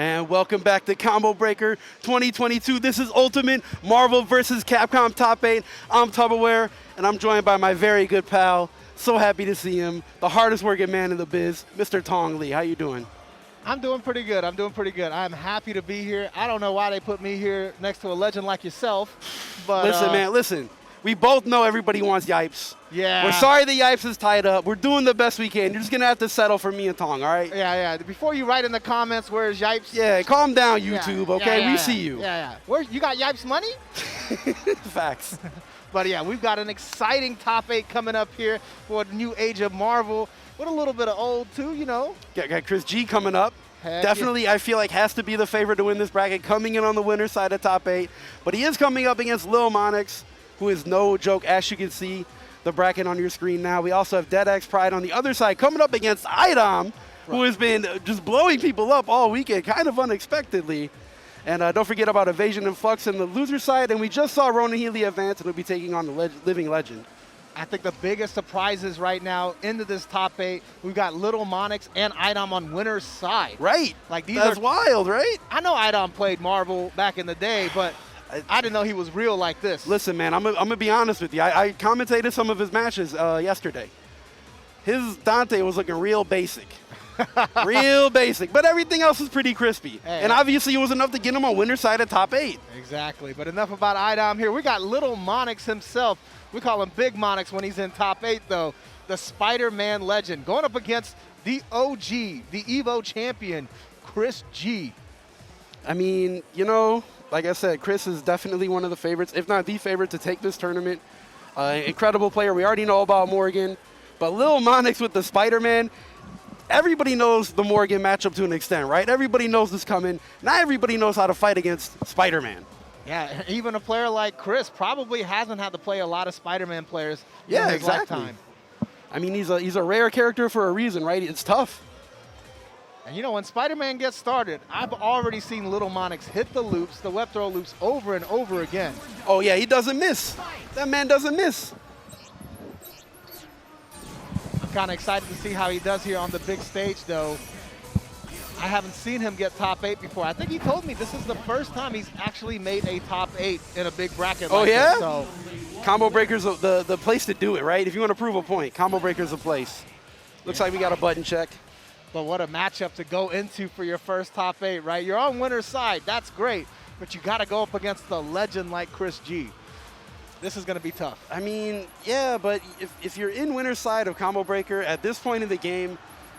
And welcome back to Combo Breaker 2022. This is Ultimate Marvel vs. Capcom Top 8. I'm Tupperware, and I'm joined by my very good pal. So happy to see him, the hardest working man in the biz, Mr. Tong Lee. How you doing? I'm doing pretty good. I'm happy to be here. I don't know why they put me here next to a legend like yourself, but Listen, man, listen. We both know everybody wants Yipes. Yeah. We're sorry the Yipes is tied up. We're doing the best we can. You're just going to have to settle for me and Tong, all right? Yeah. Before you write in the comments, where's Yipes? Yeah, calm down, Yeah, YouTube, okay? yeah, We yeah. see you. Yeah. Where you got Yipes money? Facts. But yeah, we've got an exciting top 8 coming up here for the new age of Marvel with a little bit of old too, you know. Got Chris G coming up. Heck Definitely, I feel like has to be the favorite to win this bracket, coming in on the winner's side of top 8. But he is coming up against Lil Monix, who is no joke, as you can see the bracket on your screen now. We also have DeadX Pride on the other side, coming up against Idom, who has been just blowing people up all weekend, kind of unexpectedly. And don't forget about Evasion and Flux in the loser side. And we just saw Ronan Healy advance, and he'll be taking on the Living Legend. I think the biggest surprises right now into this top 8, we've got Little Monix and Idom on winner's side. Right. Like these That's are wild, right? I know Idom played Marvel back in the day, but I didn't know he was real like this. Listen, man, I'm going to be honest with you. I commentated some of his matches yesterday. His Dante was looking real basic. Real basic. But everything else was pretty crispy. Hey, and obviously it was enough to get him on winner's side of top 8. Exactly. But enough about Idom here. We got Little Monix himself. We call him Big Monix when he's in top 8, though. The Spider-Man legend going up against the OG, the EVO champion, Chris G. I mean, you know, like I said, Chris is definitely one of the favorites, if not the favorite, to take this tournament. Incredible player. We already know about Morgan. But Lil Monix with the Spider-Man, everybody knows the Morgan matchup to an extent, right? Everybody knows this coming. Not everybody knows how to fight against Spider-Man. Yeah, even a player like Chris probably hasn't had to play a lot of Spider-Man players in Yeah, his exactly. lifetime. I mean, he's a rare character for a reason, right? It's tough. And you know, when Spider-Man gets started, I've already seen Little Monix hit the loops, the web throw loops over and over again. Oh, yeah, he doesn't miss. That man doesn't miss. I'm kind of excited to see how he does here on the big stage, though. I haven't seen him get top 8 before. I think he told me this is the first time he's actually made a top 8 in a big bracket like yeah? this. So Combo Breaker's the place to do it, right? If you want to prove a point, Combo Breaker's the place. Looks like we got a button check. but what a matchup to go into for your first top 8, right? You're on winner's side. That's great. But you got to go up against the legend like Chris G. This is going to be tough. I mean, yeah, but if you're in winner's side of Combo Breaker at this point in the game,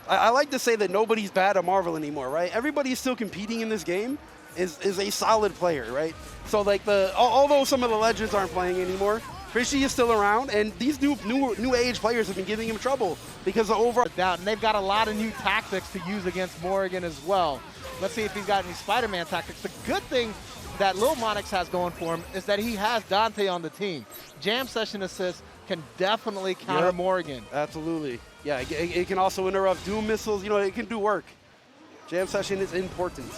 I like to say that nobody's bad at Marvel anymore, right? Everybody's still competing in this game is a solid player, right? So like although some of the legends aren't playing anymore, Chrissy is still around, and these new age players have been giving him trouble because of overall Doubt. And they've got a lot of new tactics to use against Morrigan as well. Let's see if he's got any Spider-Man tactics. The good thing that Lil Monix has going for him is that he has Dante on the team. Jam session assist can definitely counter Yep. Morrigan. Absolutely. Yeah, it can also interrupt Doom missiles. You know, it can do work. Jam session is important.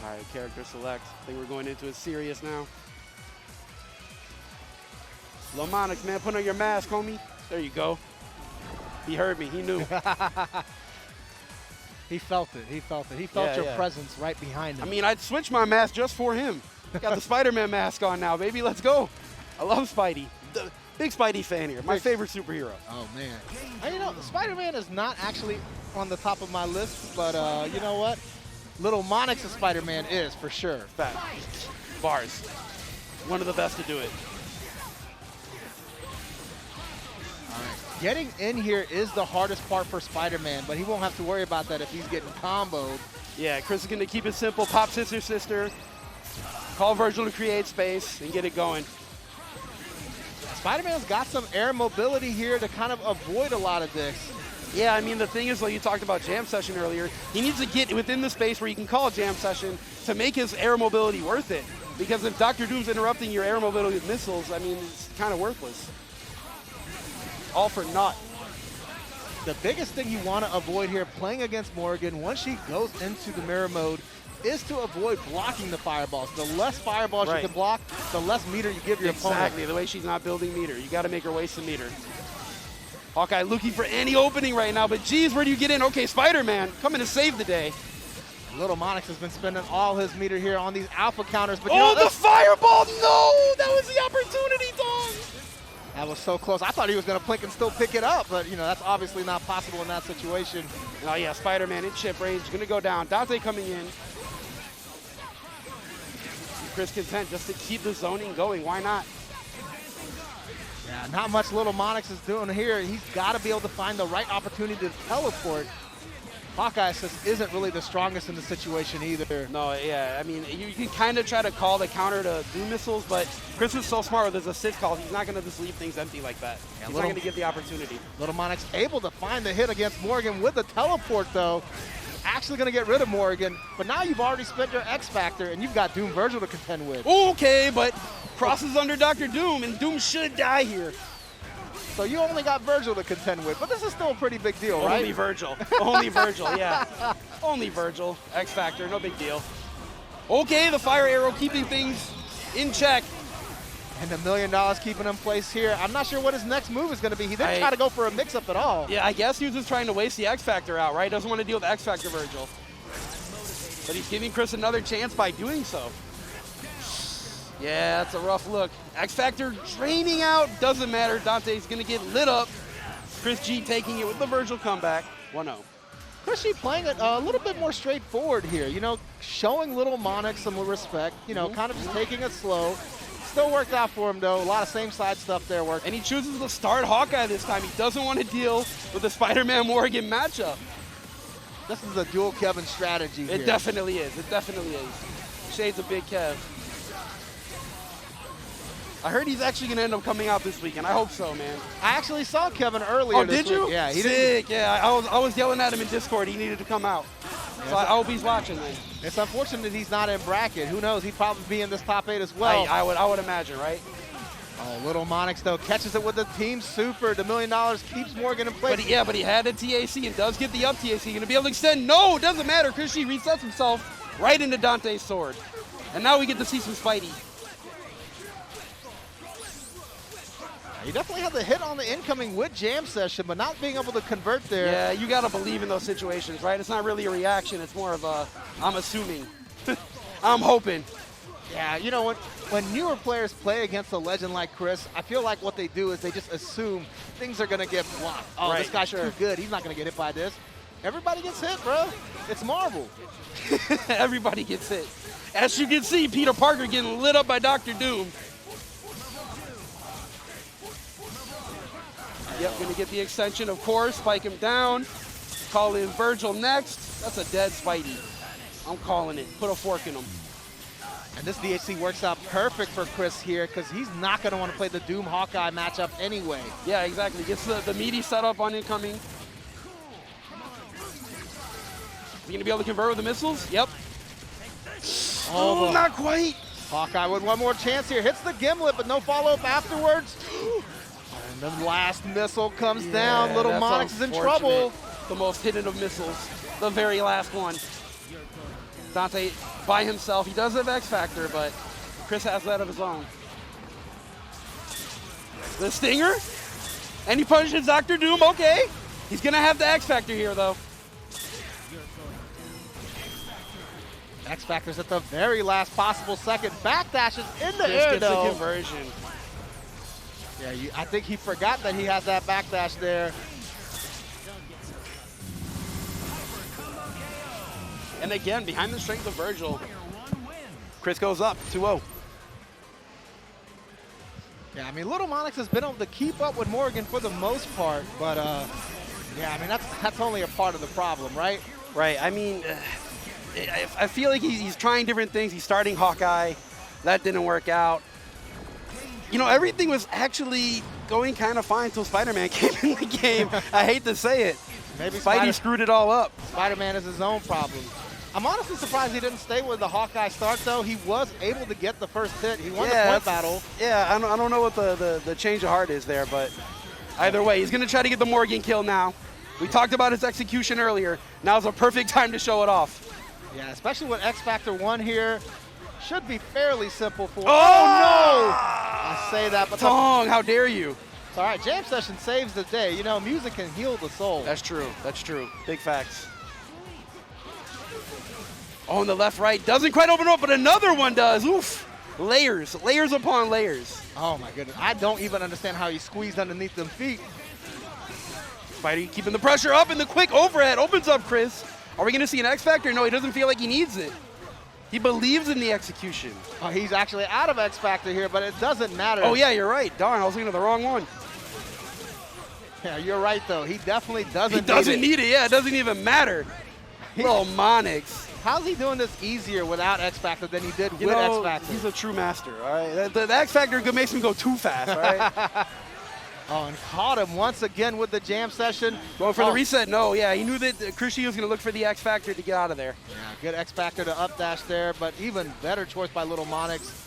All right, character select. I think we're going into it serious now. Lil Monix, man, put on your mask, homie. There you go. He heard me. He knew. He felt it. He felt it. He felt Yeah, your yeah. presence right behind him. I mean, I'd switch my mask just for him. Got the Spider-Man mask on now, baby. Let's go. I love Spidey. Big Spidey fan here. My favorite superhero. oh, man. And, you know, Spider-Man is not actually on the top of my list, but you know what? Little Monix's Spider-Man is, for sure. Fact. Bars. One of the best to do it. Getting in here is the hardest part for Spider-Man, but he won't have to worry about that if he's getting comboed. Yeah, Chris is going to keep it simple. Pop sister. Call Virgil to create space and get it going. Spider-Man's got some air mobility here to kind of avoid a lot of dicks. Yeah, I mean, the thing is, like you talked about jam session earlier, he needs to get within the space where he can call a jam session to make his air mobility worth it. Because if Dr. Doom's interrupting your air mobility with missiles, I mean, it's kind of worthless. All for naught. The biggest thing you want to avoid here playing against Morrigan once she goes into the mirror mode is to avoid blocking the fireballs. The less fireballs you can block, the less meter you give your opponent. Exactly, the way she's not building meter. You got to make her waste some meter. Hawkeye looking for any opening right now, but geez, where do you get in? Okay, Spider-Man coming to save the day. Little Monix has been spending all his meter here on these alpha counters. But the fireball! No! That was the opportunity, Dong! That was so close. I thought he was going to blink and still pick it up, but that's obviously not possible in that situation. Oh yeah, Spider-Man in chip range, going to go down. Dante coming in. Chris content just to keep the zoning going. Why not? Yeah, not much Little Monix is doing here. He's got to be able to find the right opportunity to teleport. Hawkeye just isn't really the strongest in the situation either. No, yeah, I mean, you can kind of try to call the counter to Doom missiles, but Chris is so smart with his assist calls, he's not going to just leave things empty like that. He's not going to get the opportunity. Little Monix able to find the hit against Morgan with the teleport, though. Actually going to get rid of Morgan, but now you've already spent your X Factor, and you've got Doom Virgil to contend with. Okay, but crosses under Dr. Doom, and Doom should die here. So you only got Virgil to contend with, but this is still a pretty big deal, right? Only Virgil. Only Virgil, yeah. Only Virgil. X Factor, no big deal. Okay, the fire arrow keeping things in check. And $1 million keeping him place here. I'm not sure what his next move is going to be. He didn't try to go for a mix-up at all. Yeah, I guess he was just trying to waste the X Factor out, right? Doesn't want to deal with X Factor Virgil. But he's giving Chris another chance by doing so. Yeah, that's a rough look. X Factor draining out. Doesn't matter. Dante's going to get lit up. Chris G taking it with the Virgil comeback. 1-0. Chris G playing it a little bit more straightforward here. Showing Little Monix some respect. Kind of just taking it slow. Still worked out for him, though. A lot of same side stuff there working. And he chooses to start Hawkeye this time. He doesn't want to deal with the Spider-Man Morgan matchup. This is a dual Kevin strategy here. It definitely is. It definitely is. Shades of Big Kev. I heard he's actually going to end up coming out this week, and I hope so, man. I actually saw Kevin earlier this did you? week. Yeah, he Sick. Yeah, I was yelling at him in Discord. He needed to come out. So I hope he's watching then. It's unfortunate he's not in bracket. Who knows? He'd probably be in this top 8 as well. I would imagine, right? Oh, Little Monix, though, catches it with the team super. The $1 million keeps Morgan in place. But he had a TAC and does get the up TAC. Going to be able to extend. No, it doesn't matter. Chris G resets himself right into Dante's sword. And now we get to see some Spidey. He definitely had the hit on the incoming with Jam Session, but not being able to convert there. Yeah, you got to believe in those situations, right? It's not really a reaction. It's more of a, I'm assuming. I'm hoping. Yeah, when newer players play against a legend like Chris, I feel like what they do is they just assume things are going to get blocked. Oh, right, this guy's too good. He's not going to get hit by this. Everybody gets hit, bro. It's Marvel. Everybody gets hit. As you can see, Peter Parker getting lit up by Dr. Doom. Yep, going to get the extension, of course. Spike him down. Call in Virgil next. That's a dead Spidey. I'm calling it. Put a fork in him. And this DHC works out perfect for Chris here because he's not going to want to play the Doom Hawkeye matchup anyway. Yeah, exactly. Gets the meaty setup on incoming. You going to be able to convert with the missiles? Yep. Oh, not quite. Hawkeye with one more chance here. Hits the Gimlet, but no follow-up afterwards. And the last missile comes down. Little Monix is in trouble. The most hidden of missiles. The very last one. Dante by himself. He does have X Factor, but Chris has that of his own. The Stinger. And he punishes Dr. Doom. Okay. He's going to have the X Factor here, though. X Factor's at the very last possible second. Backdashes in the Chris air, gets though. the conversion. Yeah, I think he forgot that he has that backdash there. And again, behind the strength of Virgil, Chris goes up 2-0. Yeah, I mean, Little Monix has been able to keep up with Morgan for the most part, but yeah, I mean, that's only a part of the problem, right? Right. I mean, I feel like he's trying different things. He's starting Hawkeye. That didn't work out. Everything was actually going kind of fine until Spider-Man came in the game. I hate to say it. Maybe Spidey screwed it all up. Spider-Man is his own problem. I'm honestly surprised he didn't stay with the Hawkeye start, though. He was able to get the first hit. He won the point battle. Yeah, I don't know what the change of heart is there, but either way, he's going to try to get the Morgan kill now. We talked about his execution earlier. Now's a perfect time to show it off. Yeah, especially with X Factor 1 here. Should be fairly simple for. Oh, no! I say that, but Tong, how dare you? it's all right. Jam Session saves the day. You know, music can heal the soul. That's true. That's true. Big facts. Oh, and the left right doesn't quite open up, but another one does. Oof. Layers. Layers upon layers. Oh, my goodness. I don't even understand how he squeezed underneath them feet. Spidey keeping the pressure up, and the quick overhead opens up Chris. Are we going to see an X Factor? No, he doesn't feel like he needs it. He believes in the execution. Oh, he's actually out of X Factor here, but it doesn't matter. Oh, yeah, you're right. Darn, I was thinking of the wrong one. Yeah, you're right, though. He definitely doesn't He doesn't need it. Yeah, it doesn't even matter. Little Monix. How's he doing this easier without X Factor than he did You with know, X Factor? he's a true master, all right? The X Factor makes him go too fast, all right? Oh, and caught him once again with the Jam Session. Going for the reset, no. Yeah, he knew that Chris G was going to look for the X Factor to get out of there. Yeah, good X Factor to up dash there, but even better choice by Little Monix.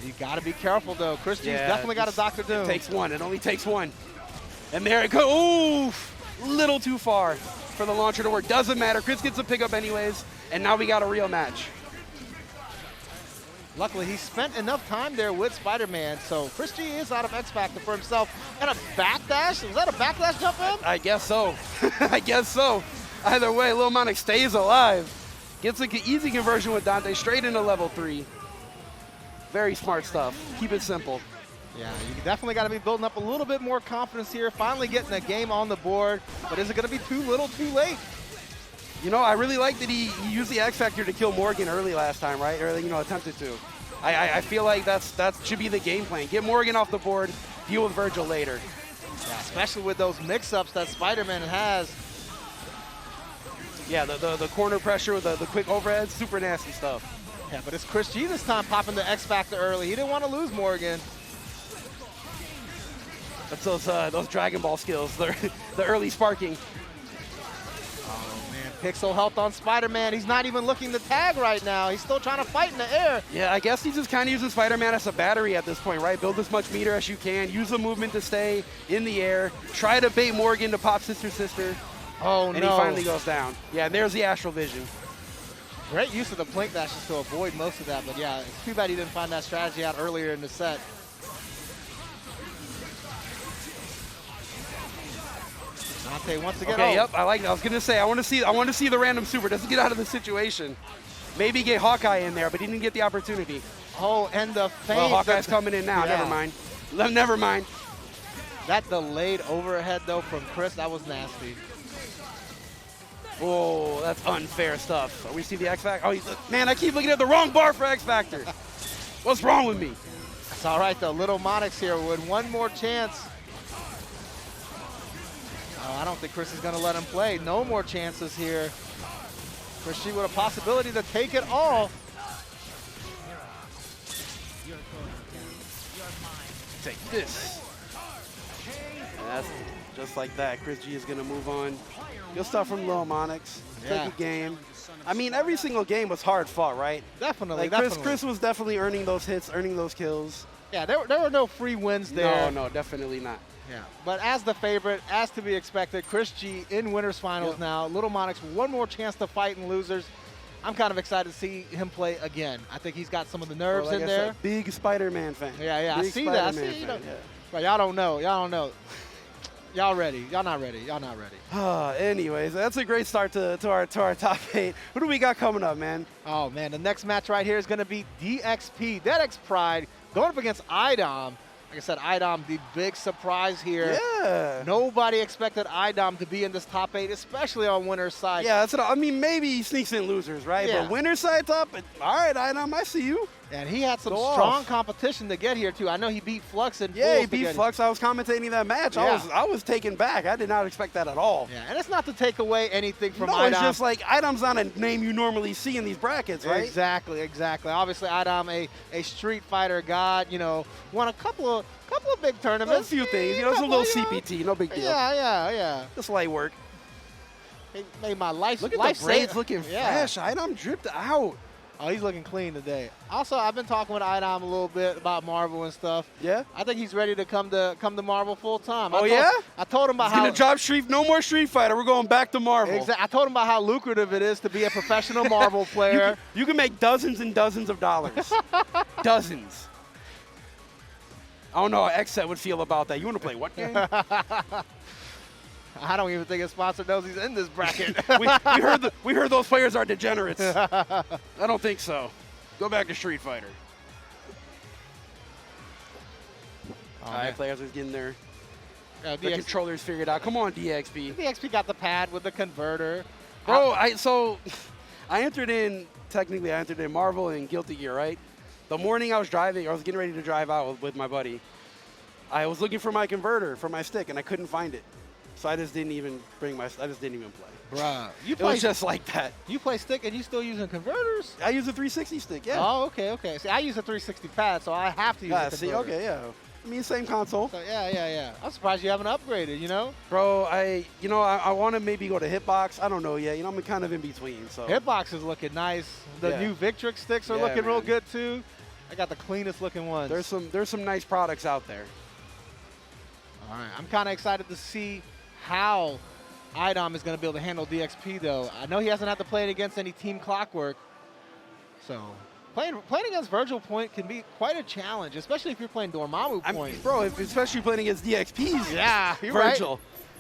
You got to be careful, though. Chris G's definitely got a Dr. Doom. It takes one. It only takes one. And there it goes. Oof. Little too far for the launcher to work. Doesn't matter. Chris gets a pickup anyways, and now we got a real match. Luckily, he spent enough time there with Spider-Man, so Chris G is out of X Factor for himself. And a backdash? Was that a backdash jump in? I guess so. I guess so. Either way, Lil Monix stays alive. Gets an easy conversion with Dante straight into level 3. Very smart stuff. Keep it simple. Yeah, you definitely got to be building up a little bit more confidence here. Finally getting a game on the board, but is it going to be too little too late? You know, I really like that he used the X Factor to kill Morgan early last time, right? Or, you know, attempted to. I feel like that should be the game plan. Get Morgan off the board, deal with Virgil later. Yeah, especially with those mix-ups that Spider-Man has. Yeah, the corner pressure with the quick overhead, super nasty stuff. Yeah, but it's Chris G this time popping the X Factor early. He didn't want to lose Morgan. That's those Dragon Ball skills, the early sparking. Oh, man. Pixel health on Spider-Man. He's not even looking to tag right now. He's still trying to fight in the air. Yeah, I guess he's just kind of using Spider-Man as a battery at this point, right? Build as much meter as you can. Use the movement to stay in the air. Try to bait Morgan to pop Sister. Oh, and no. he finally goes down. Yeah, and there's the Astral Vision. Great use of the blink dashes to avoid most of that, but yeah, it's too bad he didn't find that strategy out earlier in the set. Dante once again. Okay, yep, I like that. I was gonna say I want to see the random super. Doesn't get out of the situation. Maybe get Hawkeye in there, but he didn't get the opportunity. Oh, and the feint. Well, Hawkeye's coming in now. Yeah. Never mind. Never mind. That delayed overhead though from Chris, that was nasty. Oh, that's unfair stuff. We see the X Factor. Oh, man, I keep looking at the wrong bar for X Factor. What's wrong with me? It's all right though. Little Monix here with one more chance. Oh, I don't think Chris is going to let him play. No more chances here. Chris G with a possibility to take it all. Take this. And that's just like that. Chris G is going to move on. Good stuff from Lil Monix. Yeah. Take a game. I mean, every single game was hard fought, right? Definitely, Like Chris was definitely earning those hits, earning those kills. Yeah, there were no free wins there. No, definitely not. Yeah, but as the favorite, as to be expected, Chris G in winners finals now. Little Monix, one more chance to fight in losers. I'm kind of excited to see him play again. I think he's got some of the nerves Like in I there. said, big Spider-Man fan. Yeah, I Big see that. I Spider-Man see, you fan, know. But y'all don't know. Y'all ready. Y'all not ready. Y'all not ready. Anyways, that's a great start to our top 8. Who do we got coming up, man? Oh, man, the next match right here is going to be DXP, DX Pride, going up against IDOM. Like I said, IDOM, the big surprise here. Yeah. Nobody expected IDOM to be in this top 8, especially on winner's side. Yeah, that's what I mean. Maybe he sneaks in losers, right? Yeah. But winner's side top, all right, IDOM, I see you. And he had some Go strong off. competition to get here, too. I know he beat Flux in Yeah, he Fools to beat get Flux. I was commentating that match. Yeah. I was taken back. I did not expect that at all. Yeah, and it's not to take away anything from No, IDOM. it's just like IDOM's not a name you normally see in these brackets, right? Exactly. Obviously, IDOM, a Street Fighter god, you know, won a couple of big tournaments. A few things. You know, it's a little CPT. No big deal. Yeah. Just light work. It made my life. Look at life the braids sa- looking yeah. fresh. IDOM dripped out. Oh, he's looking clean today. Also, I've been talking with Idom a little bit about Marvel and stuff. Yeah? I think he's ready to come to Marvel full time. Oh, yeah? I told him about He's how going to drop Street. No more Street Fighter. We're going back to Marvel. I told him about how lucrative it is to be a professional Marvel player. You can make dozens and dozens of dollars. Dozens. I don't know how Xset would feel about that. You want to play what game? I don't even think his sponsor knows he's in this bracket. we heard those players are degenerates. I don't think so. Go back to Street Fighter. All right, players are getting their controllers figured out. Come on, DXP. DXP got the pad with the converter. Bro, I entered in Marvel and Guilty Gear, right? The morning I was getting ready to drive out with my buddy. I was looking for my converter for my stick, and I couldn't find it. So I just didn't even play. Bruh, It was just like that. You play stick and you still using converters? I use a 360 stick, yeah. Oh, okay. See, I use a 360 pad, so I have to use a converter. See, okay, yeah. I mean, same console. So, yeah. I'm surprised you haven't upgraded, you know? Bro, I want to maybe go to Hitbox. I don't know yet. I'm kind of in between. So Hitbox is looking nice. The new Victrix sticks are looking real good, too. I got the cleanest looking ones. There's some nice products out there. All right, I'm kind of excited to see how Idom is going to be able to handle DXP, though. I know he hasn't had to play it against any Team Clockwork. So playing against Virgil Point can be quite a challenge, especially if you're playing Dormammu Point. Especially playing against DXP's you're Virgil.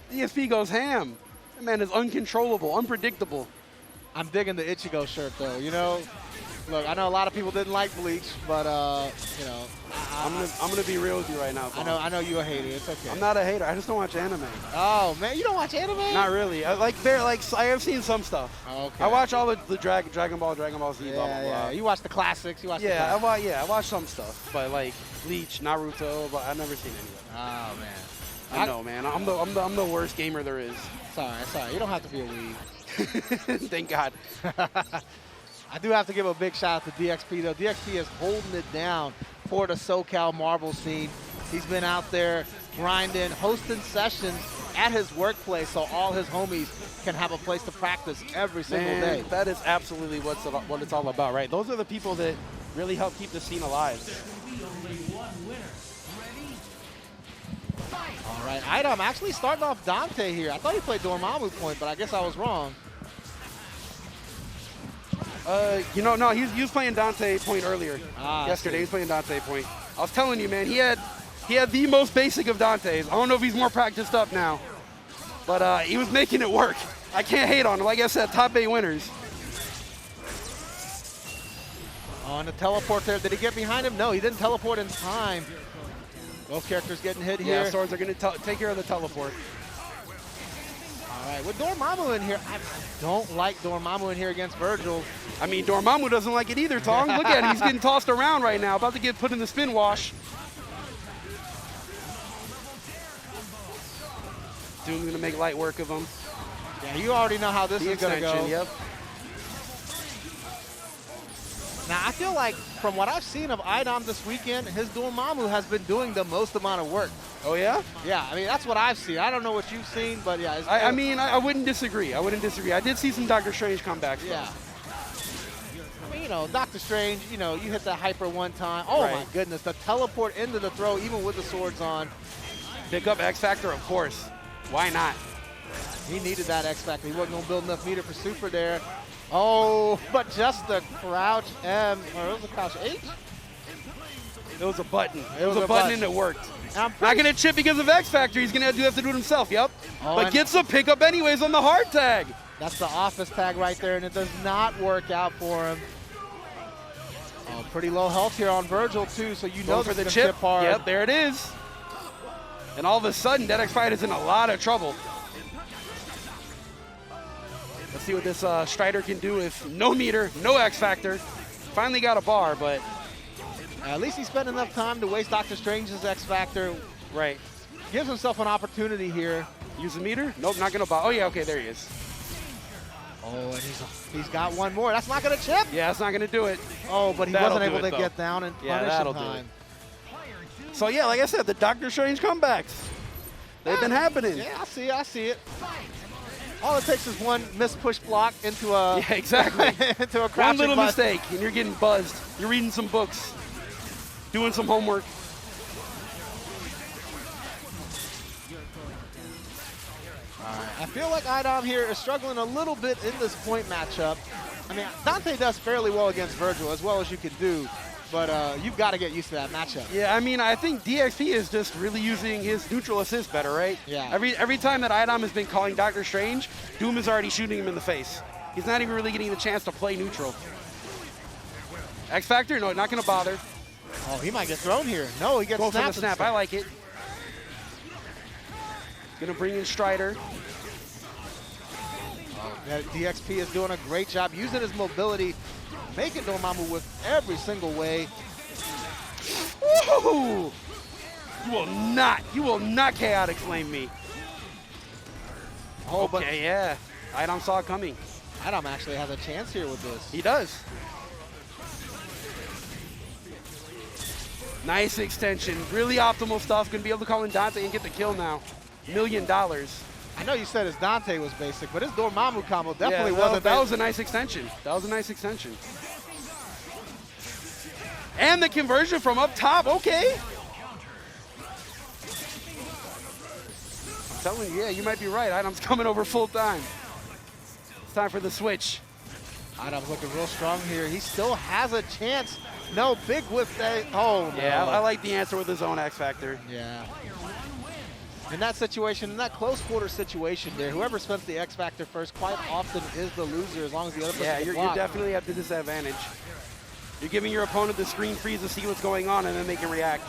Right. DXP goes ham. That man is uncontrollable, unpredictable. I'm digging the Ichigo shirt, though, you know? Look, I know a lot of people didn't like Bleach, but, you know. I'm gonna be real with you right now, Paul. I know you're a hater. It's okay. I'm not a hater. I just don't watch anime. Oh, man. You don't watch anime? Not really. I have seen some stuff. Oh, okay. I watch all the Dragon Ball Z, blah, blah, blah. Yeah. You watch the classics. I watch some stuff. But, like, Bleach, Naruto, but I've never seen any of it. Oh, man. I know, man. I'm the worst gamer there is. Sorry. You don't have to be a weeb. Thank God. I do have to give a big shout out to DXP, though. DXP is holding it down for the SoCal Marvel scene. He's been out there grinding, hosting sessions at his workplace so all his homies can have a place to practice every single day. That is absolutely what it's all about, right? Those are the people that really help keep the scene alive. All right, Idom actually starting off Dante here. I thought he played Dormammu Point, but I guess I was wrong. No, he was playing Dante Point earlier. Yesterday, he was playing Dante Point. I was telling you, man, he had the most basic of Dantes. I don't know if he's more practiced up now, but he was making it work. I can't hate on him. Like I said, top 8 winners. On the teleport there, did he get behind him? No, he didn't teleport in time. Both characters getting hit here. Yeah, swords are going to take care of the teleport. All right, with Dormammu in here, I don't like Dormammu in here against Virgil. I mean, Dormammu doesn't like it either, Tong. Look at him. He's getting tossed around right now, about to get put in the spin wash. Doom's going to make light work of him. Yeah, you already know how this is going to go. Yep. Now, I feel like from what I've seen of Idom this weekend, his Dormammu has been doing the most amount of work. Oh, yeah? Yeah, I mean, that's what I've seen. I don't know what you've seen, but yeah. I wouldn't disagree. I did see some Doctor Strange comebacks. Yeah. I mean, Doctor Strange, you hit the hyper one time. Oh, right. My goodness. The teleport into the throw, even with the swords on. Pick up X Factor, of course. Why not? He needed that X Factor. He wasn't going to build enough meter for Super there. Oh, but just the crouch M, or it was a crouch H? It was a button. It was a button and it worked. Not going to chip because of X Factor. He's going to have to do it himself, yep. Oh, but gets a pickup anyways on the hard tag. That's the office tag right there, and it does not work out for him. Oh, pretty low health here on Virgil, too, so you know for the chip hard. Yep, there it is. And all of a sudden, Dead X Fighter's in a lot of trouble. Let's see what this Strider can do with no meter, no X Factor. Finally got a bar, but at least he spent enough time to waste Doctor Strange's X Factor. Right. Gives himself an opportunity here. Use the meter? Nope, not going to bar. Oh, yeah, okay, there he is. Oh, and he's got one more. That's not going to chip. Yeah, that's not going to do it. Oh, but he wasn't able to get down and punish in time. So, yeah, like I said, the Doctor Strange comebacks. They've been happening. Yeah, I see it. All it takes is one missed push block into a Yeah, exactly. into a One crouching little bust. mistake, and you're getting buzzed. You're reading some books, doing some homework. I feel like Idom here is struggling a little bit in this point matchup. I mean, Dante does fairly well against Virgil, as well as you can do, but you've got to get used to that matchup. Yeah, I mean, I think DXP is just really using his neutral assist better, right? Yeah. Every time that Idom has been calling Doctor Strange, Doom is already shooting him in the face. He's not even really getting the chance to play neutral. X Factor, no, not going to bother. Oh, he might get thrown here. No, he gets Go for the snapped snap. instead. I like it. Going to bring in Strider. That DXP is doing a great job using his mobility, making Dormammu with every single way. Woo! You will not chaotic flame me. Oh, but Okay, yeah. Idom saw it coming. Idom actually has a chance here with this. He does. Nice extension. Really optimal stuff. Gonna be able to call in Dante and get the kill now. $1 million. I know you said his Dante was basic, but his Dormammu combo definitely Yeah, wasn't. that was a nice extension. That was a nice extension. And the conversion from up top, okay. I'm telling you, yeah, you might be right. Idom's coming over full time. It's time for the switch. Idom's looking real strong here. He still has a chance. No, big whip there. Oh, no. Yeah, I like the answer with his own X Factor. Yeah. In that situation, in that close quarter situation there, whoever spends the X Factor first quite often is the loser as long as the other person Yeah, can you're block. definitely at the disadvantage. You're giving your opponent the screen freeze to see what's going on, and then they can react.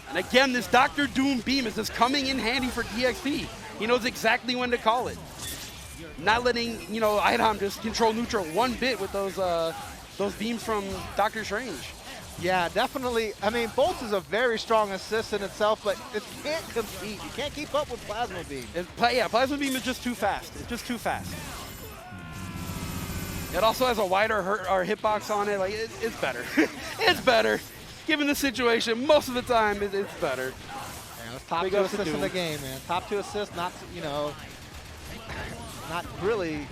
And again, this Dr. Doom beam is just coming in handy for DXP. He knows exactly when to call it. Not letting, Idom just control neutral one bit with those beams from Dr. Strange. Yeah, definitely. I mean, Bolts is a very strong assist in itself, but it can't compete. You can't keep up with Plasma Beam. Yeah, Plasma Beam is just too fast. It's just too fast. It also has a wider hitbox on it. Like, it's better. It's better. Given the situation, most of the time, it's better. Yeah, it's top Big two ups to assists in the Doom. game, man. Top two assists, not not really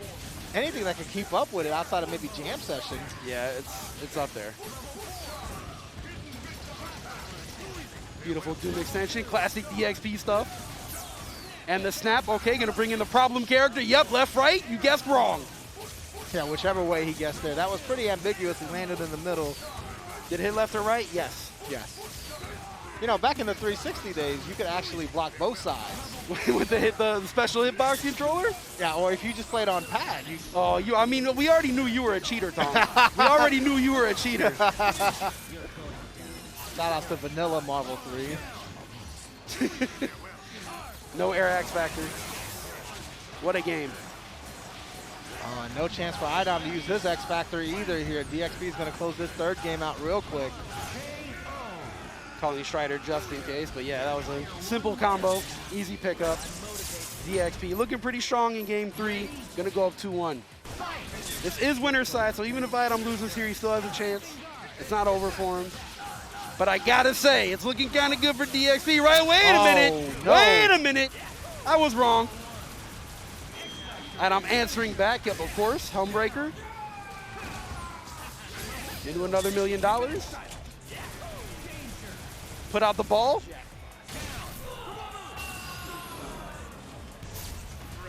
anything that can keep up with it outside of maybe Jam Session. Yeah, it's up there. Beautiful Doom extension, classic DXP stuff. And the snap, okay, gonna bring in the problem character. Yep, left, right, you guessed wrong. Yeah, whichever way he guessed there. That was pretty ambiguous. He landed in the middle. Did it hit left or right? Yes. Yes. You know, back in the 360 days, you could actually block both sides. With the special hitbox controller? Yeah, or if you just played on pad. Oh, I mean, we already knew you were a cheater, Tom. We already knew you were a cheater. Shout out to Vanilla Marvel 3. No air X Factor. What a game. No chance for Idom to use his X Factor either here. DXP is going to close this third game out real quick. Calling Strider just in case, but yeah, that was a simple combo, easy pickup. DXP looking pretty strong in game 3, gonna go up 2-1. This is winner's side, so even if Idom loses here, he still has a chance. It's not over for him. But I gotta say, it's looking kind of good for DXP, right? Wait a minute, no. wait a minute. I was wrong. And I'm answering back, yep, of course, Helmbreaker. Into another $1 million. Put out the ball.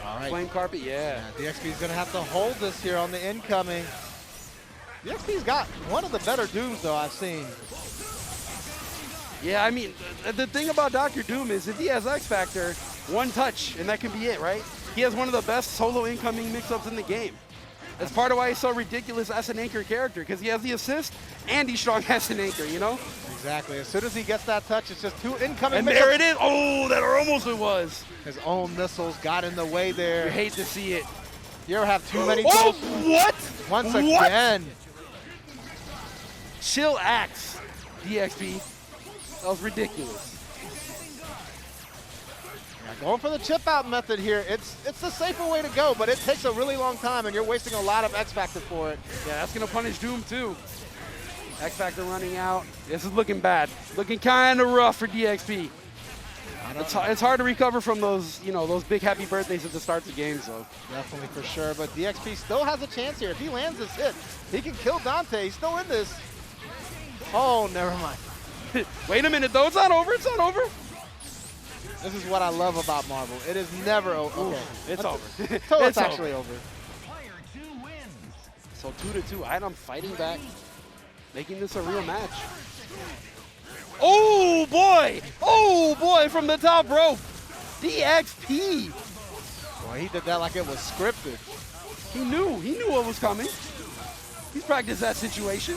All right. Flame carpet, yeah. DXP is going to have to hold this here on the incoming. DXP's got one of the better Dooms, though, I've seen. Yeah, I mean, the thing about Dr. Doom is if he has X Factor, one touch, and that can be it, right? He has one of the best solo incoming mix-ups in the game. That's part of why he's so ridiculous as an anchor character, because he has the assist and he's strong as an anchor, you know? Exactly. As soon as he gets that touch, it's just two incoming And mix-ups. there it is. Oh, that almost it was. His own missiles got in the way You there. hate to see it. You ever have too many Oh, goals? what? Once What? again. Chill axe, DXP. That was ridiculous. Yeah, going for the chip out method here. It's the safer way to go, but it takes a really long time, and you're wasting a lot of X Factor for it. Yeah, that's going to punish Doom, too. X Factor running out. This is looking bad. Looking kind of rough for DXP. It's hard to recover from those, those big happy birthdays at the start of the game. So Definitely for sure. But DXP still has a chance here. If he lands this hit, he can kill Dante. He's still in this. Oh, never mind. wait a minute, though. It's not over. It's not over. This is what I love about Marvel. It is never over. Okay. It's over. So it's actually over. So 2-2. Item fighting back, making this a real match. Oh boy! Oh boy! From the top rope, DXP. Well, he did that like it was scripted. He knew what was coming. He's practiced that situation.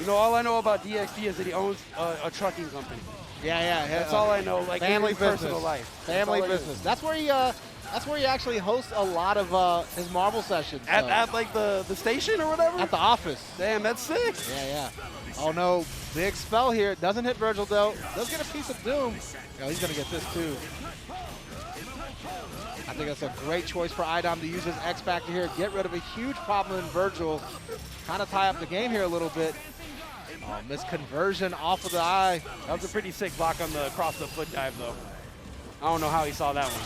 All I know about DXP is that he owns a trucking company. Yeah. That's all I know. Like family in his business. personal life. Family business. That's where he actually hosts a lot of his Marvel sessions. At like the station or whatever? At the office. Damn, that's sick. Yeah. Oh no, big spell here. Doesn't hit Virgil though. Does get a piece of Doom. Oh, he's gonna get this too. I think that's a great choice for Idom to use his X Factor here. Get rid of a huge problem in Virgil. Kind of tie up the game here a little bit. Oh, missed conversion off of the eye. That was a pretty sick block on the cross the foot dive though. I don't know how he saw that one.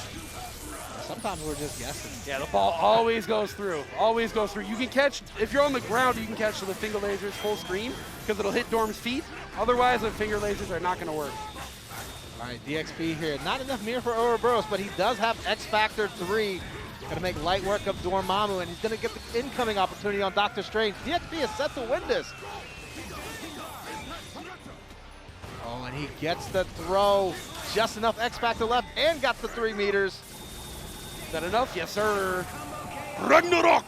Sometimes we're just guessing. Yeah, the ball always goes through. Always goes through. You can catch, if you're on the ground, you can catch the finger lasers full screen because it'll hit Dorm's feet. Otherwise, the finger lasers are not going to work. All right, DXP here. Not enough mirror for Ouroboros, but he does have X Factor 3. Going to make light work of Dormammu, and he's going to get the incoming opportunity on Doctor Strange. DXP is set to win this. Oh, and he gets the throw. Just enough X Factor left and got the 3 meters. Is that enough? Yes, sir. Ragnarok!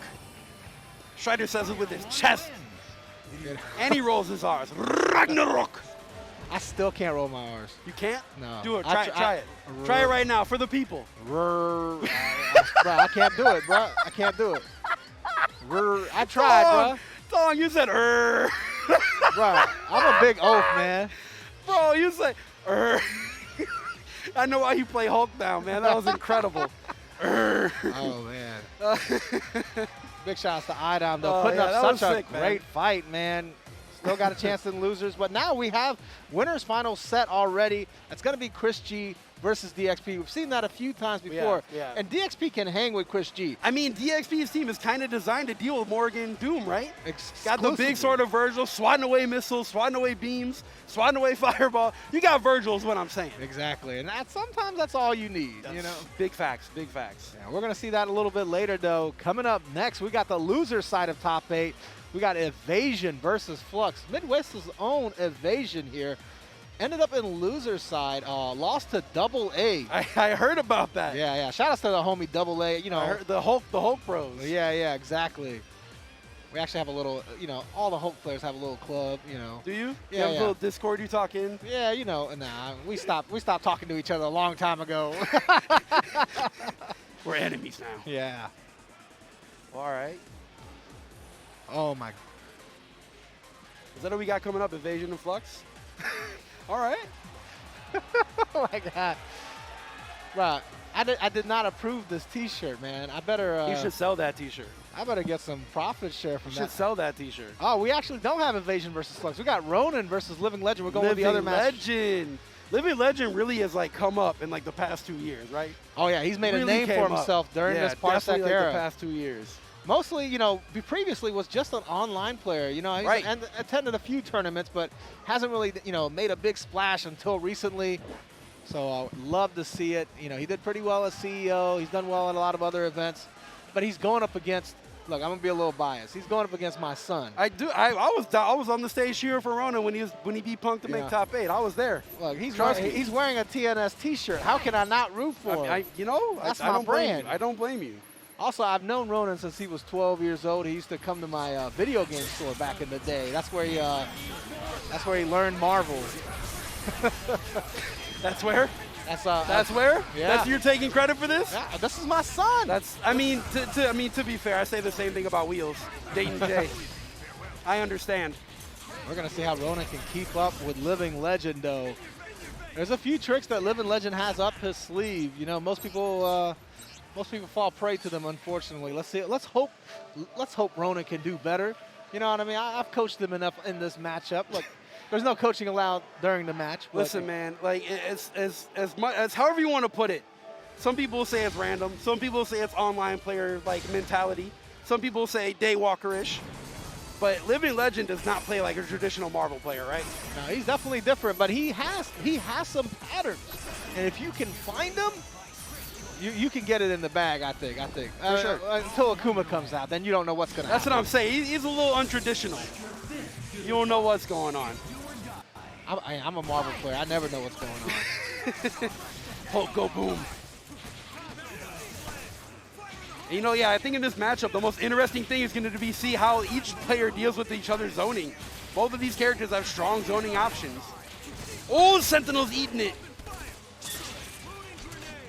Strider says it with his chest. And he rolls his R's. Ragnarok! I still can't roll my R's. You can't? No. Do it. Try it. Try it right now for the people. Bro, I can't do it, bro. I can't do it. I tried, bro. Dong, you said Bro, I'm a big oaf, man. Bro, you said I know why you play Hulk now, man. That was incredible. Oh, man. Big shouts to Idom, though. Putting up such a great fight, man. Still got a chance in losers. But now we have winners final set already. It's going to be Chris G versus DXP. We've seen that a few times before. Yeah. And DXP can hang with Chris G. I mean, DXP's team is kind of designed to deal with Morgan Doom, right? Got the big sort of Virgil, swatting away missiles, swatting away beams, swatting away fireball. You got Virgil is what I'm saying. Exactly. And sometimes that's all you need, Big facts, big facts. Yeah, we're going to see that a little bit later, though. Coming up next, we got the loser side of top 8. We got Evasion versus Flux. Midwest's own Evasion here. Ended up in loser side. Lost to Double A. I heard about that. Yeah. Shout out to the homie Double A. I heard the Hulk bros. Yeah, exactly. We actually have a little, all the Hulk players have a little club, Do you? Yeah, you have a little Discord you talk in? Yeah, nah. We stopped talking to each other a long time ago. We're enemies now. Yeah. All right. Oh, my. Is that what we got coming up, Evasion and Flux? All right. Oh, my God. Right. I did not approve this T-shirt, man. I better. You should sell that T-shirt. I better get some profit share from that. You should sell that T-shirt. Oh, we actually don't have Evasion versus Flux. We got Ronan versus Living Legend. We're going with the other match. Living Legend really has come up in the past 2 years, right? Oh yeah, he's made a name for himself during this Parsec era. The past 2 years. Mostly, previously was just an online player. He's and attended a few tournaments, but hasn't really, made a big splash until recently. So love to see it. He did pretty well as CEO. He's done well at a lot of other events, but he's going up against. Look, I'm gonna be a little biased. He's going up against my son. I was on the stage cheering for Ronan when he beat Punk to make top 8. I was there. Look, he's wearing a TNS T-shirt. How can I not root for him? That's my brand. I don't blame you. Also, I've known Ronan since he was 12 years old. He used to come to my video game store back in the day. That's where he learned Marvel. That's where? That's where? Yeah. You're taking credit for this? Yeah, this is my son. To be fair, I say the same thing about Wheels, Dayton J. I understand. We're gonna see how Ronan can keep up with Living Legend, though. There's a few tricks that Living Legend has up his sleeve. Most people fall prey to them, unfortunately. Let's see. Let's hope Ronan can do better. You know what I mean? I've coached them enough in this matchup. Look, there's no coaching allowed during the match. Listen, man, like as much as however you want to put it. Some people say it's random. Some people say it's online player like mentality. Some people say daywalker-ish. But Living Legend does not play like a traditional Marvel player, right? No, he's definitely different, but he has some patterns, and if you can find them, you can get it in the bag. I think. For sure. Until Akuma comes out, then you don't know what's gonna happen. That's what I'm saying. He's a little untraditional. You don't know what's going on. I'm a Marvel player. I never know what's going on. Hulk go boom. You know, yeah, I think in this matchup, the most interesting thing is going to be see how each player deals with each other's zoning. Both of these characters have strong zoning options. Oh, Sentinel's eating it.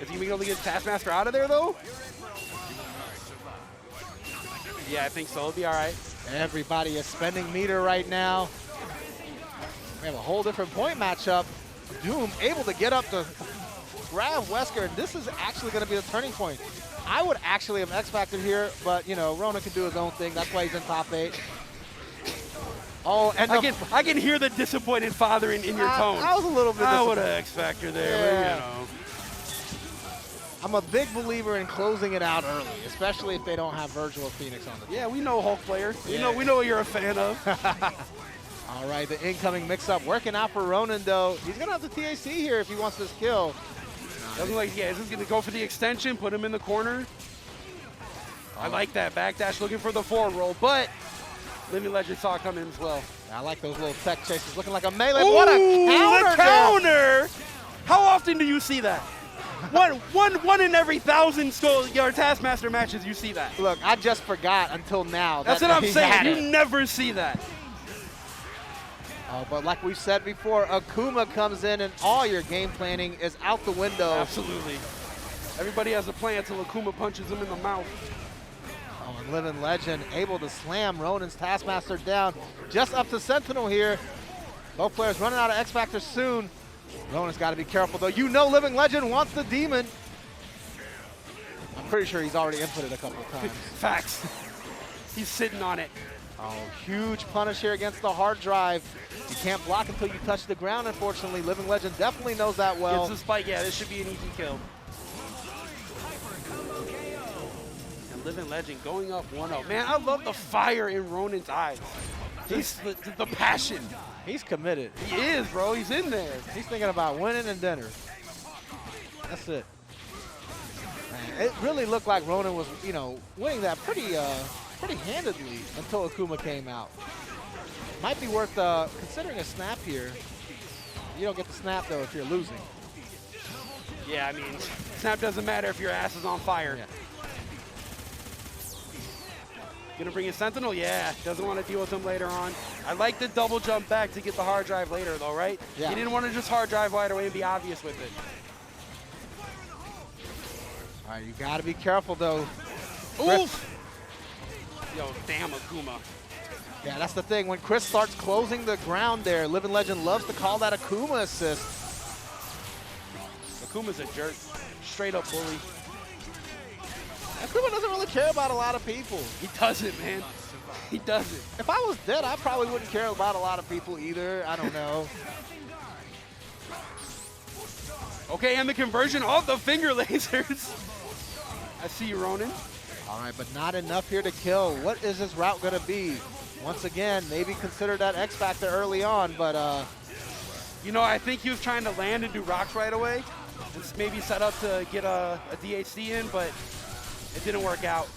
Is he going to be able to get Taskmaster out of there, though? Yeah, I think so. It'll be all right. Everybody is spending meter right now. We have a whole different point matchup. Doom able to get up to grab Wesker, and this is actually going to be the turning point. I would actually have X Factor here, but you know, Ronan can do his own thing. That's why he's in top 8. Oh, and I can hear the disappointed father in your tone. I was a little bit I disappointed. would have X Factor there, Yeah. but, you know. I'm a big believer in closing it out early, especially if they don't have Virgil or Phoenix on the team. Yeah, we know Hulk player. Yeah. We know what you're a fan of. All right, the incoming mix-up working out for Ronan, though. He's going to have the TAC here if he wants this kill. Doesn't like, yeah, he's going to go for the extension, put him in the corner. I like that backdash, looking for the forward roll, but Living Legend saw it coming as well. I like those little tech chases, looking like a melee. Ooh, What a counter! the counter! How often do you see that? one in every 1,000 Taskmaster matches you see that. Look, I just forgot until now. That's that what I'm he saying. had You it. never see that. Oh, but like we said before, Akuma comes in and all your game planning is out the window. Absolutely. Everybody has a plan until Akuma punches him in the mouth. Oh, and Living Legend able to slam Ronan's Taskmaster down. Just up to Sentinel here. Both players running out of X Factor soon. Ronan's got to be careful, though. You know Living Legend wants the Demon. I'm pretty sure he's already inputted a couple of times. Facts. He's sitting on it. Oh, huge punish here against the hard drive. You can't block until you touch the ground, unfortunately. Living Legend definitely knows that well. Gets the spike. Yeah, this should be an easy kill. And Living Legend going up 1-0. Man, I love the fire in Ronan's eyes. He's the passion. He's committed. He is, bro. He's in there. He's thinking about winning and dinner. That's it. Man, it really looked like Ronan was, you know, winning that pretty handedly until Akuma came out. Might be worth considering a snap here. You don't get the snap, though, if you're losing. Yeah, I mean, snap doesn't matter if your ass is on fire. Yeah. Gonna bring in Sentinel? Yeah, doesn't want to deal with him later on. I like the double jump back to get the hard drive later, though, right? Yeah. He didn't want to just hard drive right away and be obvious with it. All right, you got to be careful, though. Oof! Yo, damn Akuma. Yeah, that's the thing. When Chris starts closing the ground there, Living Legend loves to call that Akuma assist. Akuma's a jerk. Straight up bully. Akuma doesn't really care about a lot of people. He doesn't, man. He doesn't. If I was dead, I probably wouldn't care about a lot of people either. I don't know. Okay, and the conversion of the finger lasers. I see you, Ronan. All right, but not enough here to kill. What is this route going to be? Once again, maybe consider that X Factor early on, but You know, I think he was trying to land and do rocks right away. And maybe set up to get a DHC in, but it didn't work out.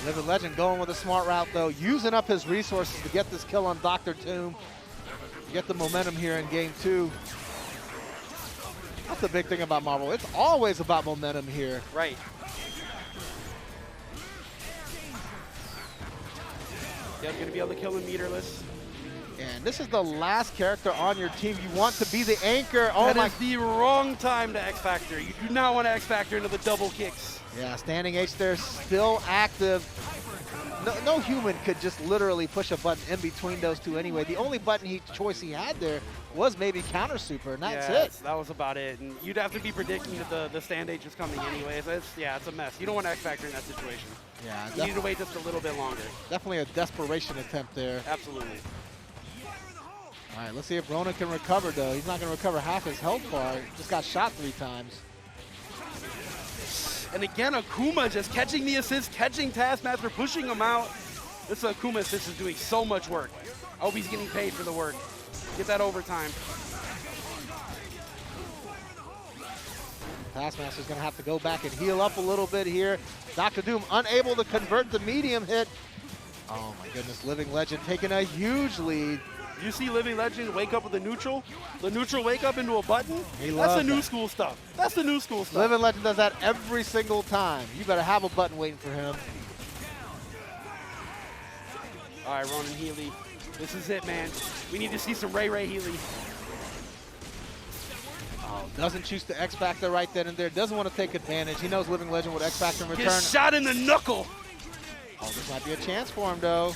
Living Legend going with a smart route, though, using up his resources to get this kill on Dr. Tomb. Get the momentum here in game 2. That's the big thing about Marvel. It's always about momentum here. Right. Yeah, I'm going to be able to kill him meterless. And this is the last character on your team. You want to be the anchor. Oh, That my. is the wrong time to X Factor. You do not want to X Factor into the double kicks. Yeah, standing H there, still active. No human could just literally push a button in between those two anyway. The only button choice he had there was maybe counter super, and that's it. That was about it. And you'd have to be predicting that the stand H is coming anyways. It's a mess. You don't want X Factor in that situation. Yeah, You need to wait just a little bit longer. definitely a desperation attempt there. Absolutely. All right, let's see if Ronan can recover, though. He's not going to recover half his health bar. Just got shot 3 times. And again, Akuma just catching the assist, catching Taskmaster, pushing him out. This Akuma assist is doing so much work. I hope he's getting paid for the work. Get that overtime. Taskmaster's going to have to go back and heal up a little bit here. Dr. Doom unable to convert the medium hit. Oh, my goodness. Living Legend taking a huge lead. You see Living Legend wake up with a neutral? The neutral wake up into a button? He That's loves the new that. school stuff. That's the new school stuff. Living Legend does that every single time. You better have a button waiting for him. All right, Ronan Healy. This is it, man. We need to see some Ray Healy. Oh, doesn't choose the X Factor right then and there. Doesn't want to take advantage. He knows Living Legend with X Factor in return. Gets shot in the knuckle. Oh, this might be a chance for him, though.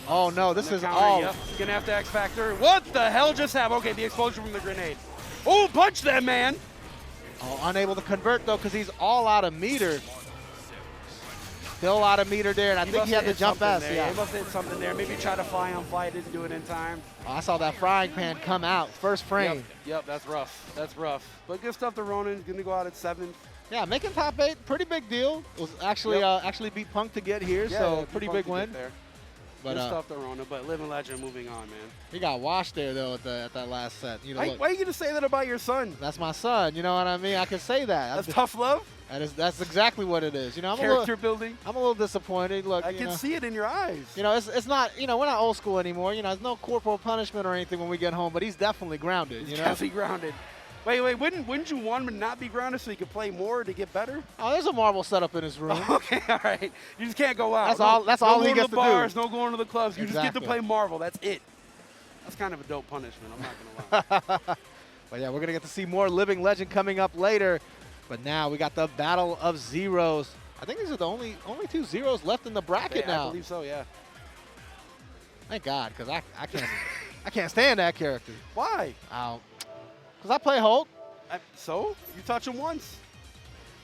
Oh, no, this is Counter, all. Yep. Gonna have to X Factor. What the hell just happened? Okay, the explosion from the grenade. Oh, punch that man. Oh, unable to convert, though, because he's all out of meter. Still out of meter there, and I think must he had have to hit jump something fast. there. Yeah. He must have hit something there. Maybe try to fly on fly. Didn't do it in time. Oh, I saw that frying pan come out first frame. Yep, that's rough. That's rough. But good stuff to Ronan. Gonna go out at 7th. Yeah, making top 8, pretty big deal. Was actually actually beat Punk to get here, so pretty big win. There. But Good stuff to Ronan. But Living Legend moving on, man. he got washed there though at that last set. You know, Why are you gonna say that about your son? that's my son. You know what I mean? I can say that. That's tough love. That's exactly what it is. You know, Character building. I'm a little disappointed. Look, I can see it in your eyes. You know, it's not, you know, we're not old school anymore. You know, there's no corporal punishment or anything when we get home, but he's definitely grounded, He's you know? definitely grounded. Wait, wouldn't you want him to not be grounded so he could play more to get better? Oh, there's a marble set up in his room. Okay, all right. You just can't go out. That's all he going gets to to the do. bars, no going to the clubs. You just get to Exactly. play Marvel. That's it. That's kind of a dope punishment. I'm not gonna lie. But yeah, we're going to get to see more Living Legend coming up later. But now we got the Battle of Zeros. I think these are the only 2 zeros left in the bracket Yeah, now. I believe so. Yeah. Thank God, because I can't stand that character. Why? Because I play Hulk. So you touch him once.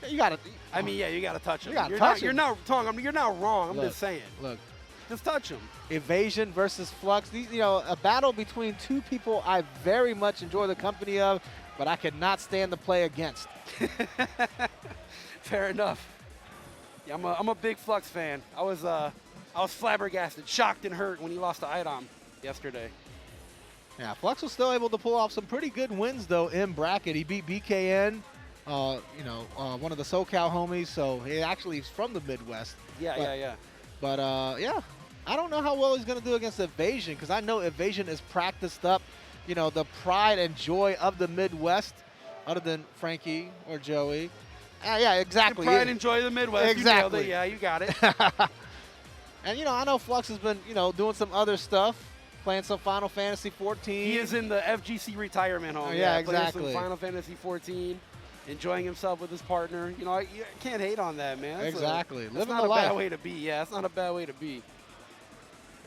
You got to. I mean, yeah, you got to touch him. You gotta You're touch not, him. You're not wrong. I mean, you're not wrong. I'm Look, just saying. Look, Just touch him. Evasion versus Flux. These, you know, a battle between 2 people I very much enjoy the company of, but I could not stand to play against. Fair enough. Yeah, I'm a big Flux fan. I was flabbergasted, shocked, and hurt when he lost to Idom yesterday. Yeah, Flux was still able to pull off some pretty good wins, though, in bracket. He beat BKN, one of the SoCal homies, so he actually is from the Midwest. Yeah. But, yeah, I don't know how well he's going to do against Evasion, because I know Evasion is practiced up, you know, the pride and joy of the Midwest, other than Frankie or Joey. Yeah, exactly. Pride and joy of the Midwest. Exactly. You nailed it. Yeah, you got it. And, you know, I know Flux has been, you know, doing some other stuff, playing some Final Fantasy 14. He is in the FGC retirement home. Oh, yeah, playing exactly. some Final Fantasy 14, enjoying himself with his partner. You know, you can't hate on that, man. Exactly. That's Living not the a bad life. way to be. Yeah, it's not a bad way to be.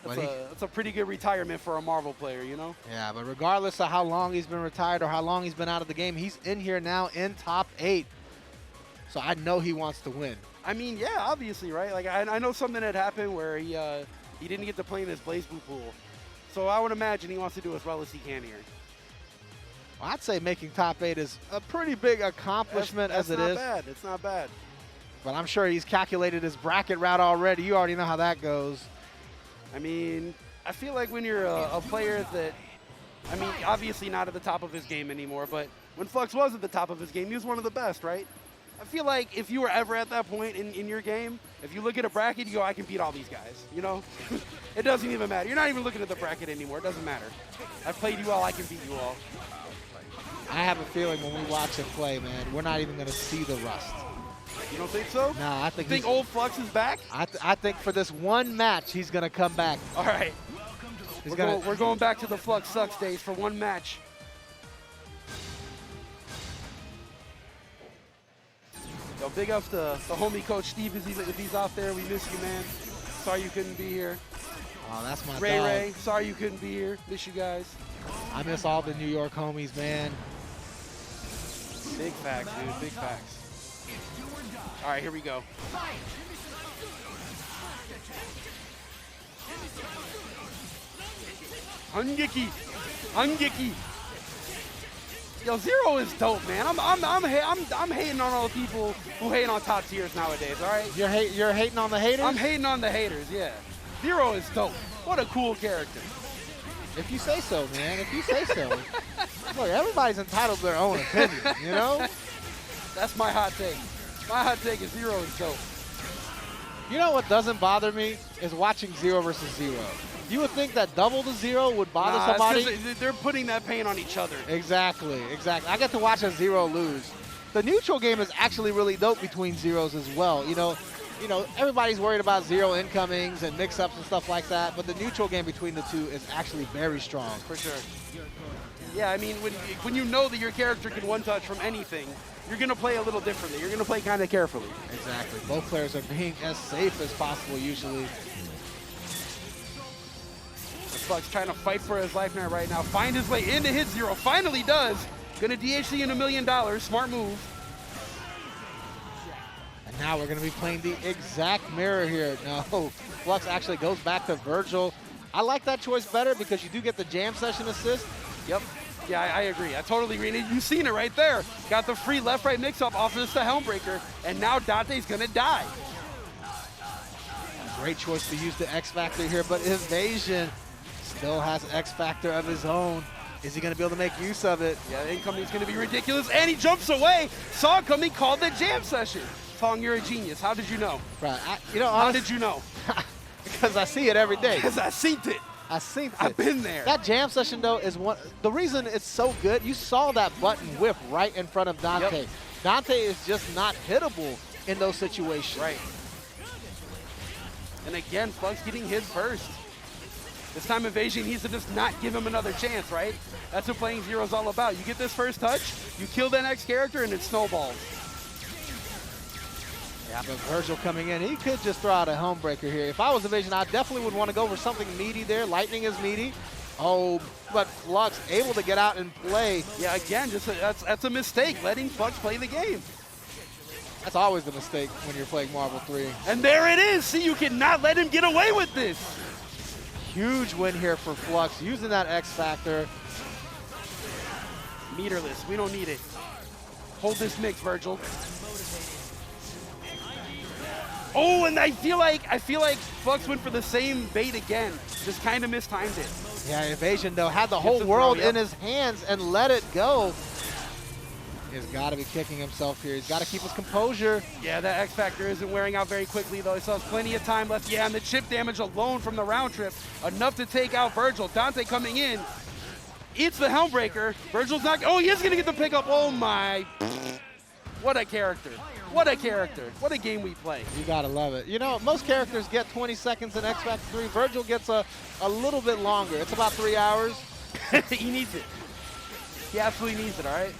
But That's a pretty good retirement for a Marvel player, you know? Yeah, but regardless of how long he's been retired or how long he's been out of the game, he's in here now in top 8. So I know he wants to win. I mean, yeah, obviously, right? Like, I know something had happened where he didn't get to play in his BlazBlue pool. So I would imagine he wants to do as well as he can here. Well, I'd say making top 8 is a pretty big accomplishment as it is. It's not bad. It's not bad. But I'm sure he's calculated his bracket route already. You already know how that goes. I mean, I feel like when you're a player that, I mean, obviously not at the top of his game anymore, but when Flux was at the top of his game, he was one of the best, right? I feel like if you were ever at that point in your game, if you look at a bracket, you go, I can beat all these guys, you know? It doesn't even matter. You're not even looking at the bracket anymore. It doesn't matter. I've played you all. I can beat you all. I have a feeling when we watch him play, man, we're not even going to see the rust. You don't think so? Nah, I think You think old Flux is back? I think for this one match, he's going to come back. All right. He's We're going back to the Flux Sucks days for one match. Yo, big ups to the homie Coach Steve if he's out there. We miss you, man. Sorry you couldn't be here. Oh, that's my Ray dog. Ray, sorry you couldn't be here. Miss you guys. I miss all the New York homies, man. Big facts, dude. Big facts. All right, here we go. Ungeki. Ungeki. Yo, Zero is dope, man. I'm hating on all the people who hate on top tiers nowadays, all right? You're hating on the haters? I'm hating on the haters, yeah. Zero is dope. What a cool character. If you say so, man. If you say so. Look, everybody's entitled to their own opinion, you know? That's my hot take. My hot take is Zero is dope. You know what doesn't bother me is watching 0 versus 0. You would think that double to 0 would bother Nah, somebody. it's 'cause they're putting that pain on each other. Exactly, exactly. I get to watch a 0 lose. The neutral game is actually really dope between zeros as well. You know, everybody's worried about 0 incomings and mix-ups and stuff like that, but the neutral game between the two is actually very strong. For sure. Yeah, I mean, when you know that your character can one-touch from anything, you're going to play a little differently. You're going to play kind of carefully. Exactly. Both players are being as safe as possible usually. Flux trying to fight for his life now right now. Find his way into hit 0. Finally does. Gonna DHC in $1 million. Smart move. And now we're going to be playing the exact mirror here. No, Flux actually goes back to Virgil. I like that choice better because you do get the jam session assist. Yep. Yeah, I agree. I totally agree. And you've seen it right there. Got the free left-right mix-up off of this to Helmbreaker, and now Dante's gonna die. Great choice to use the X Factor here, but Evasion still has X Factor of his own. Is he going to be able to make use of it? Yeah, the incoming's going to be ridiculous, and he jumps away. Saw it coming, called the jam session. Tong, you're a genius. How did you know? Right. How did you know? Because I see it every day. Because I seen it. I've been there. That jam session, though, is the reason it's so good. You saw that button whip right in front of Dante. Yep. Dante is just not hittable in those situations. Right. And again, Flux getting his first. This time Evasion needs to just not give him another chance, right? That's what playing 0 is all about. You get this first touch, you kill the next character, and it snowballs. Yeah, but Virgil coming in, he could just throw out a Helmbreaker here. If I was Evasion, I definitely would want to go for something meaty there. Lightning is meaty. Oh, but Flux able to get out and play. Yeah, again, that's a mistake, letting Flux play the game. That's always the mistake when you're playing Marvel 3. And there it is. See, you cannot let him get away with this. Huge win here for Flux, using that X Factor. Meterless, we don't need it. Hold this mix, Virgil. Oh, and I feel like Flux went for the same bait again. Just kind of mistimed it. Yeah, Evasion, though, had the whole world in his hands and let it go. He's got to be kicking himself here. He's got to keep his composure. Yeah, that X Factor isn't wearing out very quickly, though. He still has plenty of time left. Yeah, and the chip damage alone from the round trip, enough to take out Virgil. Dante coming in. It's the Helmbreaker. Virgil's not. Oh, he is going to get the pickup. Oh, my. What a character. What a character. What a game we play. You got to love it. You know, most characters get 20 seconds in X Factor 3. Virgil gets a little bit longer. It's about 3 hours. He needs it. He absolutely needs it, all right?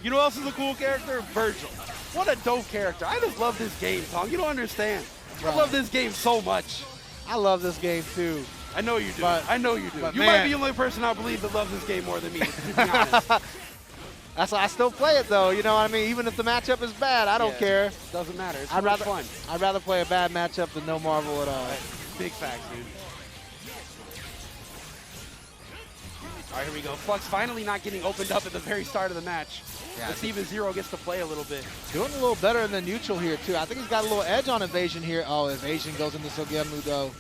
You know who else is a cool character? Virgil. What a dope character. I just love this game, Tom. You don't understand. Right. I love this game so much. I love this game, too. I know you do. But, I know you do. You man, might be the only person I believe that loves this game more than me, to be honest. That's why I still play it, though. You know what I mean? Even if the matchup is bad, I don't care. Doesn't matter. It's I'd much rather, fun. I'd rather play a bad matchup than no Marvel at all. Big facts, dude. All right, here we go. Flux finally not getting opened up at the very start of the match. Yeah, Let's see if Zero gets to play a little bit. Doing a little better in the neutral here, too. I think he's got a little edge on Evasion here. Oh, Evasion goes into Sogemu, though.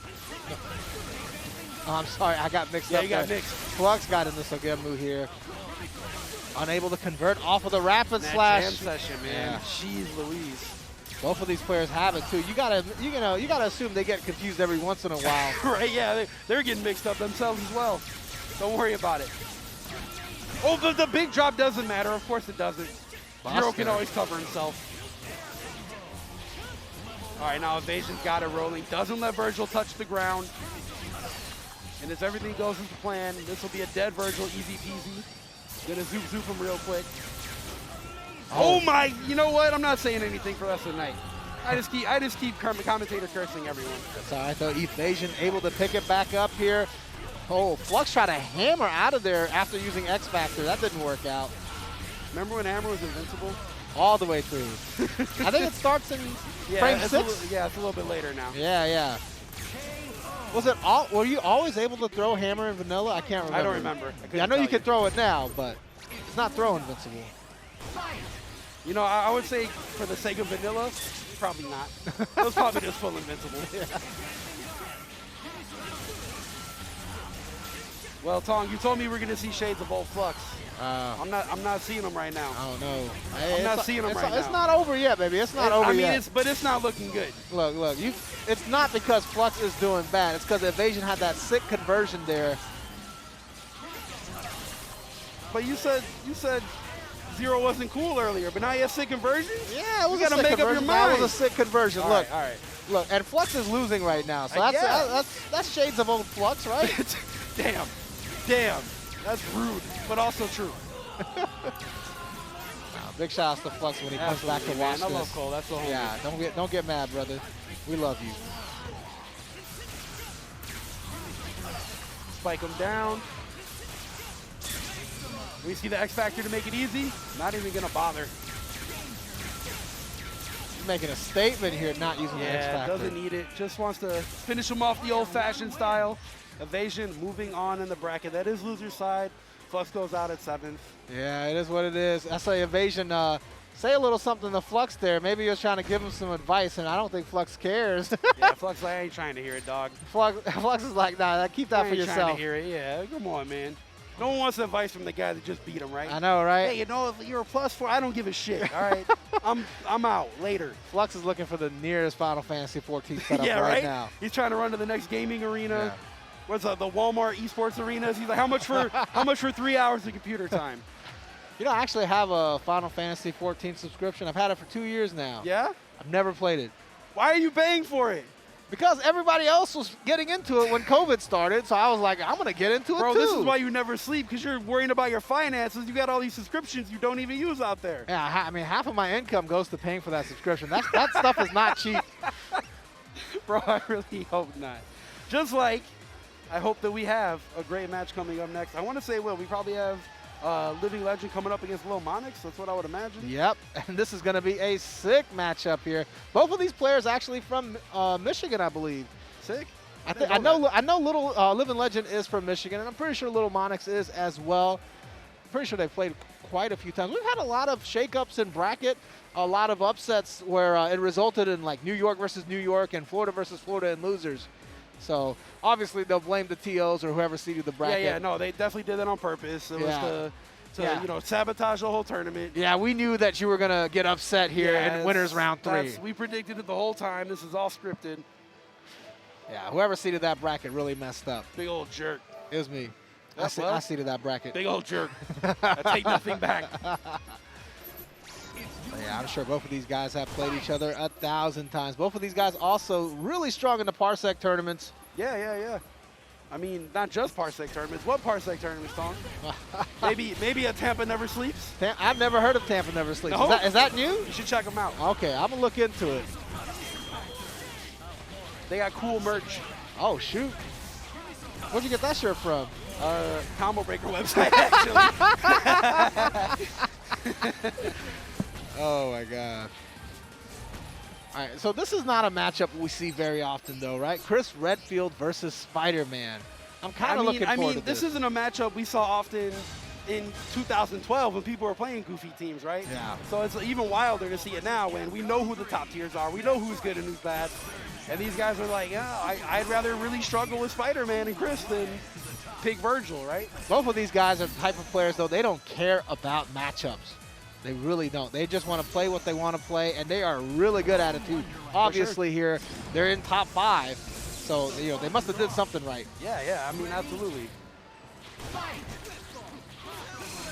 Oh, I'm sorry. I got mixed up. Yeah, you got there. mixed. Flux got into Sogemu here. Unable to convert off of the rapid That slash. jam session, man. Yeah. Jeez Louise. Both of these players have it, too. You gotta assume they get confused every once in a while. Right, yeah, they're getting mixed up themselves as well. Don't worry about it. Oh, the big drop doesn't matter. Of course it doesn't. Zero can always cover himself. All right, now Evasion's got it rolling. Doesn't let Virgil touch the ground. And as everything goes into plan, this will be a dead Virgil, easy peasy. Gonna zoop him real quick. Oh my, you know what? I'm not saying anything for the rest of the night. I just keep commentator cursing everyone. That's all right, though. Evasion able to pick it back up here. Oh, Flux tried to hammer out of there after using X Factor. That didn't work out. Remember when Hammer was invincible? All the way through. I think it starts in frame 6. It's a little bit later now. Yeah. Was it all? Were you always able to throw hammer and vanilla? I can't remember. I don't remember. Yeah, I know you can throw it now, but it's not throw invincible. You know, I would say for the sake of vanilla, probably not. It was probably just full invincible. Yeah. Well, Tong, you told me we're gonna see shades of old Flux. Uh, I'm not seeing them right now. I don't know. I'm not seeing them right It's now. not over yet, baby. It's not over yet. But it's not looking good. Look. It's not because Flux is doing bad. It's because Evasion had that sick conversion there. But you said Zero wasn't cool earlier, but now you have sick conversion? Yeah, it was You a gotta sick make up your conversion. That mind. was a sick conversion. All Look, right. look, and Flux is losing right now. So Yeah. that's shades of old Flux, right? Damn. That's rude, but also true. Big shout out to Flux when he comes back to Absolutely, watch man. this. I love Cole. That's the whole. Yeah, don't get mad, brother. We love you. Spike him down. We see the X Factor to make it easy. Not even gonna bother. He's making a statement here, not using the X Yeah, Factor. doesn't need it. Just wants to finish him off the old-fashioned style. Evasion moving on in the bracket. That is loser's side. Flux goes out at 7th. Yeah, it is what it is. I say Evasion, say a little something to Flux there. Maybe he was trying to give him some advice, and I don't think Flux cares. Yeah, Flux like, I ain't trying to hear it, dog. Flux is like, nah, keep that I for ain't trying yourself. to hear it. Yeah, come on, man. No one wants advice from the guy that just beat him, right? I know, right? Hey, you know, if you're a +4, I don't give a shit. All right, I'm out later. Flux is looking for the nearest Final Fantasy 14 setup Yeah, right. now. He's trying to run to the next gaming arena. Yeah. What's the Walmart esports arenas? He's like, how much for 3 hours of computer time? You know, I actually have a Final Fantasy 14 subscription. I've had it for 2 years now. Yeah. I've never played it. Why are you paying for it? Because everybody else was getting into it when COVID started, so I was like, I'm going to get into it Bro, too. this is why you never sleep, because you're worrying about your finances. You got all these subscriptions you don't even use out there. Yeah, I mean, half of my income goes to paying for that subscription. That stuff is not cheap. Bro, I really hope not. Just like I hope that we have a great match coming up next. I want to say, we probably have Living Legend coming up against Lil Monix. That's what I would imagine. Yep, and this is going to be a sick matchup here. Both of these players actually from Michigan, I believe. Sick. I know Little Living Legend is from Michigan, and I'm pretty sure Little Monix is as well. I'm pretty sure they've played quite a few times. We've had a lot of shakeups in bracket, a lot of upsets where it resulted in like New York versus New York and Florida versus Florida and losers. So obviously they'll blame the TOs or whoever seeded the bracket. Yeah, no, they definitely did that on purpose. It was to sabotage the whole tournament. Yeah, we knew that you were gonna get upset here in winners round 3. We predicted it the whole time. This is all scripted. Yeah, whoever seeded that bracket really messed up. Big old jerk. It was me. Yeah, I seeded that bracket. Big old jerk. I take nothing back. Yeah, I'm sure both of these guys have played each other 1,000 times. Both of these guys also really strong in the Parsec tournaments. Yeah. I mean, not just Parsec tournaments. What Parsec tournaments, Tom? maybe a Tampa Never Sleeps? I've never heard of Tampa Never Sleeps. No? Is that new? You should check them out. Okay, I'm going to look into it. They got cool merch. Oh, shoot. Where'd you get that shirt from? Combo Breaker website, actually. Oh, my God. All right, so this is not a matchup we see very often, though, right? Chris Redfield versus Spider-Man. I'm kind of looking forward to this. This isn't a matchup we saw often in 2012 when people were playing goofy teams, right? Yeah. So it's even wilder to see it now when we know who the top tiers are. We know who's good and who's bad. And these guys are like, yeah, I'd rather really struggle with Spider-Man and Chris than pick Virgil, right? Both of these guys are the type of players, though, they don't care about matchups. They really don't. They just want to play what they want to play, and they are really good at it, too. Obviously, here, they're in top 5, so, they must have did something right. Yeah, I mean, absolutely. All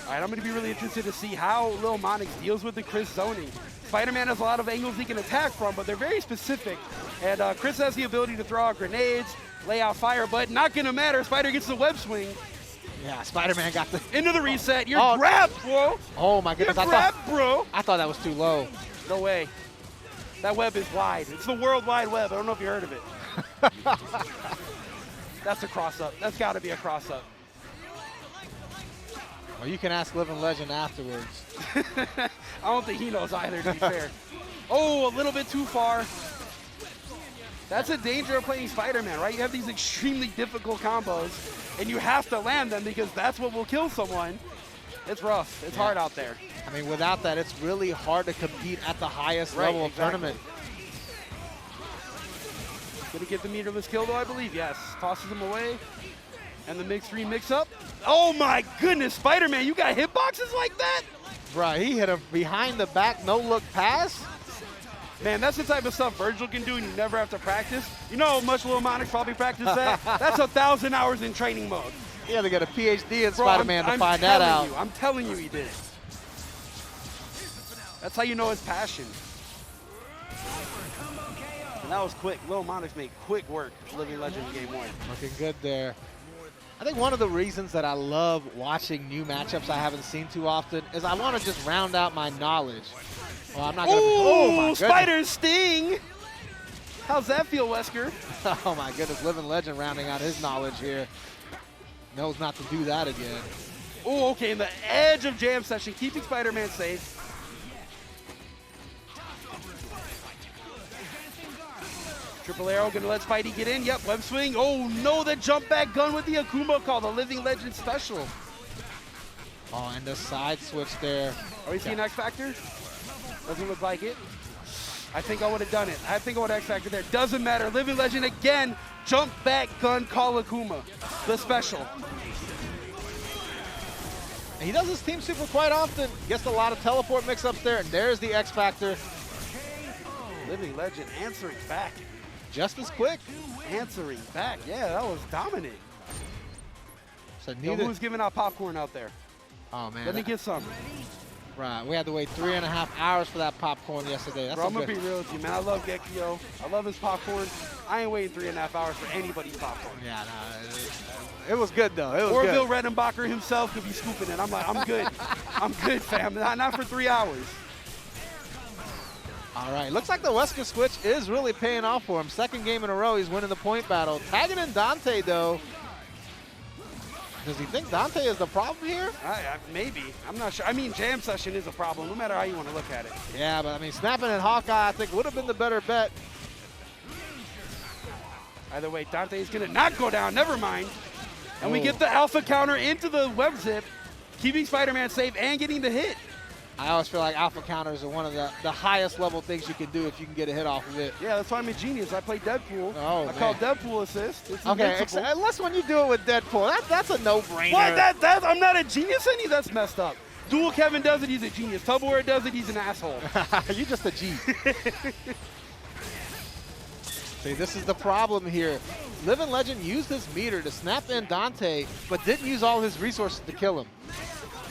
right, I'm going to be really interested to see how Lil Monix deals with the Chris zoning. Spider-Man has a lot of angles he can attack from, but they're very specific. And Chris has the ability to throw out grenades, lay out fire, but not going to matter. Spider gets the web swing. Yeah, Spider-Man got the... Into the reset. You're grabbed, bro. Oh, my goodness. You're grabbed, bro. I thought that was too low. No way. That web is wide. It's the World Wide Web. I don't know if you heard of it. That's a cross-up. That's got to be a cross-up. Well, you can ask Living Legend afterwards. I don't think he knows either, to be fair. Oh, a little bit too far. That's a danger of playing Spider-Man, right? You have these extremely difficult combos, and you have to land them because that's what will kill someone. It's rough. It's hard out there. I mean, without that, it's really hard to compete at the highest level of tournament. Gonna get the meterless kill, though, I believe. Yes. Tosses him away. And the mix-3 mix-up. Oh, my goodness, Spider-Man, you got hitboxes like that? Right, he hit a behind-the-back no-look pass. Man, that's the type of stuff Virgil can do and you never have to practice. You know how much Lil Monix probably practiced that? That's 1,000 hours in training mode. He had to get a PhD in Bro, Spider-Man to find that out. I'm telling you he did. That's how you know his passion. And that was quick. Lil Monix made quick work of Living Legend in game 1. Looking good there. I think one of the reasons that I love watching new matchups I haven't seen too often is I want to just round out my knowledge. Well, I'm not gonna. Oh my goodness. Spider Sting! How's that feel, Wesker? Oh my goodness, Living Legend rounding out his knowledge here. Knows not to do that again. Oh, okay, in the edge of Jam Session, keeping Spider-Man safe. Triple Arrow gonna let Spidey get in. Yep, web swing. Oh no, the jump back gun with the Akuma call, the Living Legend special. Oh, and the side switch there. Are we seeing X Factor? Doesn't look like it. I think I would have done it. I think I would have X Factor there. Doesn't matter. Living Legend again. Jump back gun call Akuma. The special. And he does this team super quite often. Gets a lot of teleport mix-ups there, and there's the X Factor. Living Legend answering back. Just as quick. Answering back. Yeah, that was dominant. So Yo, who's giving out popcorn out there? Oh, man. Let me get some. Right, we had to wait 3.5 hours for that popcorn yesterday. That's Bro, I'm going to be real with you, man. I love Gekio. I love his popcorn. I ain't waiting 3.5 hours for anybody's popcorn. Yeah, no, it was good, though. It was Orville good. Redenbacher himself could be scooping it. I'm like, I'm good. I'm good, fam. Not for 3 hours. All right, looks like the Wesker switch is really paying off for him. Second game in a row, he's winning the point battle. Tagging in Dante, though. Does he think Dante is the problem here? Maybe. I'm not sure. I mean, Jam Session is a problem, no matter how you want to look at it. Yeah, but I mean, snapping at Hawkeye, I think, would have been the better bet. Either way, Dante's going to not go down. Never mind. And we get the alpha counter into the web zip, keeping Spider-Man safe and getting the hit. I always feel like alpha counters are one of the highest level things you can do if you can get a hit off of it. Yeah, that's why I'm a genius. I play Deadpool. Oh, I call Deadpool assist. It's okay, unless when you do it with Deadpool. That's a no-brainer. What? I'm not a genius, any? That's messed up. Dual Kevin does it, he's a genius. Tupperware does it, he's an asshole. You're just a G. See, this is the problem here. Living Legend used his meter to snap in Dante, but didn't use all his resources to kill him.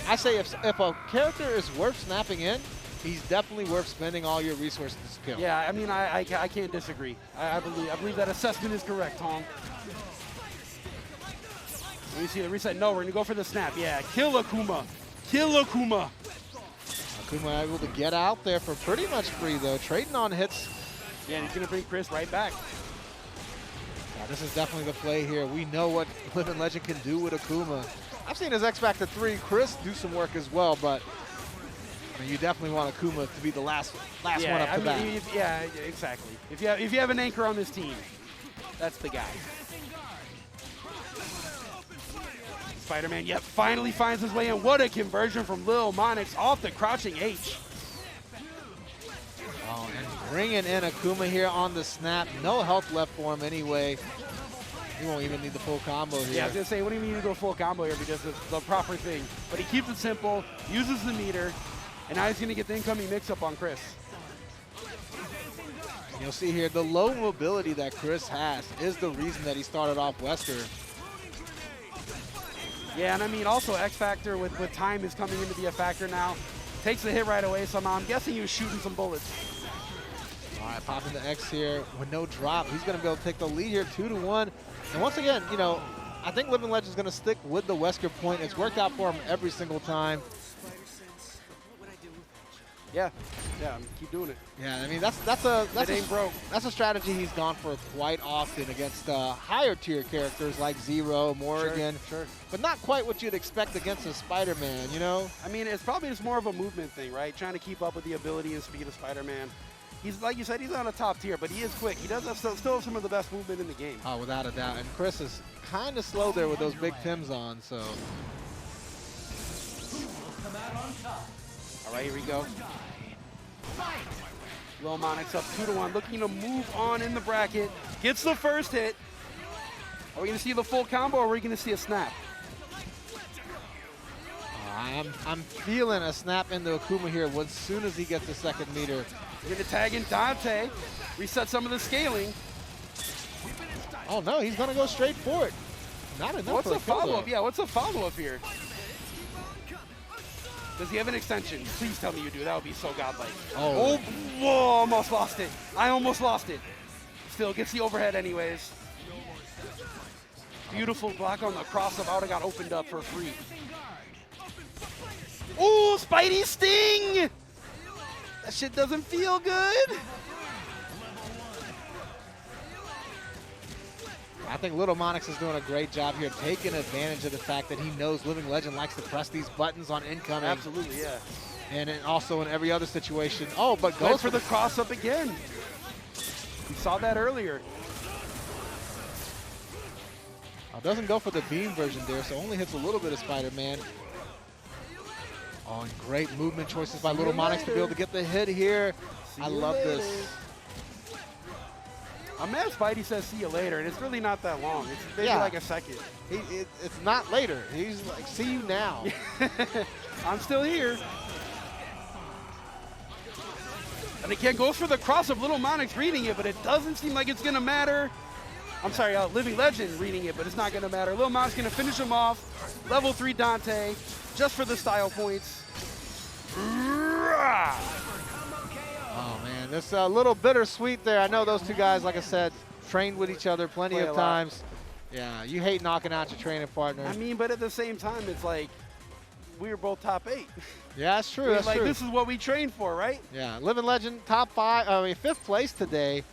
I say if a character is worth snapping in, he's definitely worth spending all your resources to kill. Yeah, I mean, I can't disagree. I believe that assessment is correct, Tom. Let me see the reset. No, we're going to go for the snap. Yeah, kill Akuma. Kill Akuma. Akuma able to get out there for pretty much free, though. Trading on hits. Yeah, and he's going to bring Chris right back. Yeah, this is definitely the play here. We know what Living Legend can do with Akuma. I've seen his X Factor 3, Chris, do some work as well, but I mean, you definitely want Akuma to be the last one up to bat. Yeah, exactly. If you have an anchor on this team, that's the guy. Spider-Man, yep, finally finds his way in. What a conversion from Lil Monix off the crouching H. Oh, and bringing in Akuma here on the snap. No health left for him anyway. He won't even need the full combo here. Yeah, I was going to say, what do you mean to go full combo here because it's the proper thing. But he keeps it simple, uses the meter, and now he's going to get the incoming mix-up on Chris. You'll see here, the low mobility that Chris has is the reason that he started off Wesker. Yeah, and I mean, also X Factor with time is coming in to be a factor now. Takes the hit right away somehow. I'm guessing he was shooting some bullets. All right, popping the X here with no drop. He's going to be able to take the lead here 2-1. And once again, you know, I think Living Legend's going to stick with the Wesker point. It's worked out for him every single time. Yeah, keep doing it. Yeah, I mean that's a strategy he's gone for quite often against higher tier characters like Zero, Morrigan, sure. But not quite what you'd expect against a Spider-Man, you know? I mean, it's probably just more of a movement thing, right? Trying to keep up with the ability and speed of Spider-Man. He's, like you said, he's on a top tier, but he is quick. He does have still have some of the best movement in the game. Oh, without a doubt. And Chris is kind of slow there with those big Tims on, so. All right, here we go. Lil Monix up 2-1, looking to move on in the bracket. Gets the first hit. Are we going to see the full combo, or are we going to see a snap? I'm feeling a snap into Akuma here as soon as he gets the second meter. We're going to tag in Dante, reset some of the scaling. Oh no, he's going to go straight for it. Not enough. What's for the follow-up? though. Yeah, what's the follow-up here? Does he have an extension? Please tell me you do. That would be so godlike. Oh. Whoa, almost lost it. I almost lost it. Still gets the overhead anyways. Beautiful block on the cross-up. I would have got opened up for free. Ooh, Spidey Sting! That shit doesn't feel good. I think Little Monix is doing a great job here, taking advantage of the fact that he knows Living Legend likes to press these buttons on incoming. Absolutely, yeah. And then also in every other situation. Oh, but Goes goes for the cross-up again. We saw that earlier. Doesn't go for the beam version there, so only hits a little bit of Spider-Man. Oh, and great movement choices by Little Monix to be able to get the hit here. I love this. I'm mad Spidey says see you later, and it's really not that long. It's maybe like a second. It's not later. He's like, see you now. I'm still here. And again, goes for the cross-up. Little Monix reading it, but it doesn't seem like it's going to matter. I'm sorry, Living Legend reading it, but it's not going to matter. Lil Monix going to finish him off. Level 3 Dante, just for the style points. Oh, man, this a little bittersweet there. I know those two guys, like I said, trained with each other plenty of times. Yeah, you hate knocking out your training partner. I mean, but at the same time, it's like we were both top 8. Yeah, that's true. That's like, true. This is what we trained for, right? Yeah, Living Legend, top 5, I mean, 5th place today.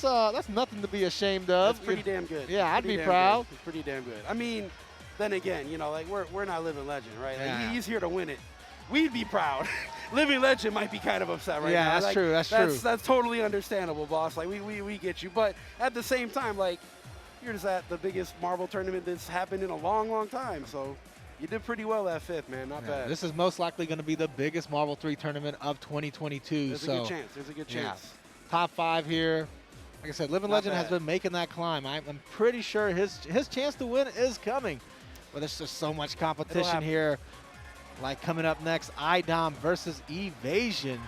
That's nothing to be ashamed of. That's pretty damn good. Yeah, I'd be proud. It's pretty damn good. I mean, then again, you know, like we're not Living Legend, right? Like, Yeah. he's here to win it. We'd be proud. Living Legend might be kind of upset right now. Yeah, that's like, true. That's true. That's totally understandable, boss. Like we get you. But at the same time, like you're just at the biggest Marvel tournament that's happened in a long, long time. So you did pretty well at 5th, man. Not bad. This is most likely going to be the biggest Marvel 3 tournament of 2022. There's a good chance. There's a good chance. Top 5 here. Like I said, Living Legend has been making that climb. I'm pretty sure his chance to win is coming. But there's just so much competition here. Like coming up next, IDOM versus Evasion.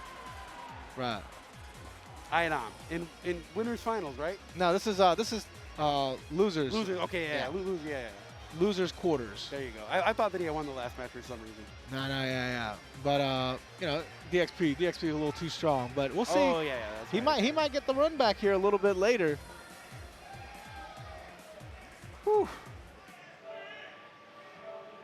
Right. IDOM in winners finals, right? No, this is losers. Losers. Okay, yeah. Losers quarters. There you go. I thought that he had won the last match for some reason. No, yeah. But you know, DXP is a little too strong. But we'll see. Oh yeah. He might get the run back here a little bit later. Whew.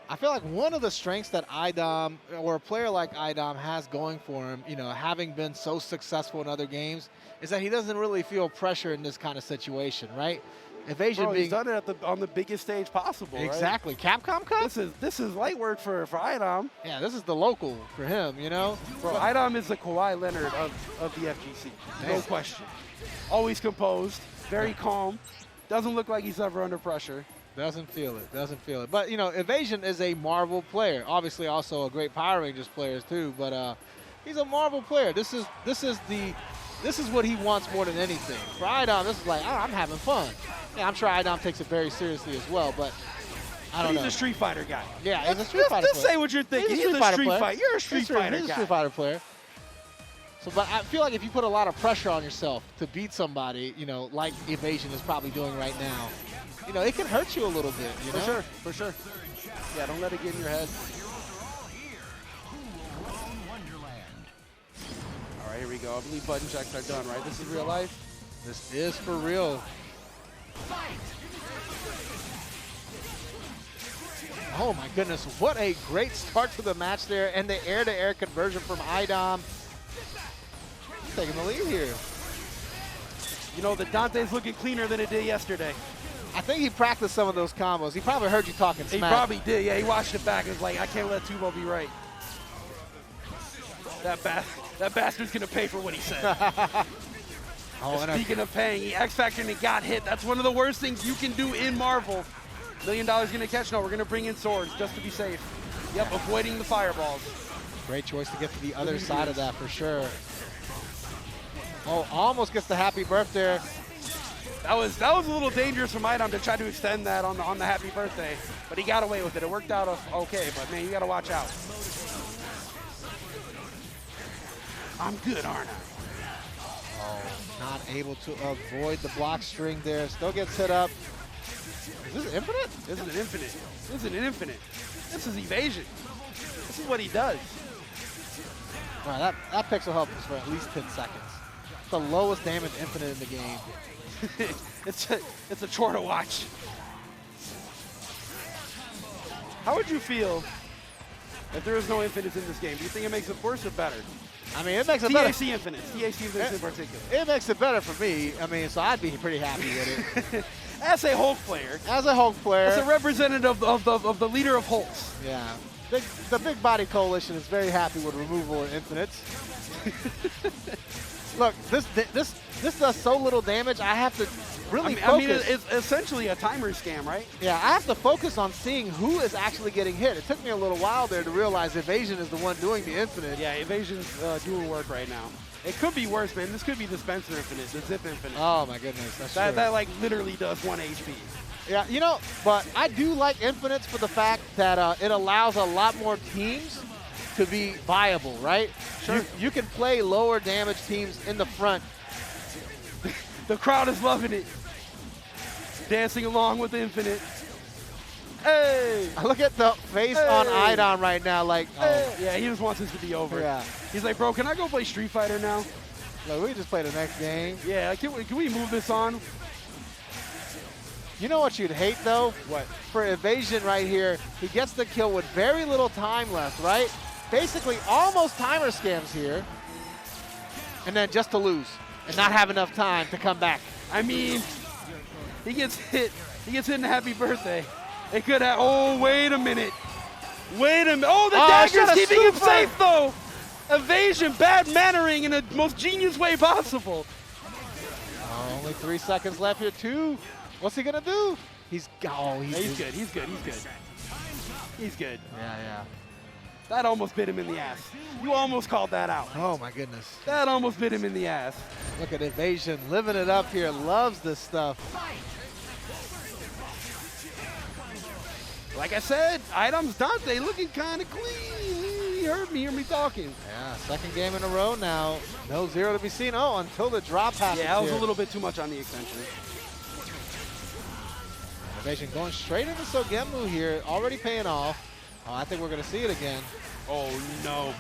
I feel like one of the strengths that IDOM, or a player like IDOM has going for him, you know, having been so successful in other games, is that he doesn't really feel pressure in this kind of situation, right? Evasion he's done it on the biggest stage possible. Exactly. Right? Capcom Cup? This is light work for IDOM. Yeah, this is the local for him, you know? Bro, IDOM is the Kawhi Leonard of the FGC. No question. Always composed, very calm. Doesn't look like he's ever under pressure. Doesn't feel it. But, you know, Evasion is a Marvel player. Obviously also a great Power Rangers player too, but he's a Marvel player. This is what he wants more than anything. For IDOM, this is like, oh, I'm having fun. Yeah, I'm sure IDOM takes it very seriously as well, but I don't know. He's a Street Fighter guy. Yeah, he's a Street Fighter player. Just say what you're thinking. He's a Street Fighter. You're a Street Fighter guy. He's a Street Fighter player. So, but I feel like if you put a lot of pressure on yourself to beat somebody, you know, like Evasion is probably doing right now, you know, it can hurt you a little bit, you know? For sure. Yeah, don't let it get in your head. All right, here we go. I believe button checks are done, right? This is real life? This is for real. Oh my goodness, what a great start to the match there, and the air-to-air conversion from IDOM. Taking the lead here. You know, the Dante's looking cleaner than it did yesterday. I think he practiced some of those combos. He probably heard you talking smack. He probably did, yeah. He watched it back and was like, I can't let Tubo be right. That bastard's gonna pay for what he said. Oh, and Speaking of paying, he X-Factored and got hit. That's one of the worst things you can do in Marvel. $1 million gonna catch. No, we're gonna bring in swords just to be safe. Yep, avoiding the fireballs. great choice to get to the other side of that for sure. Oh, almost gets the happy birthday. That was a little dangerous from Idom to try to extend that on the happy birthday, but he got away with it. It worked out okay, but man, you gotta watch out. I'm good, aren't I? Oh, not able to avoid the block string there. Still gets hit up. Is this infinite? This is an infinite. This isn't an infinite. This is evasion. This is what he does. All right, that pixel help is for at least 10 seconds. It's the lowest damage infinite in the game. It's a chore to watch. How would you feel if there was no infinites in this game? Do you think it makes it worse or better? I mean, it makes it better. TAC infinites. TAC infinites in particular. It makes it better for me. I mean, so I'd be pretty happy with it. As a Hulk player, As a Hulk player, as a representative of the leader of Hulks. yeah, the Big Body Coalition is very happy with removal of infinites. Look, this does so little damage. I have to really I mean, focus. it's essentially a timer scam, right? Yeah, I have to focus on seeing who is actually getting hit. It took me a little while there to realize Evasion is the one doing the infinite. Yeah, Evasion's doing work right now. It could be worse, man. This could be the Spencer infinite, the Zip infinite. Oh my goodness, that's true. That like literally does 1 HP. Yeah, you know, but I do like infinites for the fact that it allows a lot more teams to be viable, right? Sure. You can play lower damage teams in the front. The crowd is loving it. Dancing along with Infinite. Hey! Look at the face on Hey! Idom right now, like, oh, Yeah, he just wants this to be over. yeah. He's like, bro, can I go play Street Fighter now? Like, we can just play the next game. Yeah, can we move this on? You know what you'd hate, though? What? For Evasion right here, he gets the kill with very little time left, right? Basically, almost timer scams here. And then just to lose and not have enough time to come back. I mean, he gets hit. He gets hit in the happy birthday. It could have. Oh, wait a minute. Wait a minute. Oh, the dagger's shot a keeping him super. safe, though. Evasion, bad mannering in the most genius way possible. Oh, only 3 seconds left here, too. What's he gonna do? He's He's good. He's good. He's good. He's good. Yeah. That almost bit him in the ass. You almost called that out. Oh my goodness. That almost bit him in the ass. Look at Evasion living it up here. Loves this stuff. Like I said, Idom's Dante looking kind of clean. He hear me talking. Yeah, second game in a row now. No zero to be seen. Oh, until the drop happens. Yeah, that was here. a little bit too much on the extension. Evasion going straight into Sogemu here. Already paying off. Oh, I think we're going to see it again. Oh, no.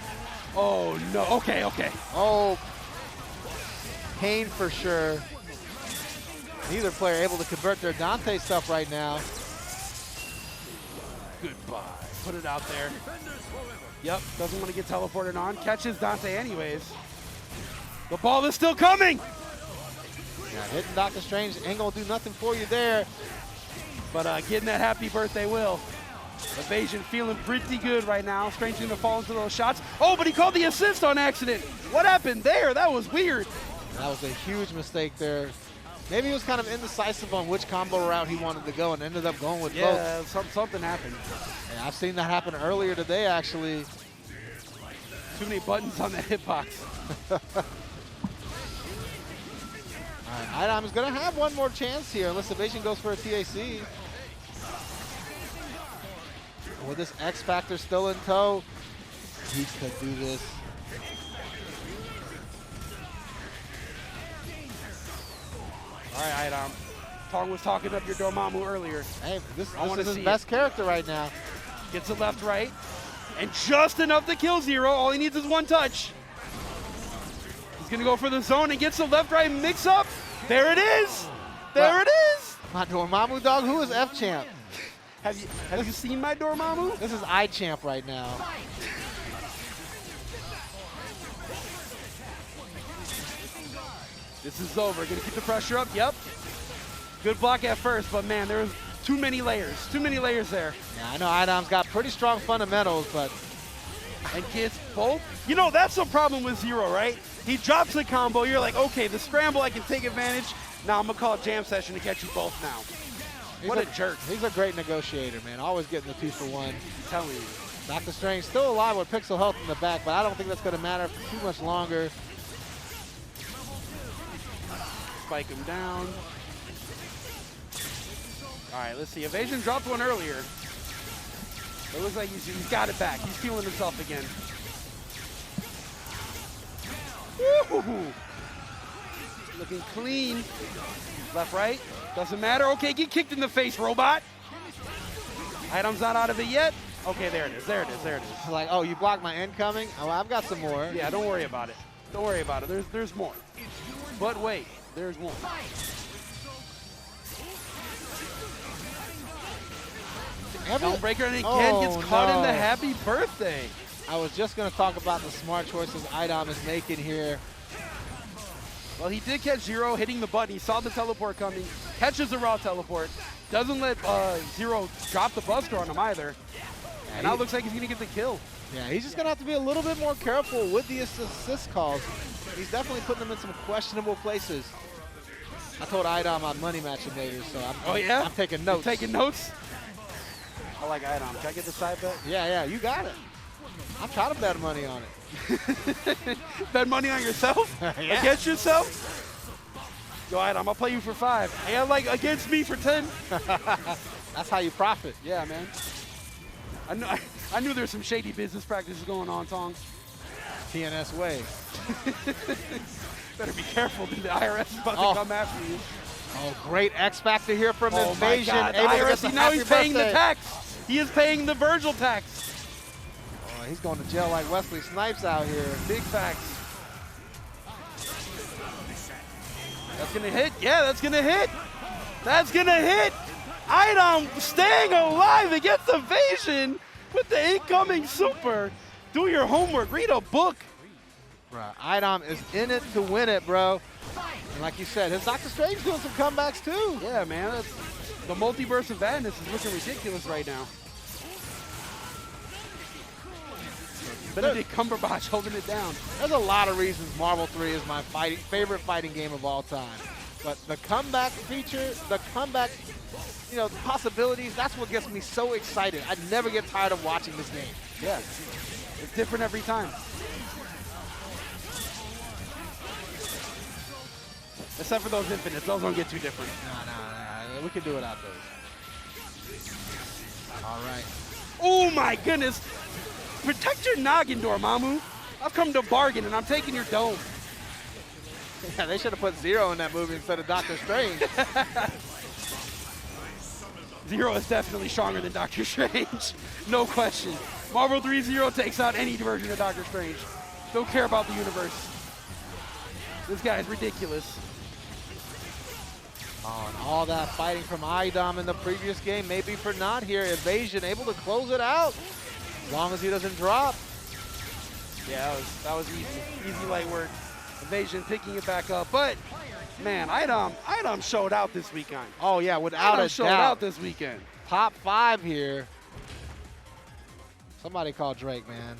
Oh, no. Okay. Oh, pain for sure. Neither player able to convert their Dante stuff right now. Goodbye. Put it out there. Yep, doesn't want to get teleported on. Catches Dante anyways. The ball is still coming. Yeah, hitting Doctor Strange ain't going to do nothing for you there. But getting that happy birthday will. Evasion feeling pretty good right now. Strange going to fall into those shots. Oh, but he called the assist on accident. What happened there? That was weird. That was a huge mistake there. Maybe he was kind of indecisive on which combo route he wanted to go and ended up going with both. Yeah, something happened. Yeah, I've seen that happen earlier today, actually. Too many buttons on that hitbox. All right, Idom is going to have one more chance here unless Evasion goes for a TAC. With this X Factor still in tow, he could do this. All right, Idom. Tong was talking up your Dormammu earlier. Hey, this wanna is his see best character right now. Gets it left, right. And just enough to kill Zero. All he needs is one touch. He's going to go for the zone and gets the left, right mix up. There it is. There it is. My Dormammu dog, who is F champ? Have you seen my Dormammu? This is I champ right now. This is over. Going to keep the pressure up. Yep. Good block at first, but man, there was too many layers. Too many layers there. Yeah, I know Idom's got pretty strong fundamentals, but and gets both. You know, that's the problem with Zero, right? He drops the combo. You're like, okay, the scramble, I can take advantage. Now I'm going to call a jam session to catch you both now. What a jerk. He's a great negotiator, man. Always getting the 2 for 1. I'm telling you. Dr. Strange still alive with pixel health in the back, but I don't think that's going to matter for too much longer. Spike him down. All right, let's see. Evasion dropped one earlier. It looks like he's got it back. He's feeling himself again. Woo! Looking clean. Left, right. Doesn't matter. Okay, get kicked in the face, robot. Item's not out of it yet. Okay, there it is. There it is. There it is. Like, oh, you blocked my incoming? Oh, I've got some more. Yeah, don't worry about it. Don't worry about it. There's more. But wait, there's more. Downbreaker and again gets caught in the happy birthday. I was just going to talk about the smart choices Idom is making here. Well, he did catch Zero hitting the button. He saw the teleport coming, catches the raw teleport, doesn't let Zero drop the Buster on him either. And now it looks like he's going to get the kill. Yeah, he's just going to have to be a little bit more careful with the assist calls. He's definitely putting them in some questionable places. I told Idom I'd money match him later, so I'm taking notes. You're taking notes? I like Idom. Can I get the side bet? Yeah, you got it. I'm trying to bet money on it. Bet money on yourself? Yeah. Against yourself? Yo, Idom, I'll play you for 5. And like against me for 10. That's how you profit. Yeah, man. I knew there's some shady business practices going on, Tongs. TNS way. Better be careful. The IRS is about to come after you. Oh, great X Factor here from Invasion. My God. IRS, now he's paying the tax. He is paying the Virgil tax. Oh, he's going to jail like Wesley Snipes out here. Big facts. That's going to hit. Yeah, that's going to hit. That's going to hit. Idom staying alive against Evasion with the incoming super. Do your homework. Read a book. Bro, Idom is in it to win it, bro. And like you said, his Dr. Strange doing some comebacks too. Yeah, man. The multiverse of madness is looking ridiculous right now. Benedict Cumberbatch holding it down. There's a lot of reasons Marvel 3 is my favorite fighting game of all time. But the comeback feature, the comeback, possibilities, that's what gets me so excited. I never get tired of watching this game. Yeah. It's different every time. Except for those infinites. Those don't get too different. Nah. We can do without those. All right. Oh, my goodness. Protect your noggin, Dormammu. I've come to bargain, and I'm taking your dome. Yeah, they should have put Zero in that movie instead of Doctor Strange. Zero is definitely stronger than Doctor Strange. No question. Marvel 3 Zero takes out any version of Doctor Strange. Don't care about the universe. This guy is ridiculous. Oh, and all that fighting from Idom in the previous game, maybe for not here. Evasion able to close it out. As long as he doesn't drop. Yeah, that was easy. Easy light work. Evasion picking it back up. But, man, Idom showed out this weekend. Oh, yeah, without a doubt. Showed out this weekend. Top 5 here. Somebody call Drake, man.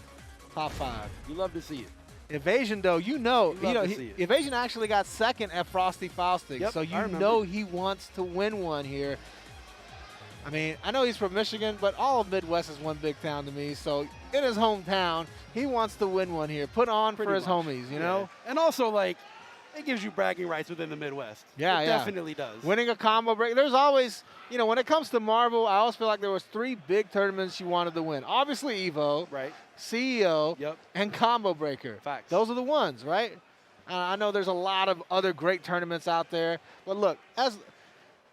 Top 5. You love to see it. Evasion, though, Evasion actually got second at Frosty Faustic. Yep, so you know he wants to win one here. I mean, I know he's from Michigan, but all of Midwest is one big town to me. So in his hometown, he wants to win one here. Put on for his homies, you know? And also, like, it gives you bragging rights within the Midwest. Yeah, it definitely does. Winning a combo break. There's always, when it comes to Marvel, I always feel like there was 3 big tournaments you wanted to win. Obviously, EVO, right? CEO, and Combo Breaker. Facts. Those are the ones, right? I know there's a lot of other great tournaments out there, but look, as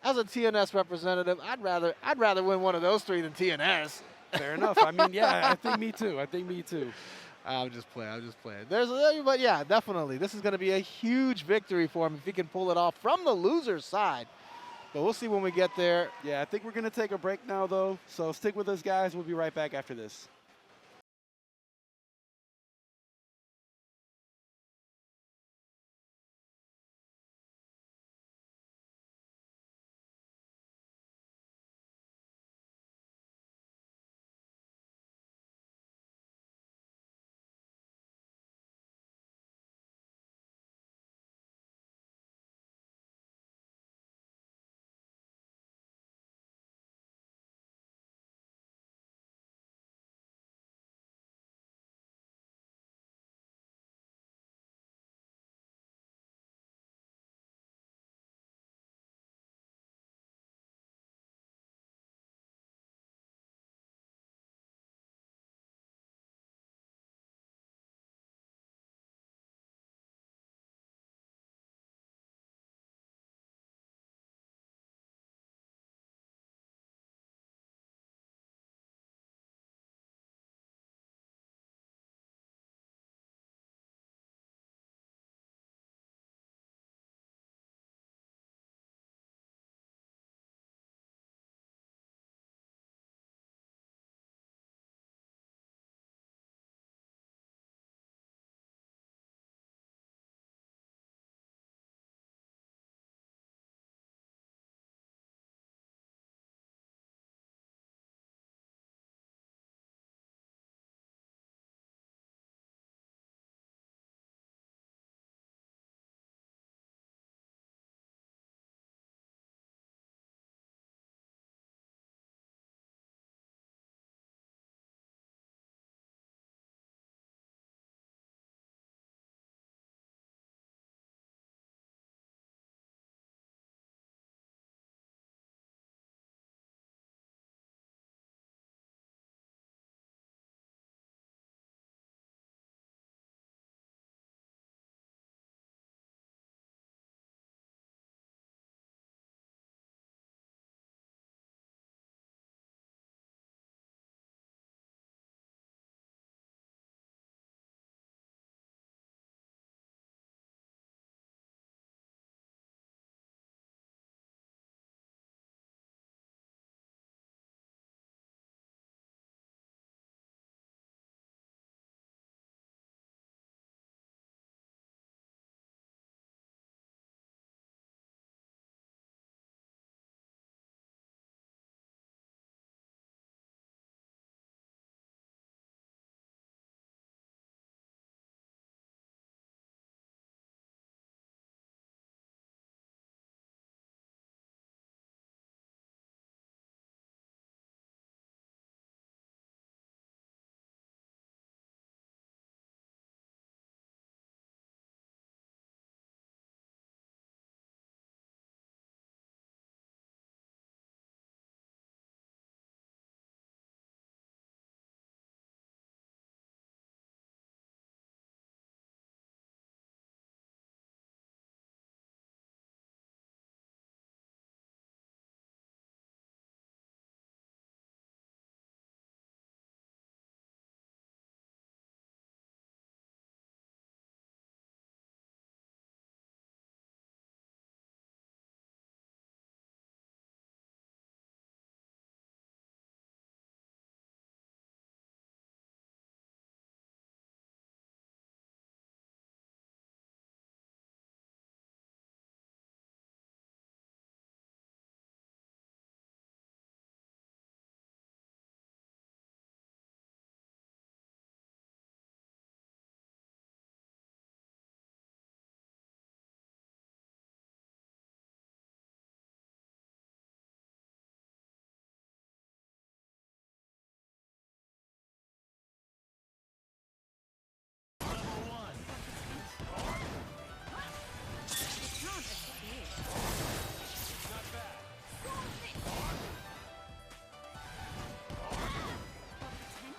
a TNS representative, I'd rather win one of those 3 than TNS. Fair enough. I mean, yeah, I think me too. I'm just playing. But yeah, definitely. This is going to be a huge victory for him if he can pull it off from the loser's side. But we'll see when we get there. Yeah, I think we're going to take a break now, though. So stick with us, guys. We'll be right back after this.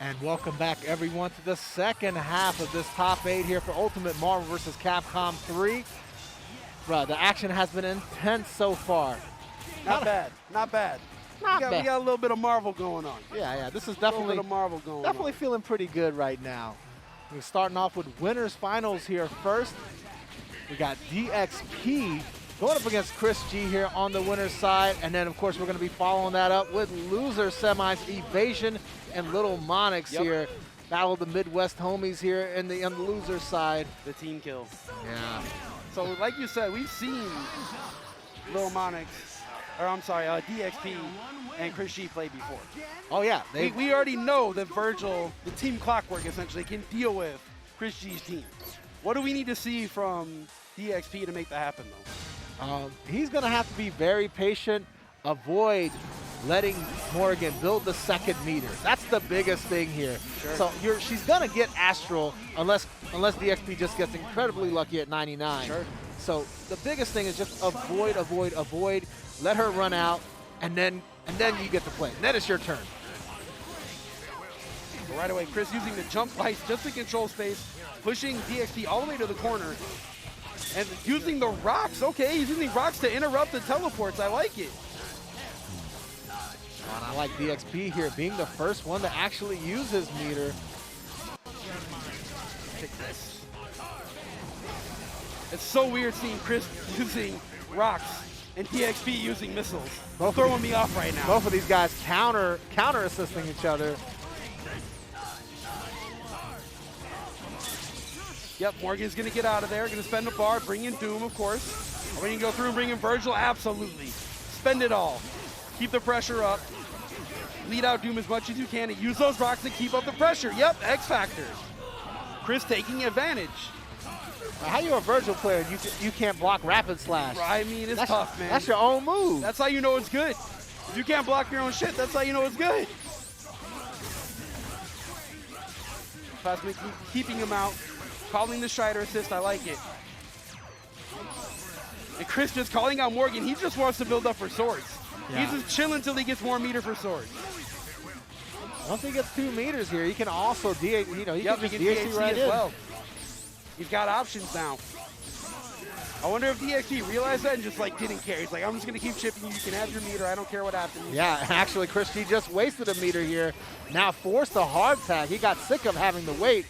And welcome back, everyone, to the second half of this top 8 here for Ultimate Marvel vs. Capcom 3. Bruh, the action has been intense so far. Not bad. Not bad. Not We bad. got a little bit of Marvel going on. Yeah, this is A little definitely bit of Marvel going definitely on. feeling pretty good right now. We're starting off with winners finals here first. We got DXP going up against Chris G here on the winner's side. And then, of course, we're going to be following that up with loser semis, Evasion and Little Monix here. Battle of the Midwest homies here in the loser side. The team kill. Yeah. So, like you said, we've seen Lil Monix, or I'm sorry, DXP and Chris G play before. Oh, yeah. We already know that Virgil, the team Clockwork essentially, can deal with Chris G's team. What do we need to see from DXP to make that happen, though? He's going to have to be very patient, avoid letting Morgan build the second meter. That's the biggest thing here. Sure. So she's going to get Astral unless DXP just gets incredibly lucky at 99. Sure. So the biggest thing is just avoid, let her run out, and then you get to play. And then it's your turn. Right away, Chris using the jump lights just to control space, pushing DXP all the way to the corner, and using the rocks. Okay, he's using rocks to interrupt the teleports. I like it. And I like DXP here being the first one to actually use his meter. Take this. It's so weird seeing Chris using rocks and DXP using missiles. Both Throwing me off right now. Both of these guys counter assisting each other. Yep, Morgan's going to get out of there. Going to spend a bar, bring in Doom, of course. Are we going to go through and bring in Virgil? Absolutely. Spend it all. Keep the pressure up. Lead out Doom as much as you can and use those rocks to keep up the pressure. Yep, X Factor. Chris taking advantage. How you a Virgil player? You can't block Rapid Slash. I mean, it's That's tough, man. That's your own move. That's how you know it's good. If you can't block your own shit, that's how you know it's good. Phasma keeping him out. Calling the Strider assist, I like it. And Chris just calling out Morgan. He just wants to build up for swords. Yeah. He's just chilling until he gets more meter for swords. Once he gets 2 meters here, he can also he Yep, can he just can DHC DHC right as in. well. He's got options now. I wonder if DXP realized that and just like didn't care. He's like, I'm just gonna keep chipping you. You can have your meter. I don't care what happens. Yeah, actually, Chris G just wasted a meter here. Now forced a hard tag. He got sick of having to wait.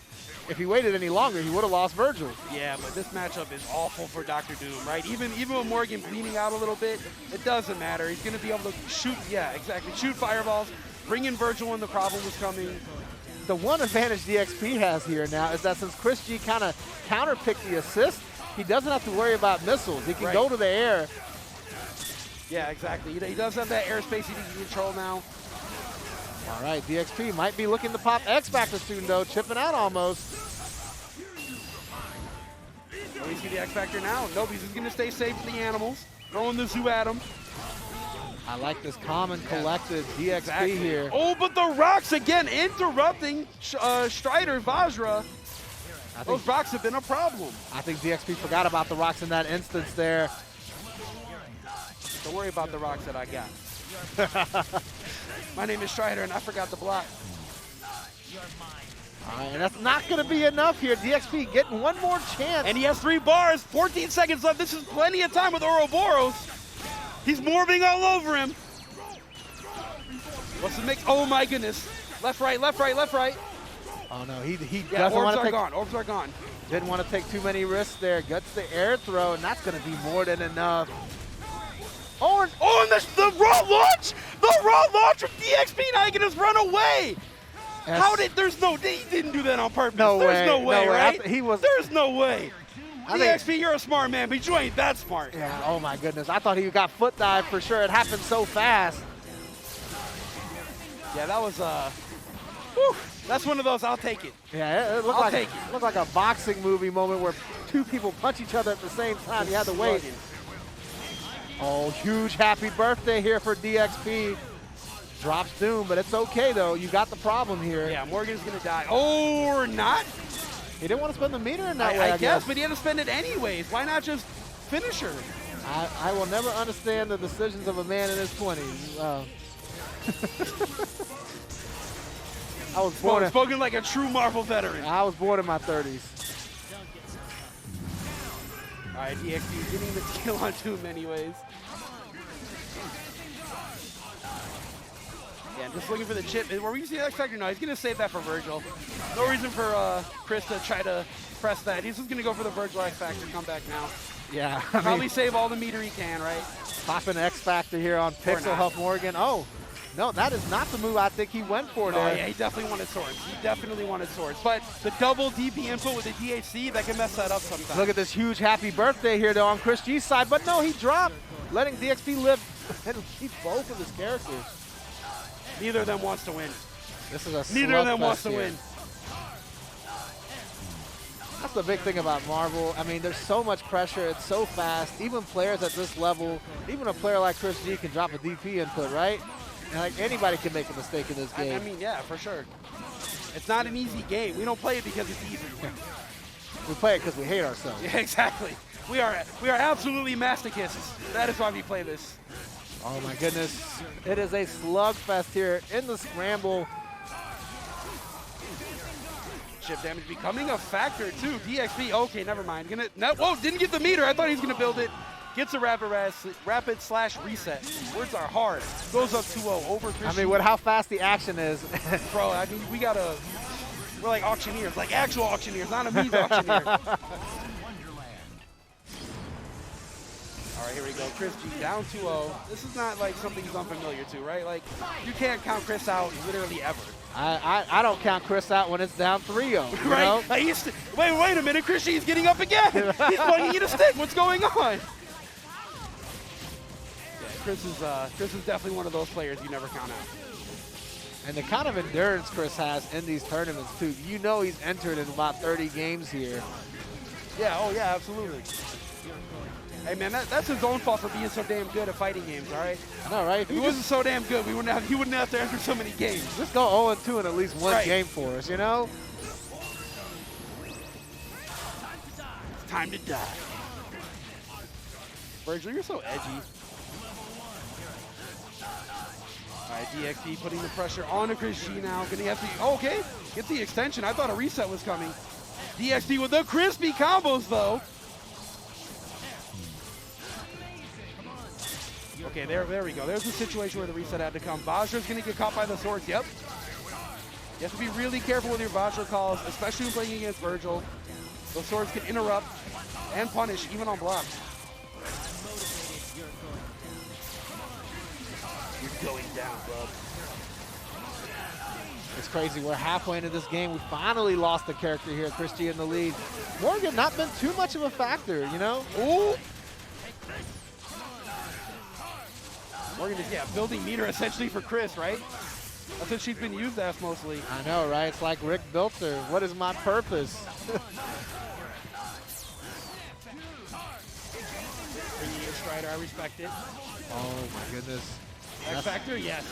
If he waited any longer, he would have lost Virgil. Yeah, but this matchup is awful for Dr. Doom, right? Even with Morgan bleeding out a little bit, it doesn't matter. He's gonna be able to shoot, yeah, exactly. Shoot fireballs, bring in Virgil when the problem was coming. The one advantage DXP has here now is that since Chris G kind of counterpicked the assist, he doesn't have to worry about missiles. He can Right. go to the air. Yeah, exactly. He does have that airspace he can control now. All right, DXP might be looking to pop X Factor soon, though, chipping out almost. Oh, he's getting the X Factor now. Nope, he's just gonna stay safe with the animals. Throwing the zoo at him. I like this calm and collected DXP Exactly. here. Oh, but the rocks again interrupting Strider, Vajra. Those rocks have been a problem. I think DXP forgot about the rocks in that instance there. Don't worry about the rocks that I got. My name is Strider, and I forgot the block. All right, and that's not going to be enough here. DXP getting one more chance. And he has 3 bars, 14 seconds left. This is plenty of time with Ouroboros. He's morphing all over him. What's the mix? Oh my goodness. Left, right, left, right, left, right. Oh no, he Yeah, doesn't want orbs to are take. gone. Orbs are gone. Didn't want to take too many risks there. Gets the air throw, and that's going to be more than enough. Oh, and the raw launch! The raw launch from DXP. Now he can just run away. Yes. How did? He didn't do that on purpose. No There's way, no way, no way. right? He was. There's no way. I think- DXP, you're a smart man, but you ain't that smart. Yeah. Oh my goodness. I thought he got foot dive for sure. It happened so fast. Yeah, that was whew, that's one of those. I'll take it. Yeah, it looked I'll like take it. looked like a boxing movie moment where 2 people punch each other at the same time. You had to wait. Slugging. Oh, huge happy birthday here for DXP. Drops Doom, but it's okay though. You got the problem here. Yeah, Morgan's gonna die. Oh, or not? He didn't want to spend the meter in that way, I I guess, but he had to spend it anyways. Why not just finish her? I will never understand the decisions of a man in his 20s. I was born in, Spoken like a true Marvel veteran. I was born in my 30s. All right, DXP getting the kill onto him anyways. Yeah, just looking for the chip. Were we using X Factor? No, he's going to save that for Virgil. No reason for Chris to try to press that. He's just going to go for the Virgil X Factor comeback now. Yeah. Probably save all the meter he can, right? Popping X Factor here on Pixel Huff Morgan. Oh, no, that is not the move I think he went for there. Oh, yeah, he definitely wanted swords. He definitely wanted swords. But the double DP input with the DHC, that can mess that up sometimes. Look at this huge happy birthday here, though, on Chris G's side. But no, he dropped, letting DXP live and keep both of his characters. Neither of them wants to win. This is a Neither of them wants to here. win. That's the big thing about Marvel. I mean, there's so much pressure. It's so fast. Even players at this level, even a player like Chris G can drop a DP input, right? And like anybody can make a mistake in this game. I mean, yeah, for sure. It's not an easy game. We don't play it because it's easy. We play it because we hate ourselves. Yeah, exactly. We are absolutely masochists. That is why we play this. Oh my goodness. It is a slugfest here in the scramble. Chip damage becoming a factor too. DXP, okay, never mind. Whoa, didn't get the meter. I thought he was gonna build it. Gets a rapid slash reset. Words are hard. Goes up 2-0 over Chris. I mean, with how fast the action is. Bro, I mean, we're like auctioneers, like actual auctioneers, not a memes auctioneer. All right, here we go. Chris G down 2-0. This is not like something he's unfamiliar to, right? Like, you can't count Chris out literally ever. I don't count Chris out when it's down 3-0. Right? Like wait a minute. Chris G's getting up again. He's pointing you to stick. What's going on? Yeah, Chris is definitely one of those players you never count out. And the kind of endurance Chris has in these tournaments, too. You know he's entered in about 30 games here. Yeah, oh yeah, absolutely. Hey man, that's his own fault for being so damn good at fighting games, all right? I know, right? If he wasn't so damn good, he wouldn't have to enter so many games. Just go 0-2 in at least one game for us, you know? It's time to die. Virgil, you're so edgy. All right, DXP putting the pressure on to Chris G now. Gonna have to, okay, get the extension. I thought a reset was coming. DXP with the crispy combos though. Okay, there we go. There's the situation where the reset had to come. Vajra's going to get caught by the swords. Yep. You have to be really careful with your Vajra calls, especially when playing against Virgil. Those swords can interrupt and punish, even on blocks. You're going down, bub. It's crazy. We're halfway into this game. We finally lost the character here. Chris G in the lead. Morgan not been too much of a factor, you know? Ooh. Morgan is, yeah, building meter essentially for Chris, right? That's what she's been used as mostly. I know, right? It's like Rick built her. What is my purpose? Bringing in Strider, I respect it. Oh my goodness. X Factor, yes.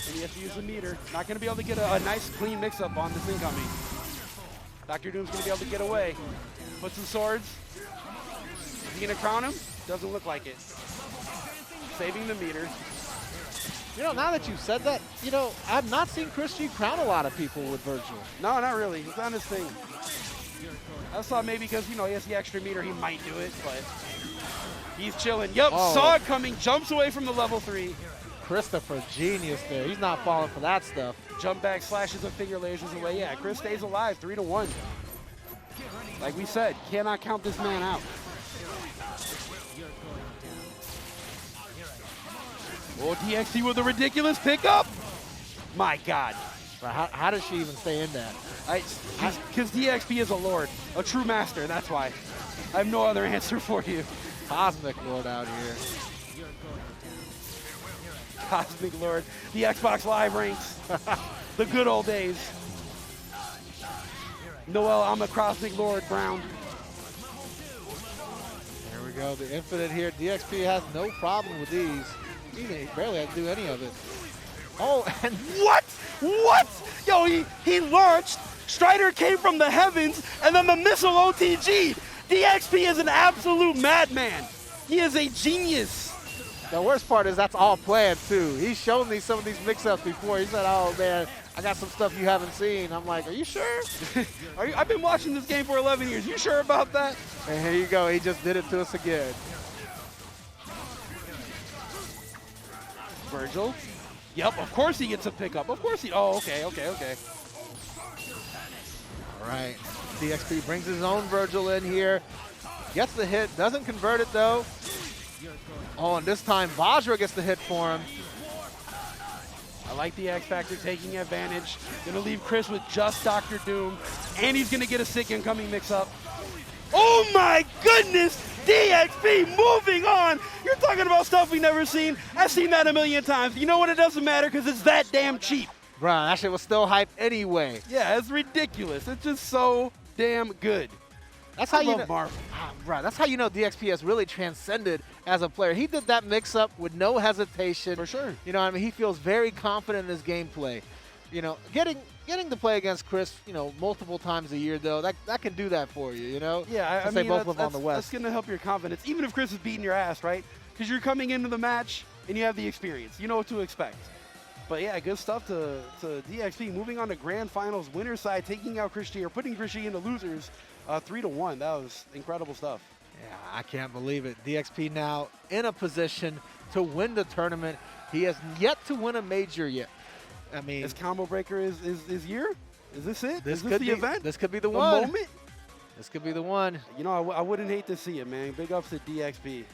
And you have to use the meter. Not going to be able to get a nice clean mix-up on this incoming. Dr. Doom's going to be able to get away. Put some swords. Is he going to crown him? Doesn't look like it. Saving the meter. You know, now that you've said that, you know, I've not seen Chris G crown a lot of people with Virgil. No, not really. It's not his thing. I thought maybe because, you know, he has the extra meter, he might do it, but he's chilling. Yep, saw it coming, jumps away from the level 3. Christopher, genius there. He's not falling for that stuff. Jump back, slashes and finger lasers away. Yeah, Chris stays alive, 3-1. Like we said, cannot count this man out. Oh, DXP with a ridiculous pickup. My God. How does she even stay in that? Because DXP is a lord, a true master, that's why. I have no other answer for you. Cosmic Lord out here. Cosmic Lord, the Xbox Live ranks, the good old days. Noel, I'm a Cosmic Lord, Brown. There we go, the Infinite here. DXP has no problem with these. He barely had to do any of it. Oh, and what? What? Yo, he launched, Strider came from the heavens, and then the missile OTG. DXP is an absolute madman. He is a genius. The worst part is that's all planned too. He's shown me some of these mix-ups before. He said, "Oh man, I got some stuff you haven't seen." I'm like, "Are you sure?" I've been watching this game for 11 years. You sure about that? And here you go. He just did it to us again. Virgil. Yep, of course he gets a pickup. Of course he. Oh, okay. All right. DXP brings his own Virgil in here. Gets the hit. Doesn't convert it though. Oh, and this time Vajra gets the hit for him. I like the X Factor taking advantage. Gonna leave Chris with just Dr. Doom, and he's gonna get a sick incoming mix-up. Oh my goodness! DXP moving on! You're talking about stuff we've never seen. I've seen that a million times. You know what? It doesn't matter because it's that damn cheap. Bruh, that shit was still hype anyway. Yeah, it's ridiculous. It's just so damn good. That's how you love Marvel. Bruh, that's how you know DXP has really transcended as a player. He did that mix-up with no hesitation. For sure. You know what I mean? He feels very confident in his gameplay. You know, getting to play against Chris, you know, multiple times a year, though, that can do that for you, you know? Yeah, I Since they mean, both live on the West. That's going to help your confidence, even if Chris is beating your ass, right? Because you're coming into the match, and you have the experience. You know what to expect. But, yeah, good stuff to DXP. Moving on to Grand Finals, winner side, taking out Chris G, or putting Chris G into losers 3-1. That was incredible stuff. Yeah, I can't believe it. DXP now in a position to win the tournament. He has yet to win a major yet. I mean, Is Combo Breaker is year? Is this it? this is this could the be event? This could be the The one. moment? This could be the one. You know, I wouldn't hate to see it, man. Big ups to DXP.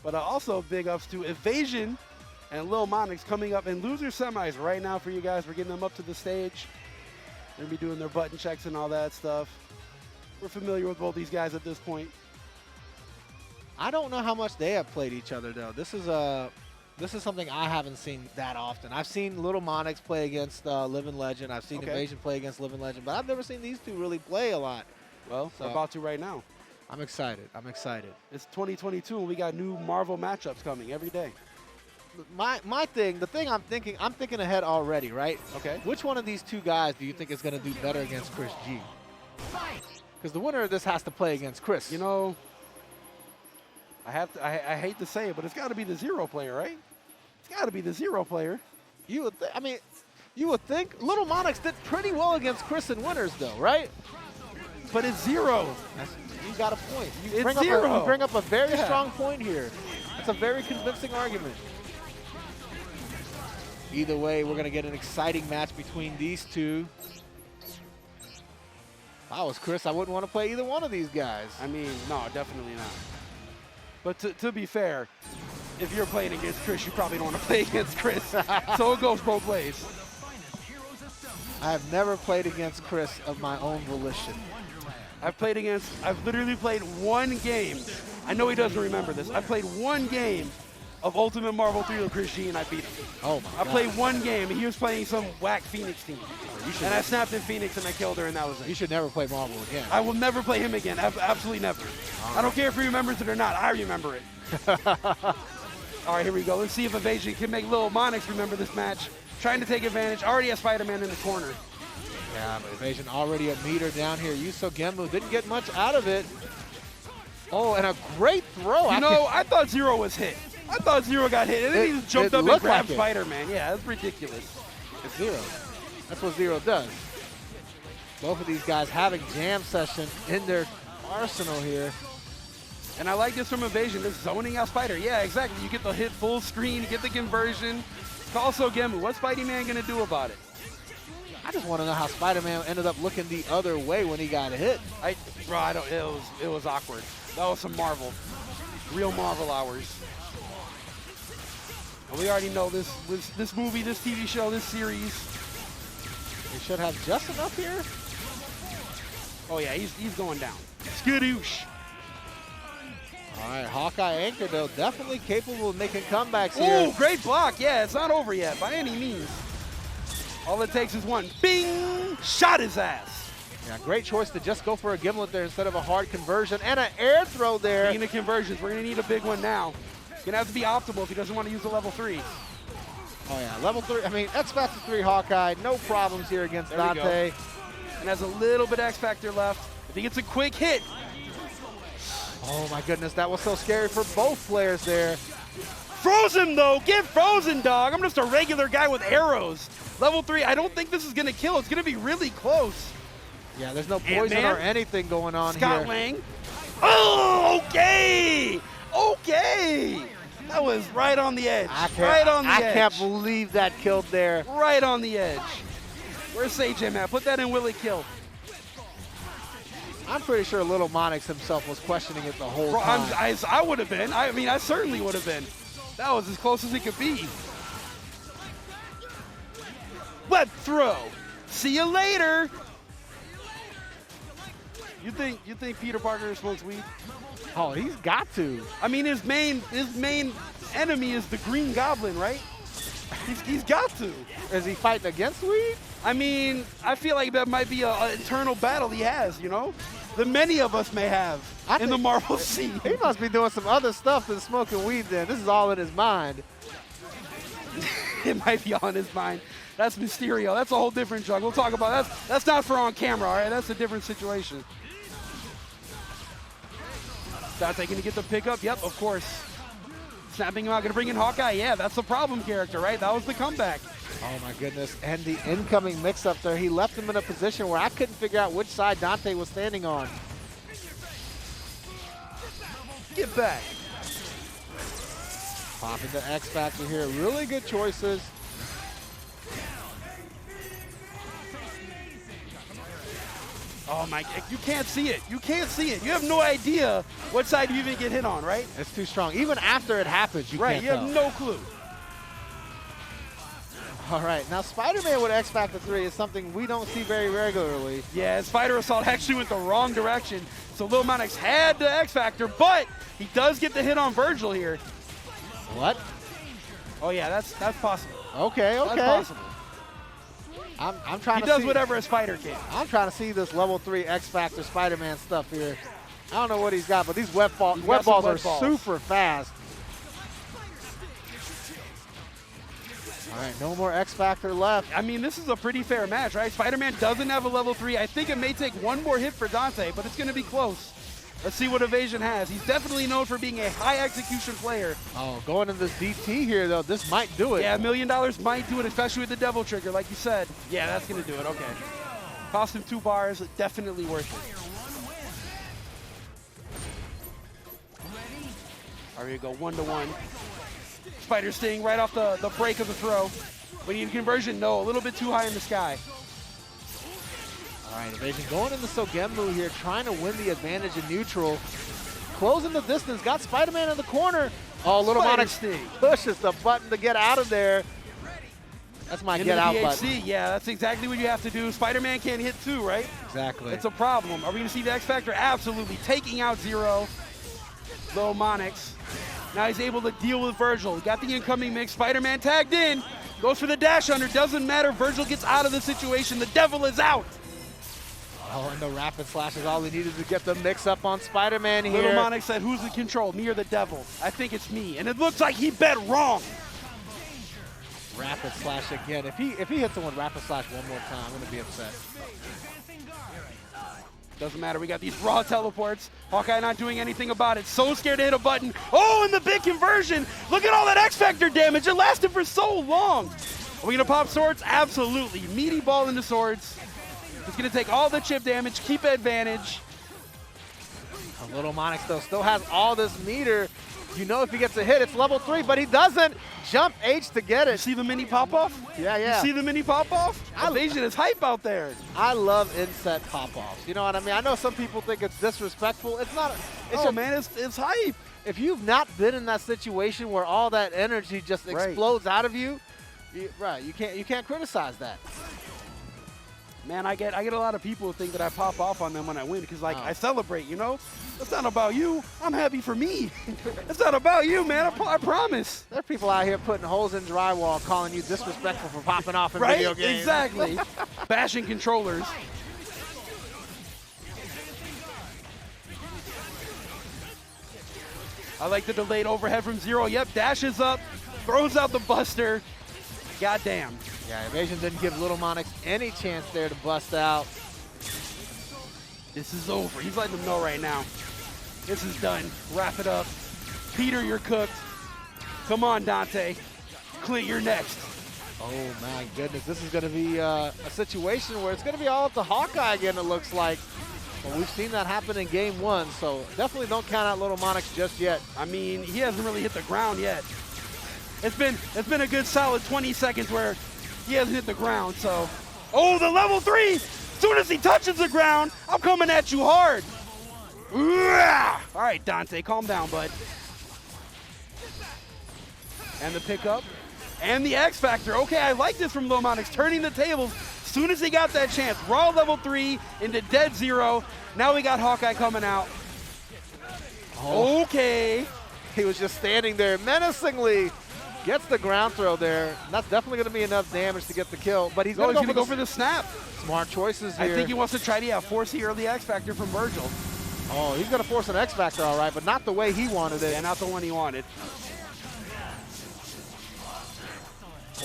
But also big ups to Evasion and Lil Monix coming up in loser semis right now for you guys. We're getting them up to the stage. They're going to be doing their button checks and all that stuff. We're familiar with both these guys at this point. I don't know how much they have played each other, though. This is something I haven't seen that often. I've seen Little Monix play against Living Legend. I've seen Evasion play against Living Legend, but I've never seen these two really play a lot. Well, So- we're about to right now. I'm excited. I'm excited. It's 2022, and we got new Marvel matchups coming every day. My thing, the thing I'm thinking ahead already, right? Okay. Which one of these two guys do you think is going to do better against Chris G? Because the winner of this has to play against Chris. You know, I hate to say it, but it's got to be the Zero player, right? It's got to be the Zero player. You would think Little Monix did pretty well against Chris in winners, though, right? But it's Zero. You got a point. It's You Zero. bring up a very Yeah. strong point here. That's a very convincing argument. Either way, we're going to get an exciting match between these two. If I was Chris, I wouldn't want to play either one of these guys. I mean, no, definitely not. But to be fair, if you're playing against Chris, you probably don't want to play against Chris. So it goes both ways. I have never played against Chris of my own volition. I've literally played one game. I know he doesn't remember this. I played one game of Ultimate Marvel 3 with Chris G, and I beat him. Oh my I God. played one game, and he was playing some whack Phoenix team. And I snapped in Phoenix, and I killed her, and that was You it. should never play Marvel again. I will never play him again. Absolutely never. I don't care if he remembers it or not. I remember it. All right, here we go. Let's see if Evasion can make Lil Monix remember this match. Trying to take advantage. Already has Spider-Man in the corner. Yeah, but Evasion already a meter down here. Yuso Genmu didn't get much out of it. Oh, and a great throw. You know, I thought Zero was hit. I thought Zero got hit, and then he just jumped it up and looked grabbed like it. Spider-Man. Yeah, that's ridiculous. It's Zero. That's what Zero does. Both of these guys having jam session in their arsenal here. And I like this from Evasion, this zoning out Spider. Yeah, exactly. You get the hit full screen, you get the conversion. It's also Genmu. What's Spidey-Man going to do about it? I just want to know how Spider-Man ended up looking the other way when he got hit. Bro, it was awkward. That was some Marvel. Real Marvel hours. And we already know this movie, this TV show, this series. He should have just enough here. Oh yeah, he's going down. Skadoosh. All right, Hawkeye anchor, though, definitely capable of making comebacks here. Oh, great block. Yeah, it's not over yet by any means. All it takes is one. Bing! Shot his ass. Yeah, great choice to just go for a gimlet there instead of a hard conversion and an air throw there. Speaking of conversions, we're going to need a big one now. Going to have to be optimal if he doesn't want to use the level 3. Oh, yeah, level 3. I mean, X Factor 3 Hawkeye, no problems here against There we Dante. And has a little bit X Factor left. If he gets a quick hit. Oh my goodness, that was so scary for both players there. Frozen though, get frozen, dog. I'm just a regular guy with arrows. Level 3, I don't think this is gonna kill. It's gonna be really close. Yeah, there's no poison or anything going on Scott here. Lang. Oh, okay. Okay. That was right on the edge. Right on the edge. I can't believe that killed there. Right on the edge. Where's Sage M at? Put that in Willie kill. I'm pretty sure Little Monix himself was questioning it the whole time. I would have been. I mean, I certainly would have been. That was as close as it could be. Web throw. See you later. You think Peter Parker smokes weed? Oh, he's got to. I mean, his main enemy is the Green Goblin, right? He's got to. Is he fighting against weed? I mean, I feel like that might be an internal battle he has, you know? That many of us may have in the Marvel scene. He must be doing some other stuff than smoking weed then. This is all in his mind. It might be on his mind. That's Mysterio. That's a whole different drug. We'll talk about that. That's not for on camera, all right? That's a different situation. Dante gonna get the pickup? Yep, of course. Snapping him out, gonna bring in Hawkeye? Yeah, that's the problem character, right? That was the comeback. Oh my goodness, and the incoming mix-up there, he left him in a position where I couldn't figure out which side Dante was standing on. Get back. Pop into X Factor here, really good choices. Oh my, you can't see it. You can't see it. You have no idea what side you even get hit on, right? It's too strong. Even after it happens, you can't tell. Right, you have no clue. All right, now Spider-Man with X Factor 3 is something we don't see very regularly. Yeah, Spider Assault actually went the wrong direction. So Lil Monix had the X Factor, but he does get the hit on Virgil here. What? Oh yeah, that's possible. Okay, okay. That's possible. I'm trying to see. He does see, whatever a spider can. I'm trying to see this level 3 X Factor Spider-Man stuff here. I don't know what he's got, but these web balls are super fast. All right, no more X Factor left. I mean, this is a pretty fair match, right? Spider-Man doesn't have a level 3. I think it may take one more hit for Dante, but it's going to be close. Let's see what Evasion has. He's definitely known for being a high execution player. Oh, going in this DT here, though, this might do it. Yeah, $1 million might do it, especially with the Devil Trigger, like you said. Yeah, that's going to do it. Okay. Cost him 2 bars. Definitely worth it. All right, we go 1-to-1. Spider Sting right off the break of the throw. We need conversion. No, a little bit too high in the sky. All right, Evasion going into Sogenmu here, trying to win the advantage in neutral. Closing the distance, got Spider-Man in the corner. Oh, Little Monix pushes the button to get out of there. That's my get out button. Yeah, that's exactly what you have to do. Spider-Man can't hit 2, right? Exactly. It's a problem. Are we going to see the X Factor? Absolutely. Taking out Zero. Lil Monix. Now he's able to deal with Virgil. Got the incoming mix. Spider-Man tagged in. Goes for the dash under. Doesn't matter. Virgil gets out of the situation. The devil is out. Oh, and the rapid slash is all he needed to get the mix up on Spider-Man here. Little Monix said, who's in control, me or the devil? I think it's me. And it looks like he bet wrong. Rapid slash again. If he hits someone rapid slash one more time, I'm going to be upset. Doesn't matter. We got these raw teleports. Hawkeye not doing anything about it. So scared to hit a button. Oh, and the big conversion. Look at all that X Factor damage. It lasted for so long. Are we going to pop swords? Absolutely. Meaty ball into swords. He's going to take all the chip damage, keep advantage. A Little Monix, though, still has all this meter. You know if he gets a hit, it's level 3, but he doesn't. Jump H to get it. You see the mini pop-off? Yeah, yeah. You see the mini pop-off? Evasion is hype out there. I love inset pop-offs. You know what I mean? I know some people think it's disrespectful. It's not. It's hype. If you've not been in that situation where all that energy just explodes out of you, you can't criticize that. Man, I get a lot of people who think that I pop off on them when I win because, like, I celebrate, you know? It's not about you. I'm happy for me. It's not about you, man. I promise. There are people out here putting holes in drywall calling you disrespectful for popping off in video games. Exactly. Bashing controllers. I like the delayed overhead from Zero. Yep, dashes up, throws out the buster. Goddamn. Yeah, Evasion didn't give Little Monix any chance there to bust out. This is over. He's letting them know right now. This is done. Wrap it up. Peter, you're cooked. Come on, Dante. Clint, you're next. Oh my goodness, this is going to be a situation where it's going to be all up to Hawkeye again, it looks like. Well, we've seen that happen in game 1, so definitely don't count out Little Monix just yet. I mean, he hasn't really hit the ground yet. It's been a good solid 20 seconds where he hasn't hit the ground, so. Oh, the level 3! As soon as he touches the ground, I'm coming at you hard. All right, Dante, calm down, bud. And the pickup. And the X Factor. Okay, I like this from Lil Monix, turning the tables as soon as he got that chance. Raw level 3 into dead 0. Now we got Hawkeye coming out. Oh. Okay. He was just standing there menacingly. Gets the ground throw there. That's definitely going to be enough damage to get the kill. But he's going to go for the snap. Smart choices here. I think he wants to try to force the early X Factor from Virgil. Oh, he's going to force an X Factor, all right, but not the way he wanted it. Yeah, not the one he wanted.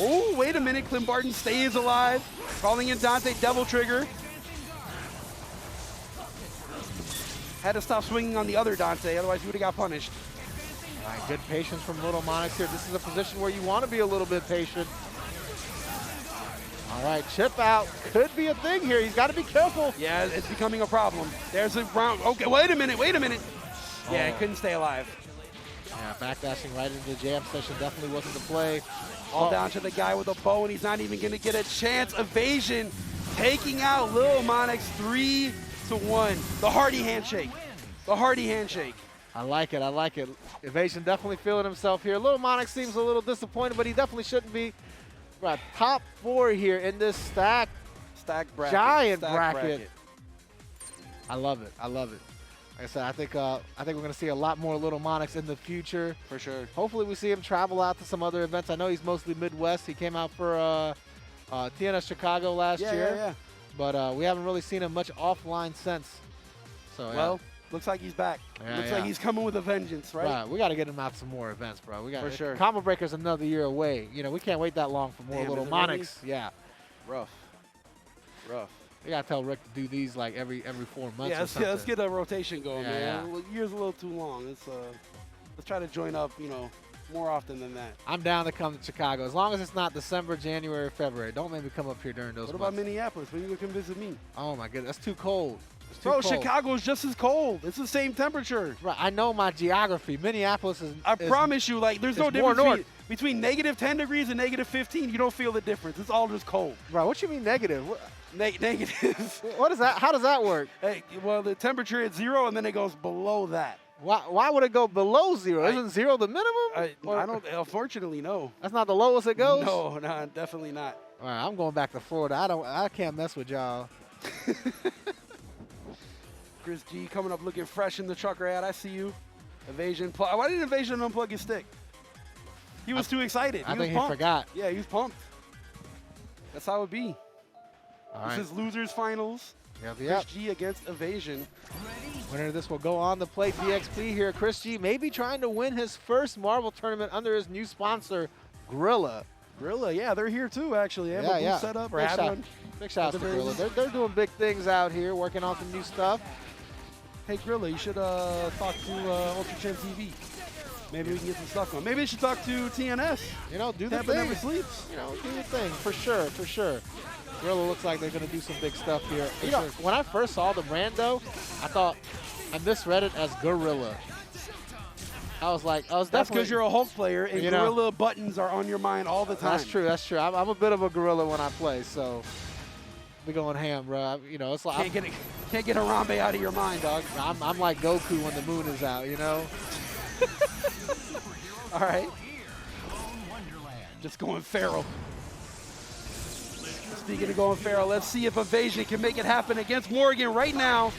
Oh, wait a minute. Clint Barton stays alive. Calling in Dante, double trigger. Had to stop swinging on the other Dante, otherwise he would have got punished. All right, good patience from Little Monix here. This is a position where you want to be a little bit patient. All right, chip out could be a thing here. He's got to be careful. Yeah, it's becoming a problem. There's a round. Okay, wait a minute. Yeah, he couldn't stay alive. Yeah, backdashing right into the jam session definitely wasn't the play. All down to the guy with a bow, and he's not even going to get a chance. Evasion taking out Lil Monix 3-1. The Hardy handshake. The Hardy handshake. I like it. I like it. Evasion definitely feeling himself here. Little Monix seems a little disappointed, but he definitely shouldn't be. Right, top 4 here in this stack bracket. giant Stack bracket. I love it. I love it. Like I said, I think we're going to see a lot more Little Monix in the future. For sure. Hopefully we see him travel out to some other events. I know he's mostly Midwest. He came out for TNS Chicago last year. Yeah. But we haven't really seen him much offline since. So, well, looks like he's back. Looks like he's coming with a vengeance, right? Right. We got to get him out some more events, bro. We got for sure. Combo Breaker's another year away. You know, we can't wait that long for more Little Monix. Really? Yeah. Rough. We got to tell Rick to do these like every 4 months. Yeah, let's get a rotation going, man. Yeah. Year's a little too long. Let's try to join up, more often than that. I'm down to come to Chicago as long as it's not December, January, February. Don't make me come up here during those months. What about Minneapolis? When you come visit me? Oh my goodness, that's too cold. Bro, Chicago's just as cold. It's the same temperature. Right, I know my geography. Minneapolis is. I promise you, there's no difference between negative 10 degrees and negative 15. You don't feel the difference. It's all just cold. Right, what you mean negative? Negative. What is that? How does that work? Hey, well, the temperature is 0 and then it goes below that. Why would it go below 0? Isn't 0 the minimum? I don't. Unfortunately, no. That's not the lowest it goes. No, definitely not. All right, I'm going back to Florida. I can't mess with y'all. Chris G coming up looking fresh in the trucker hat. I see you. Evasion. Why did Evasion unplug his stick? He was too excited. I think he forgot. Yeah, he was pumped. That's how it be. All right. This is losers finals. Yep. Chris G against Evasion. Winner of this will go on to play DXP here. Chris G may be trying to win his first Marvel tournament under his new sponsor, Gorilla. Gorilla, yeah, they're here too, actually. They have a booth set up. Big shout out to Gorilla. They're doing big things out here, working on some new stuff. Hey, Gorilla, you should talk to Ultra Champ TV. Maybe we can get some stuff going. Maybe you should talk to TNS. Do the Tampa thing. never sleeps. Do the thing, for sure. Gorilla looks like they're going to do some big stuff here. When I first saw the brand, though, I thought I misread it as Gorilla. I was definitely. That's because you're a Hulk player, and Gorilla buttons are on your mind all the time. That's true. I'm a bit of a gorilla when I play, so we going ham, bro. It's like can't get Harambe out of your mind, dog. I'm like Goku when the moon is out, All right. Just going feral. Speaking of going feral, let's see if Evasion can make it happen against Morgan right now.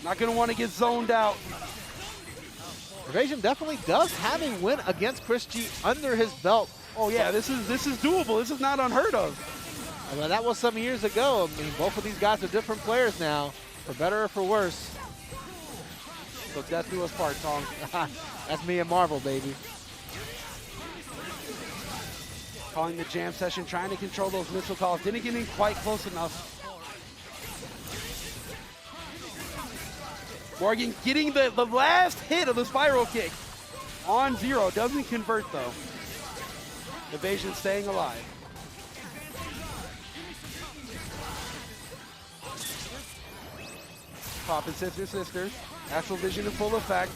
Not going to want to get zoned out. Evasion definitely does have a win against Chris G under his belt. Oh yeah, this is doable. This is not unheard of. I mean, that was some years ago. I mean, both of these guys are different players now, for better or for worse. So death do us part, Tong. That's me and Marvel, baby. Calling the jam session, trying to control those missile calls. Didn't get in quite close enough. Morgan getting the last hit of the spiral kick on Zero. Doesn't convert, though. Evasion staying alive. Poppin' sister. Astral Vision in full effect.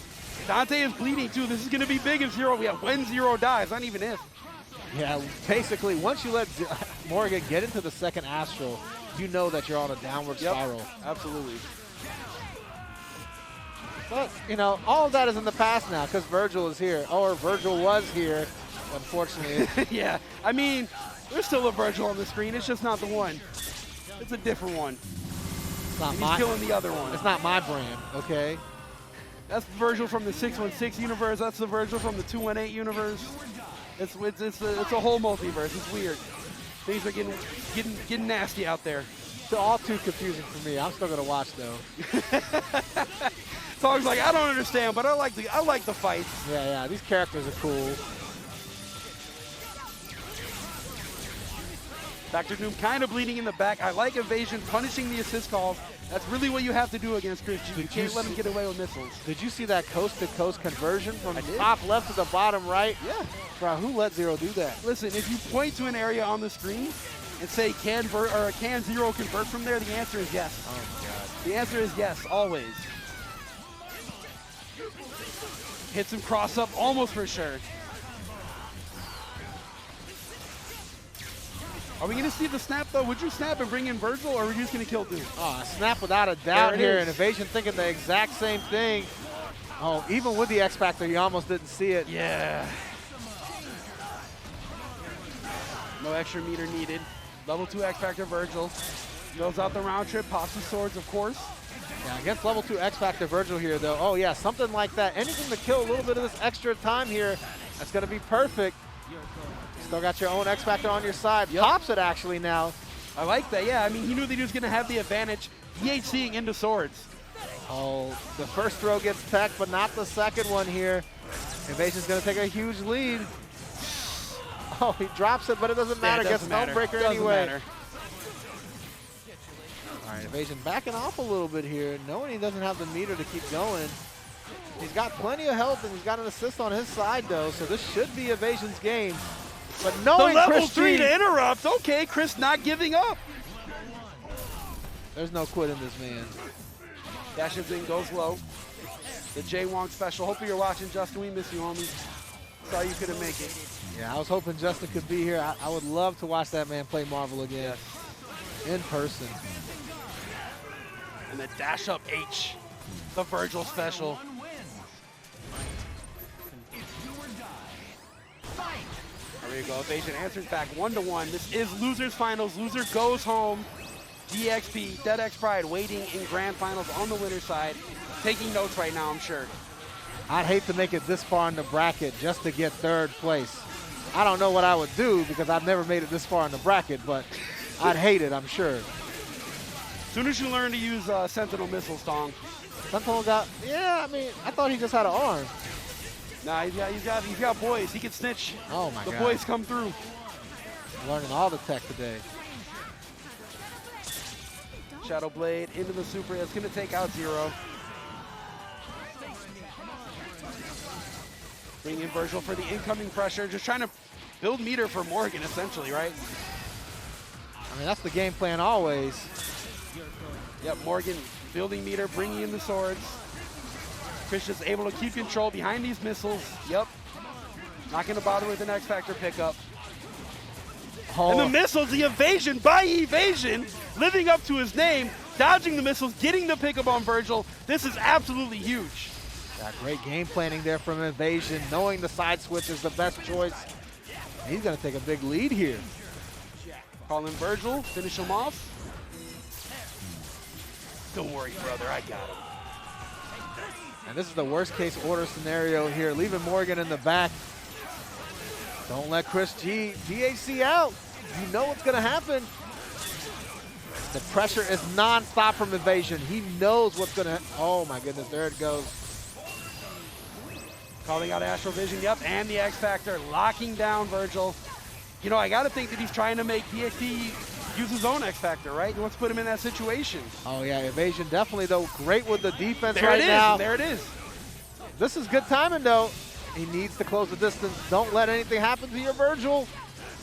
Dante is bleeding, too. This is going to be big if Zero, when Zero dies, not even if. Yeah, basically, once you let Morgan get into the second Astral, you know that you're on a downward spiral. Absolutely. But, you know, all of that is in the past now because Virgil is here. Or Virgil was here, unfortunately. Yeah, I mean, there's still a Virgil on the screen. It's just not the one. It's a different one. It's not He's killing the other one. It's not my brand, okay? That's Virgil from the 616 universe. That's the Virgil from the 218 universe. It's a whole multiverse. It's weird. Things are getting nasty out there. It's all too confusing for me. I'm still gonna watch though. Song's like, I don't understand, but I like the fights. Yeah, these characters are cool. Dr. Doom kind of bleeding in the back. I like Evasion punishing the assist calls. That's really what you have to do against Chris G. You can't let him get away with missiles. Did you see that coast-to-coast conversion from top left to the bottom right? Yeah. Bro, who let Zero do that? Listen, if you point to an area on the screen and say, can Zero convert from there, the answer is yes. Oh, my God. The answer is yes, always. Hits him cross up almost for sure. Are we going to see the snap, though? Would you snap and bring in Virgil, or are we just going to kill Doom? Oh, snap without a doubt here, and Evasion thinking the exact same thing. Oh, even with the X Factor, you almost didn't see it. Yeah. No extra meter needed. Level 2 X Factor Virgil. Goes out the round trip, pops the swords, of course. Yeah, against level 2 X Factor Virgil here, though. Oh, yeah, something like that. Anything to kill a little bit of this extra time here, that's going to be perfect. Still got your own X Factor on your side. Yep. Pops it, actually, now. I like that, yeah. I mean, he knew that he was going to have the advantage. DHCing into swords. Oh, the first throw gets tech, but not the second one here. Evasion's going to take a huge lead. Oh, he drops it, but it doesn't matter. Gets Stonebreaker anyway. Matter. All right, Evasion backing off a little bit here, knowing he doesn't have the meter to keep going. He's got plenty of health, and he's got an assist on his side, though, so this should be Evasion's game. But knowing the level Chris 3 G, to interrupt. Okay, Chris not giving up. there's no quit in this man. Dashes in, goes low. The Jay Wong special. Hopefully you're watching, Justin. We miss you, homie. Sorry you couldn't make it. Yeah, I was hoping Justin could be here. I would love to watch that man play Marvel again. In person. And the dash up H. The Virgil special. There you go. Evasion answers back 1-1. This is losers finals. Loser goes home. DXP, Dead X Pride waiting in grand finals on the winner's side. Taking notes right now, I'm sure. I'd hate to make it this far in the bracket just to get third place. I don't know what I would do because I've never made it this far in the bracket, but I'd hate it, I'm sure. As soon as you learn to use Sentinel missiles, Tong. Sentinel I mean, I thought he just had an arm. Nah, he's got boys. He can snitch. Oh my God. The boys come through. Learning all the tech today. Shadow Blade into the super. It's going to take out Zero. Bring in Virgil for the incoming pressure. Just trying to build meter for Morgan, essentially, right? I mean, that's the game plan always. Yep, Morgan building meter, bringing in the swords. Chris just able to keep control behind these missiles. Yep. Not going to bother with an X Factor pickup. Oh. And the missiles, the evasion by Evasion, living up to his name, dodging the missiles, getting the pickup on Virgil. This is absolutely huge. Yeah, great game planning there from Evasion, knowing the side switch is the best choice. He's going to take a big lead here. Call in Virgil, finish him off. Don't worry, brother, I got him. And this is the worst case order scenario here, leaving Morgan in the back. Don't let Chris G DHC out. You know what's going to happen. The pressure is non-stop from Evasion. He knows what's going to, oh my goodness, there it goes. Calling out Astral Vision, yep, and the X Factor, locking down Virgil. You know, I got to think that he's trying to make DXP use his own X Factor, right? He wants to put him in that situation. Oh, yeah, evasion definitely, though. Great with the defense There right it is. now. There it is. This is good timing, though. He needs to close the distance. Don't let anything happen to your Virgil.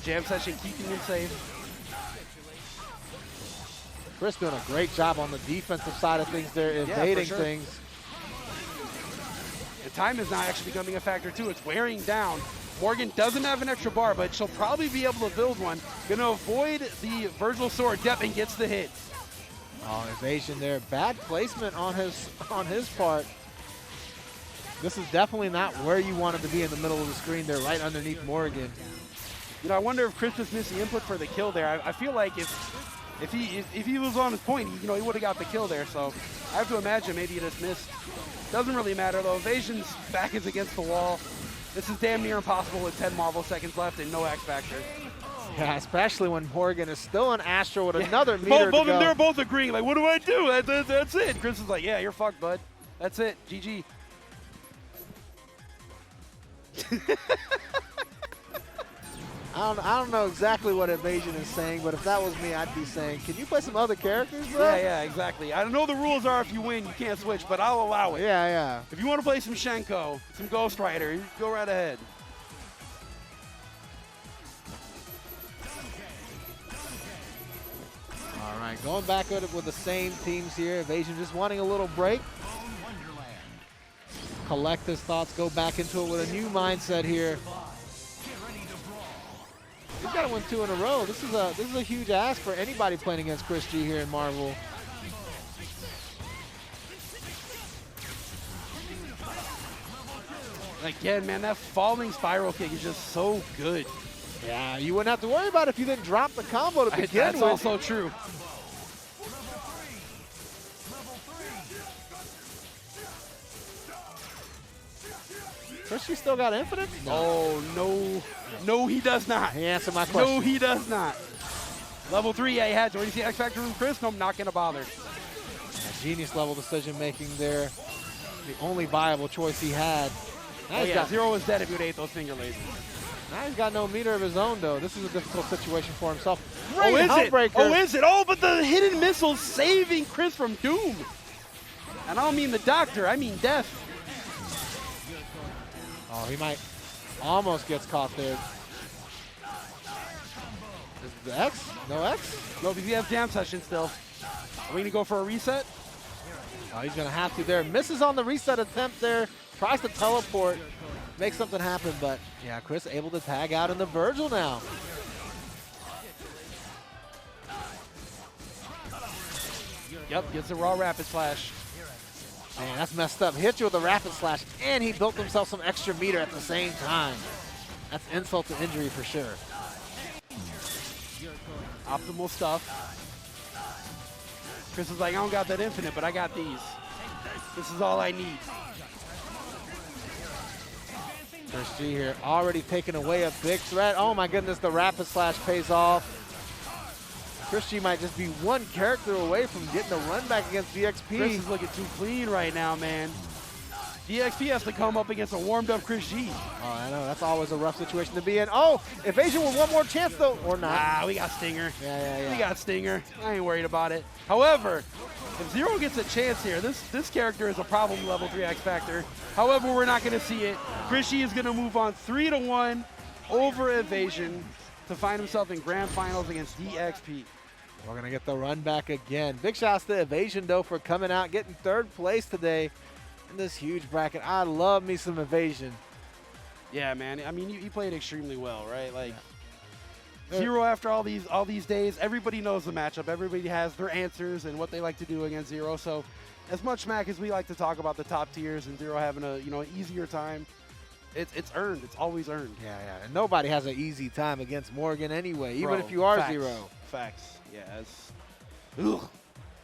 Jam session keeping him safe. Chris doing a great job on the defensive side of things there, evading sure. things. And time is not actually becoming a factor, too. It's wearing down. Morgan doesn't have an extra bar, but she'll probably be able to build one. Going to avoid the Virgil sword depth and gets the hit. Oh, evasion there. Bad placement on his part. This is definitely not where you want him to be in the middle of the screen there, right underneath Morgan. You know, I wonder if Chris just missed the input for the kill there. I feel like if he was on his point, he would have got the kill there. So I have to imagine maybe he just missed. Doesn't really matter though. Evasion's back is against the wall. This is damn near impossible with 10 Marvel seconds left and no X Factor. Yeah, especially when Morgan is still an Astro with another meter to go. They're both agreeing, like, what do I do? That's it. Chris is like, yeah, you're fucked, bud. That's it. GG. I don't know exactly what evasion is saying, but if that was me, I'd be saying, can you play some other characters, bro? Yeah, exactly. I don't know the rules are if you win, you can't switch, but I'll allow it. Yeah. If you want to play some Shenko, some Ghost Rider, you go right ahead. All right, going back at it with the same teams here. Evasion just wanting a little break. Collect his thoughts, go back into it with a new mindset here. He's got to win 2 in a row. This is a huge ask for anybody playing against Chris G here in Marvel. Again, man, that falling spiral kick is just so good. Yeah, you wouldn't have to worry about it if you didn't drop the combo to begin That's with. also true. Chris G still got infinite? No. Oh, no. No, he does not. He answered my question. No, he does not. Level 3, yeah, he had to. When you see X Factor from Chris, no, I'm not going to bother. A genius level decision making there. The only viable choice he had. Now Zero was dead if he would have ate those finger lasers. Now he's got no meter of his own, though. This is a difficult situation for himself. Oh, Great is it? Huntbreaker. Oh, is it? Oh, but the hidden missile saving Chris from doom. And I don't mean the doctor, I mean death. Oh, he might almost gets caught there. Is the X? No X? No, because we have jam session still. Are we going to go for a reset? Oh, he's going to have to there. Misses on the reset attempt there. Tries to teleport. Make something happen, but yeah, Chris able to tag out in the Virgil now. Yep, gets a raw rapid slash. Man, that's messed up. Hit you with a rapid slash, and he built himself some extra meter at the same time. That's insult to injury for sure. Optimal stuff. Chris is like, I don't got that infinite, but I got these. This is all I need. Chris G here already taking away a big threat. Oh my goodness, the rapid slash pays off. Chris G might just be one character away from getting a run back against DXP. Chris is looking too clean right now, man. DXP has to come up against a warmed up Chris G. Oh, I know. That's always a rough situation to be in. Oh, evasion with one more chance, though. Or not. Ah, we got Stinger. Yeah. We got Stinger. I ain't worried about it. However, if Zero gets a chance here, this character is a problem level 3 X Factor. However, we're not going to see it. Chris G is going to move on 3-1 over Evasion to find himself in grand finals against DXP. We're going to get the run back again. Big shouts to Evasion, though, for coming out, getting 3rd place today in this huge bracket. I love me some Evasion. Yeah, man. I mean, he played extremely well, right? Like, Zero after all these days, everybody knows the matchup. Everybody has their answers and what they like to do against Zero. So, as much, Mac, as we like to talk about the top tiers and Zero having a an easier time, it's earned. It's always earned. Yeah. And nobody has an easy time against Morgan anyway, even Bro, if you are facts, Zero. Facts. Yeah. Ugh.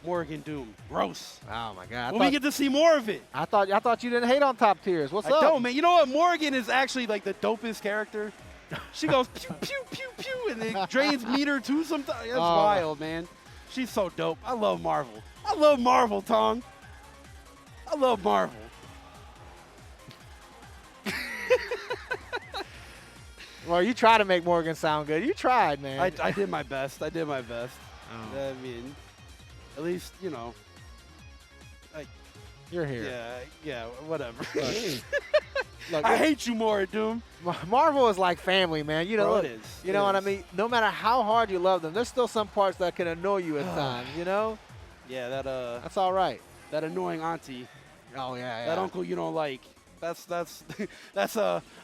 Morgan Doom. Gross. Oh my God. We get to see more of it. I thought you didn't hate on top tiers. What's I up? don't, man. You know what? Morgan is actually like the dopest character. She goes pew, pew, pew, pew, and it drains meter too sometimes. That's wild, man. She's so dope. I love Marvel. I love Marvel, Tong. I love Marvel. Well, you try to make Morgan sound good. You tried, man. I did my best. I did my best. Oh. I mean, at least, you know. You're here. Yeah, whatever. Look, I hate you more, Doom. Marvel is like family, man. You know, Bro, look, it is. you It know what I is. mean? No matter how hard you love them, there's still some parts that can annoy you at times, you know? Yeah, That's all right. that annoying auntie, Oh, yeah, that uncle you don't like. That's that's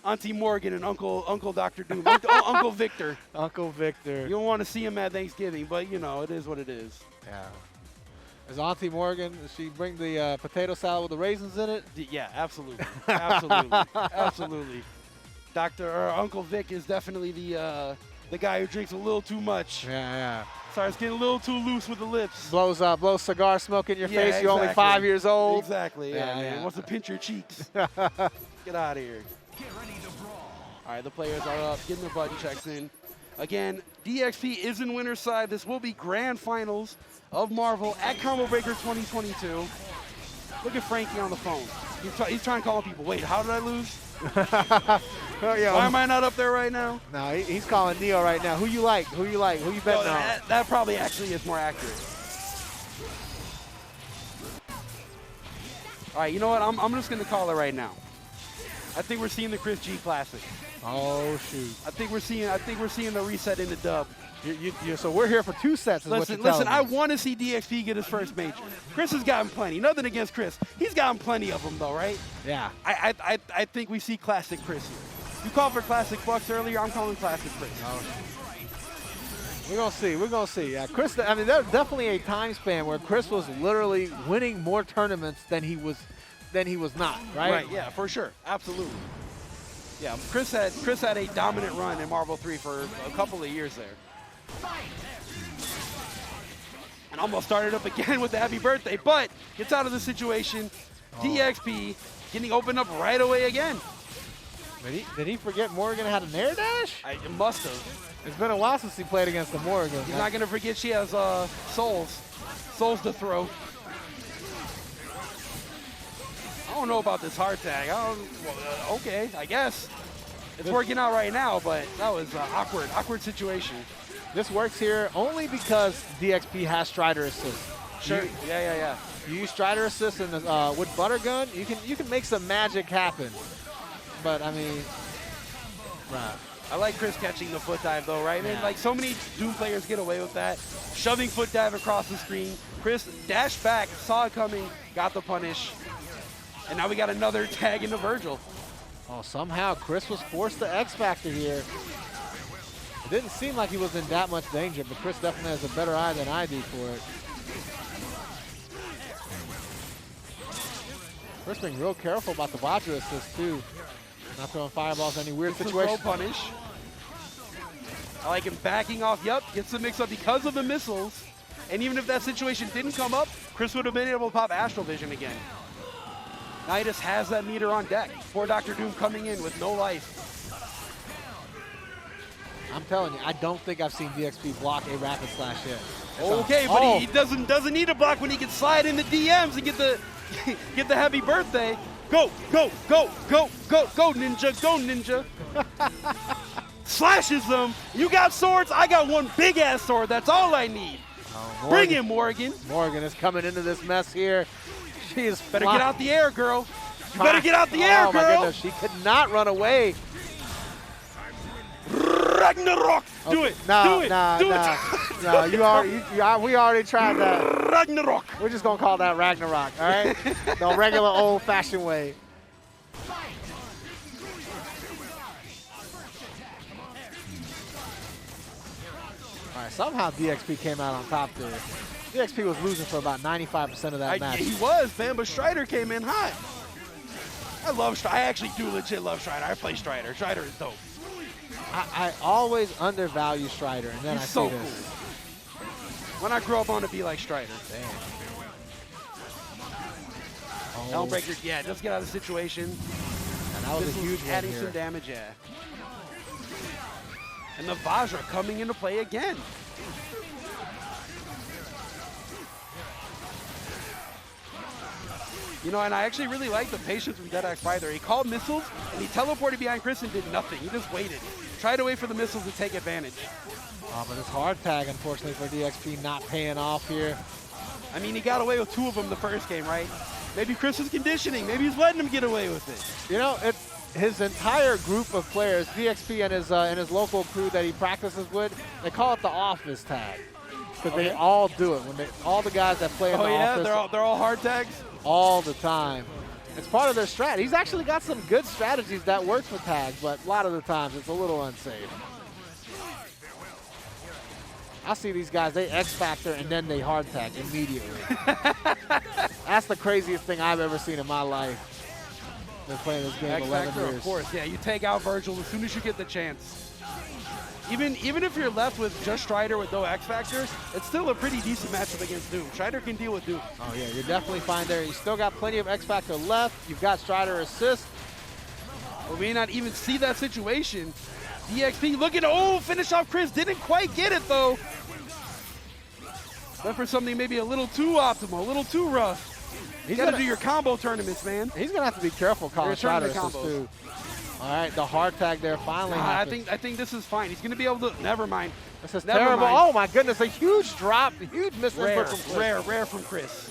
Auntie Morgan and Uncle Dr. Doom, Uncle Victor. Uncle Victor. You don't want to see him at Thanksgiving, but you know it is what it is. Yeah. Is Auntie Morgan, does she bring the potato salad with the raisins in it? Yeah, absolutely, absolutely, absolutely. Uncle Vic is definitely the guy who drinks a little too much. Yeah. Starts getting a little too loose with the lips. Blows cigar smoke in your Yeah, face. You're only exactly. 5 years old. Exactly. Yeah, man. yeah. Wants to pinch your cheeks. Get out of here. All right, the players are up, getting their button checks in. Again, DXP is in winner's side. This will be grand finals of Marvel at Combo Breaker 2022. Look at Frankie on the phone. He's trying to call people. Wait, how did I lose? Why am I not up there right now? No, he's calling Neo right now. Who you like? Who you betting on? That probably actually is more accurate. All right, you know what? I'm just going to call it right now. I think we're seeing the Chris G Classic. Oh shoot! I think we're seeing the reset in the dub. So we're here for 2 sets. Is what you're Listen. telling I me. want to see DXP get his first major. Chris has gotten plenty. Nothing against Chris. He's gotten plenty of them though, right? Yeah. I think we see classic Chris here. You called for classic Bucks earlier. I'm calling classic Chris. We're gonna see. We're gonna see. Yeah, Chris. I mean, there's definitely a time span where Chris was literally winning more tournaments than he was not. Right. Right. Yeah, for sure. Absolutely. Yeah, Chris had a dominant run in Marvel 3 for a couple of years there. And almost started up again with the happy birthday, but gets out of the situation. DXP getting opened up right away again. Did he forget Morgan had an air dash? It must have. It's been a while since he played against the Morgan. He's not going to forget she has souls to throw. I don't know about this hard tag. Okay, I guess. It's working out right now, but that was an awkward situation. This works here only because DXP has Strider Assist. Sure. Yeah. You use Strider Assist and with Butter Gun, you can make some magic happen. But I mean, right. I like Chris catching the foot dive though, right? Yeah. And like so many Doom players get away with that. Shoving foot dive across the screen. Chris dashed back, saw it coming, got the punish. And now we got another tag into Virgil. Oh, somehow Chris was forced to X Factor here. It didn't seem like he was in that much danger, but Chris definitely has a better eye than I do for it. Chris being real careful about the Vajra assist too. Not throwing fireballs in any weird Gets the situation. throw punish. I like him backing off. Yep, gets the mix up because of the missiles. And even if that situation didn't come up, Chris would have been able to pop Astral Vision again. Now he just has that meter on deck. Poor Dr. Doom coming in with no life. I'm telling you, I don't think I've seen DXP block a rapid slash yet. Okay, but he doesn't need to block when he can slide in the DMs and get the happy birthday. Go, ninja. Slashes them. You got swords, I got one big ass sword. That's all I need. Bring him, Morgan. Morgan is coming into this mess here. She is Better get out the air, girl. You better get out the air, oh, my girl. goodness, she could not run away. Ragnarok. Do it. Do it. No, we already tried that. Ragnarok. We're just gonna call that Ragnarok, all right? The regular old-fashioned way. All right, somehow DXP came out on top there. DXP was losing for about 95% of that match. He was, man, but Strider came in hot. I love Strider. I actually do legit love Strider. I play Strider. Strider is dope. I always undervalue Strider, and then He's I see so this. cool. When I grow up, I want to be like Strider. Damn. Elmbreaker, yeah, just get out of the situation. And that was This a huge one adding here. some damage, yeah. And the Vajra coming into play again. You know, and I actually really like the patience from Deadaxe Pride there. He called missiles, and he teleported behind Chris and did nothing. He just waited. Try to wait for the missiles to take advantage. Oh, but this hard tag, unfortunately, for DXP not paying off here. I mean, he got away with 2 of them the first game, right? Maybe Chris is conditioning. Maybe he's letting him get away with it. You know, it's his entire group of players, DXP and his local crew that he practices with, they call it the office tag. Because they all do it. All the guys that play in the office. They're all hard tags? All the time. It's part of their strat. He's actually got some good strategies that work for tags, but a lot of the times it's a little unsafe. I see these guys, they X-Factor and then they hard tag immediately. That's the craziest thing I've ever seen in my life. Been playing this game 11 years. Of course, yeah. You take out Virgil as soon as you get the chance. Even if you're left with just Strider with no X-Factor, it's still a pretty decent matchup against Doom. Strider can deal with Doom. Oh, yeah, you're definitely fine there. You still got plenty of X-Factor left. You've got Strider assist. We may not even see that situation. DXP looking to, finish off Chris. Didn't quite get it, though. Went for something maybe a little too optimal, a little too rough. You got to do your combo tournaments, man. He's going to have to be careful calling Strider assist, too. All right, the hard tag there finally happens. I think this is fine. He's going to be able to, never mind. This is terrible. Mind. Oh, my goodness, a huge drop, a huge misinput from Chris. Rare from Chris.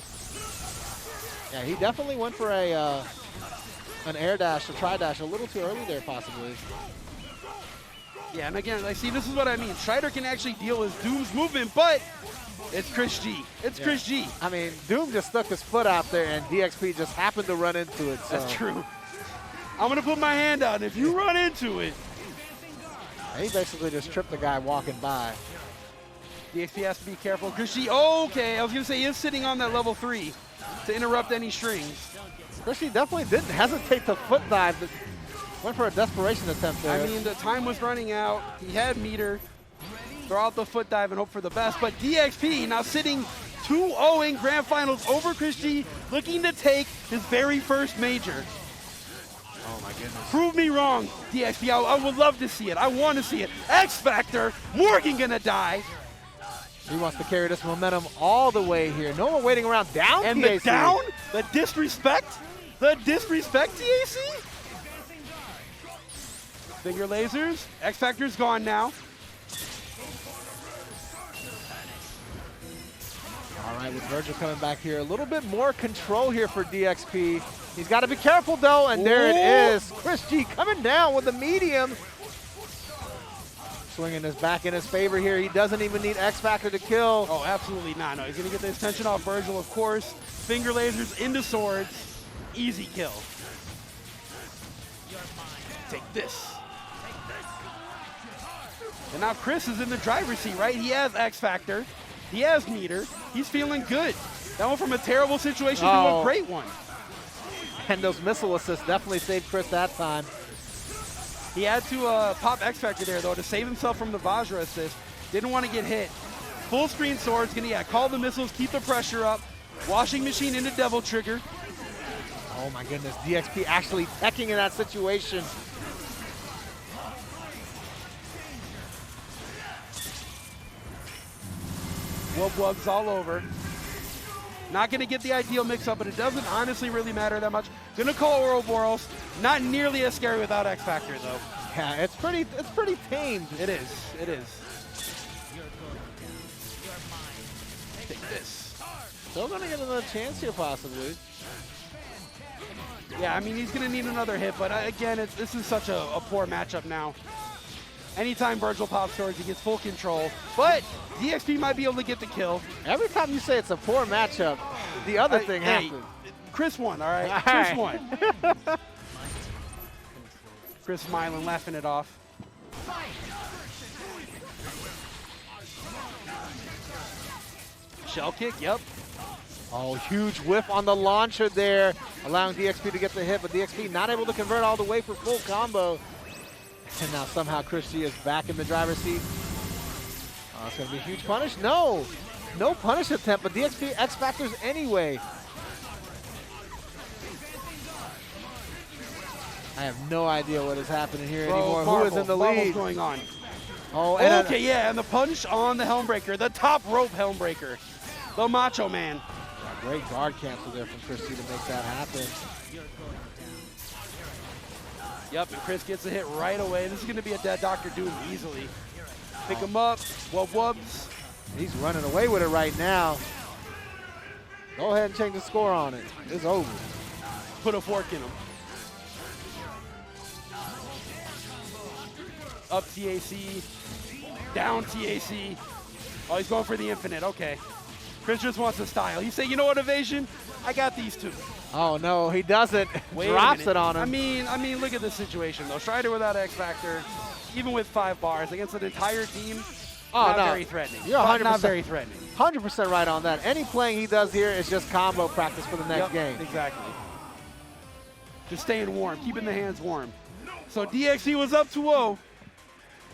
Yeah, he definitely went for an air dash, a tri dash, a little too early there, possibly. Yeah, and again, like, see, this is what I mean. Strider can actually deal with Doom's movement, but it's Chris G. It's Chris G. I mean, Doom just stuck his foot out there, and DXP just happened to run into it. So. That's true. I'm going to put my hand out, and if you run into it. He basically just tripped the guy walking by. DXP has to be careful. Chris G, okay, I was going to say he is sitting on that level 3 to interrupt any strings. Chris G definitely didn't hesitate to foot dive, but went for a desperation attempt there. I mean, the time was running out. He had meter. Throw out the foot dive and hope for the best. But DXP now sitting 2-0 in Grand Finals over Chris G, looking to take his very first major. Oh, my goodness. Prove me wrong, DXP. I would love to see it. I want to see it. X-Factor. Morgan gonna die. He wants to carry this momentum all the way here. No one waiting around down, and TAC. The down? The disrespect? The disrespect, TAC? Finger lasers. X-Factor's gone now. All right, with Virgil coming back here, a little bit more control here for DXP. He's got to be careful, though, and there it is. Chris G coming down with the medium. Swinging his back in his favor here. He doesn't even need X-Factor to kill. Oh, absolutely not. No, he's going to get the attention off Virgil, of course. Finger lasers into swords. Easy kill. Take this. And now Chris is in the driver's seat, right? He has X-Factor. He has meter. He's feeling good. That went from a terrible situation to a great one. And those missile assists definitely saved Chris that time. He had to pop X-Factor there, though, to save himself from the Vajra assist. Didn't want to get hit. Full screen swords, gonna call the missiles, keep the pressure up. Washing machine into Devil Trigger. Oh my goodness, DXP actually teching in that situation. Wub-wubs all over. Not going to get the ideal mix-up, but it doesn't honestly really matter that much. Going to call Ouroboros. Not nearly as scary without X-Factor, though. Yeah, it's pretty tamed. It is. It is. Take this. Still going to get another chance here, possibly. Yeah, I mean, he's going to need another hit, but again, this is such a poor matchup now. Anytime Virgil pops swords, he gets full control. But DXP might be able to get the kill. Every time you say it's a poor matchup, the other thing happens. Chris won, all right? Chris won. Chris smiling, laughing it off. Shell kick, yep. Oh, huge whiff on the launcher there, allowing DXP to get the hit, but DXP not able to convert all the way for full combo. And now somehow Chris G is back in the driver's seat. Oh, it's going to be a huge punish. No punish attempt, but DXP X-Factors anyway. I have no idea what is happening here anymore. Marvel, who is in the Marvel's lead? Going on? Oh, and yeah, and the punch on the Helmbreaker, the top rope Helmbreaker, the Macho Man. Great guard cancel there from Chris G to make that happen. Yep, and Chris gets a hit right away. This is going to be a dead Dr. Doom easily. Pick him up. Wubs. He's running away with it right now. Go ahead and change the score on it. It's over. Put a fork in him. Up TAC. Down TAC. Oh, he's going for the infinite. Okay. Chris just wants a style. He said, you know what, Evasion? I got these two. Oh, no, he doesn't. Wait a Drops minute. it on him. I mean, look at the situation, though. Strider without X Factor, even with 5 bars against an entire team, not very threatening. You're 100% not very threatening. 100% right on that. Any playing he does here is just combo practice for the next game. Exactly. Just staying warm, keeping the hands warm. So DXP was up 2-0.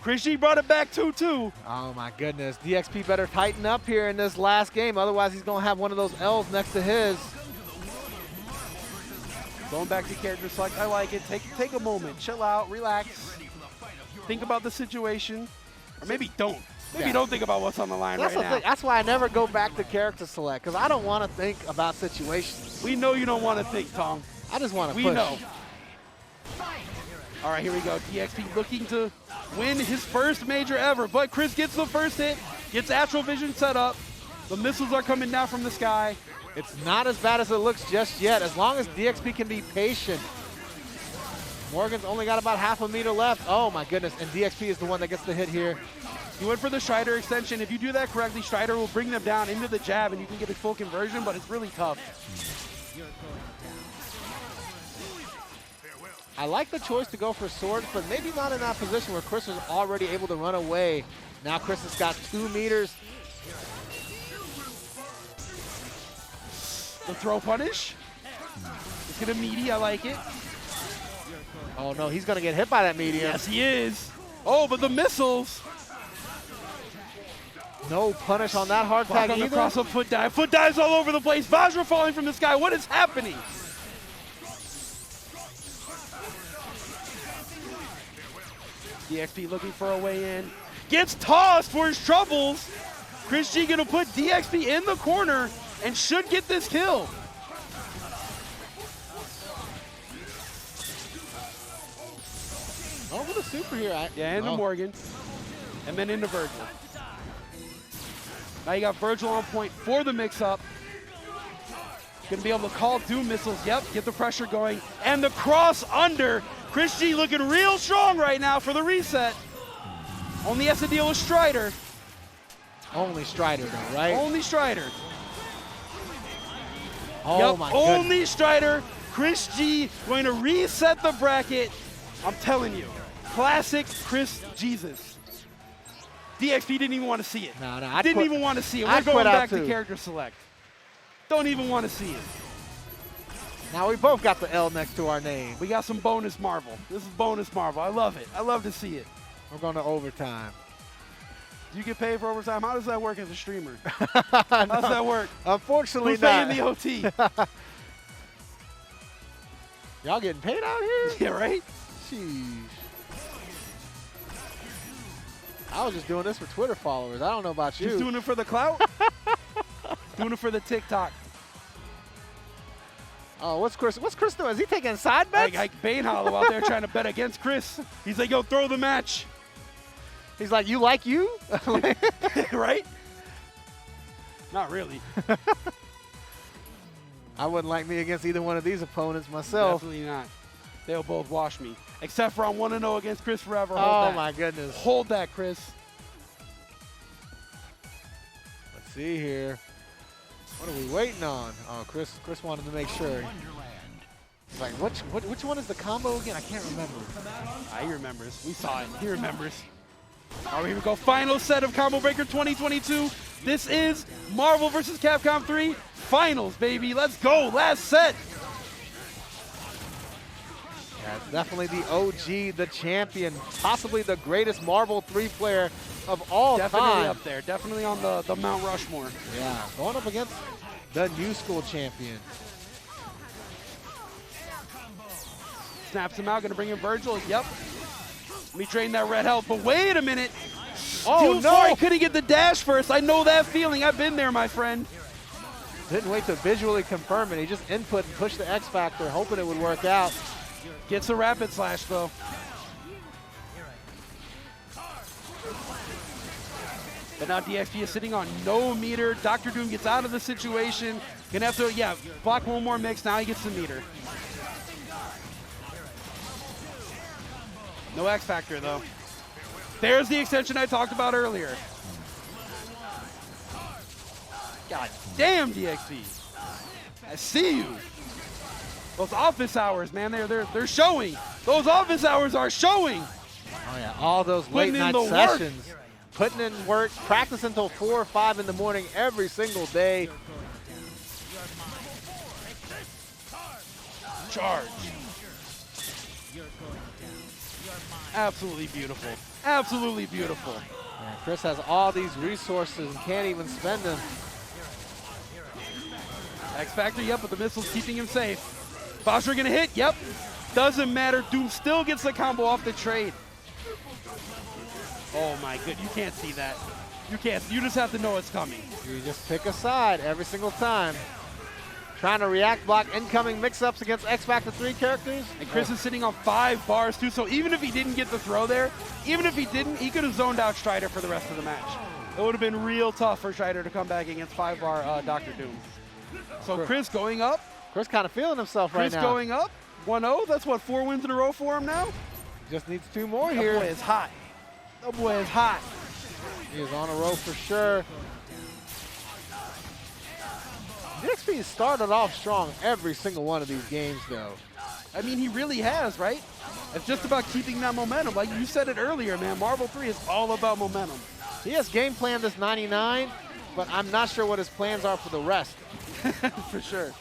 Chris G brought it back 2-2. Oh, my goodness. DXP better tighten up here in this last game. Otherwise, he's going to have one of those L's next to his. Going back to character select, I like it. Take a moment, chill out, relax. Think about the situation, or maybe don't. Maybe don't think about what's on the line That's right the now. thing. That's why I never go back to character select, because I don't want to think about situations. We know you don't want to think, Tom. I just want to push. We know. All right, here we go. DXP looking to win his first major ever, but Chris gets the first hit, gets Astral Vision set up. The missiles are coming down from the sky. It's not as bad as it looks just yet, as long as DXP can be patient. Morgan's only got about half a meter left. Oh, my goodness, and DXP is the one that gets the hit here. You went for the Strider extension. If you do that correctly, Strider will bring them down into the jab, and you can get a full conversion, but it's really tough. I like the choice to go for swords, but maybe not in that position where Chris was already able to run away. Now Chris has got 2 meters. The throw punish. It's gonna meaty, I like it. Oh no, he's gonna get hit by that medium. Yes, he is. Oh, but the missiles. No punish on that hard tag On the either. cross-up foot dive. Foot dives all over the place. Vajra falling from the sky. What is happening? DXP looking for a way in. Gets tossed for his troubles. Chris G gonna put DXP in the corner and should get this kill. Over the super here. Yeah, into Morgan. And then into Virgil. Now you got Virgil on point for the mix-up. Gonna be able to call Doom missiles. Yep, get the pressure going. And the cross under. Chris G looking real strong right now for the reset. Only has to deal with Strider. Only Strider though, right? Only Strider. Oh Yep, my goodness. only Strider. Chris G going to reset the bracket. I'm telling you, classic Chris Jesus. DXP didn't even want to see it. No, Didn't even want to see it. We're I'd going quit out back to too. character select. Don't even want to see it. Now we both got the L next to our name. We got some bonus Marvel. This is bonus Marvel. I love it. I love to see it. We're going to overtime. Do you get paid for overtime? How does that work as a streamer? How does that work? Unfortunately Who's not. paying the OT? Y'all getting paid out here? Yeah, right? Sheesh. I was just doing this for Twitter followers. I don't know about you. Just doing it for the clout? Doing it for the TikTok. Oh, what's Chris doing? Is he taking side bets? Like Bane Hollow out there trying to bet against Chris. He's like, yo, throw the match. He's like, you like you? Right? Not really. I wouldn't like me against either one of these opponents myself. Definitely not. They'll both wash me. Except for I'm 1-0 against Chris forever. Hold Oh that. my goodness. Hold that, Chris. Let's see here. What are we waiting on? Oh, Chris wanted to make sure. He's like, which one is the combo again? I can't remember. He remembers. We saw it. He remembers. All right, here we go. Final set of Combo Breaker 2022. This is Marvel vs. Capcom 3 Finals, baby. Let's go. Last set. Yeah, it's definitely the OG, the champion, possibly the greatest Marvel 3 player of all Definitely time. up there. Definitely on the Mount Rushmore. Yeah, going up against the new school champion. Snaps him out. Going to bring in Virgil. Yep. Let me drain that red health. But wait a minute. Oh, Too far. no. He couldn't get the dash first. I know that feeling. I've been there, my friend. Didn't wait to visually confirm it. He just input and pushed the X Factor, hoping it would work out. Gets a rapid slash though. But now DXP is sitting on no meter. Dr. Doom gets out of the situation. Gonna have to, yeah, block one more mix. Now he gets the meter. No X Factor though. There's the extension I talked about earlier. God damn, DXP. I see you. Those office hours, man, they're showing. Those office hours are showing. Oh yeah, all those late Putting in night the sessions. Putting in work, practice until 4 or 5 in the morning every single day. Charge. Absolutely beautiful. Absolutely beautiful. Yeah, Chris has all these resources and can't even spend them. X Factor, yep, but the missile's keeping him safe. Vajra gonna hit, yep. Doesn't matter. Doom still gets the combo off the trade. Oh my good, you can't see that. You can't, you just have to know it's coming. You just pick a side every single time. Trying to react block incoming mix-ups against X Factor 3 characters. And Chris is sitting on 5 bars too, so even if he didn't get the throw there, even if he didn't, he could have zoned out Strider for the rest of the match. It would have been real tough for Strider to come back against 5-bar Dr. Doom. So Chris going up. Chris kind of feeling himself right now. Chris going up, 1-0. That's what, 4 wins in a row for him now? Just needs 2 more That here. boy is hot. That boy is hot. He is on a roll for sure. DXP has started off strong every single one of these games, though. I mean, he really has, right? It's just about keeping that momentum. Like you said it earlier, man, Marvel 3 is all about momentum. He has game planned this 99, but I'm not sure what his plans are for the rest. For sure.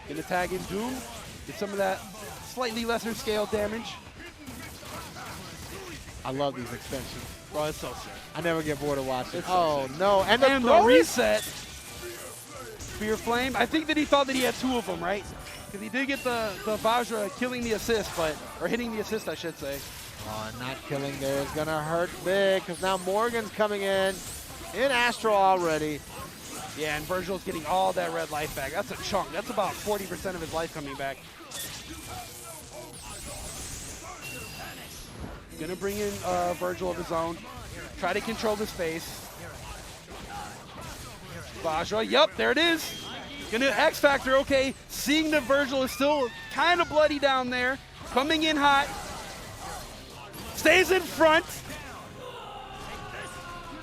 Gonna tag in Doom. Get some of that slightly lesser scale damage. I love these extensions. Bro, it's so sick. I never get bored of watching. It's so Oh, sick. no. And And the throw is- reset. Spear Flame. I think that he thought that he had 2 of them, right? Because he did get the Vajra killing the assist, or hitting the assist, I should say. Oh, not killing there is going to hurt big because now Morgan's coming in Astro already. Yeah, and Virgil's getting all that red life back. That's a chunk. That's about 40% of his life coming back. Gonna bring in Virgil of his own. Try to control the space. Vajra, yep, there it is. Gonna X Factor, okay. Seeing that Virgil is still kind of bloody down there. Coming in hot. Stays in front.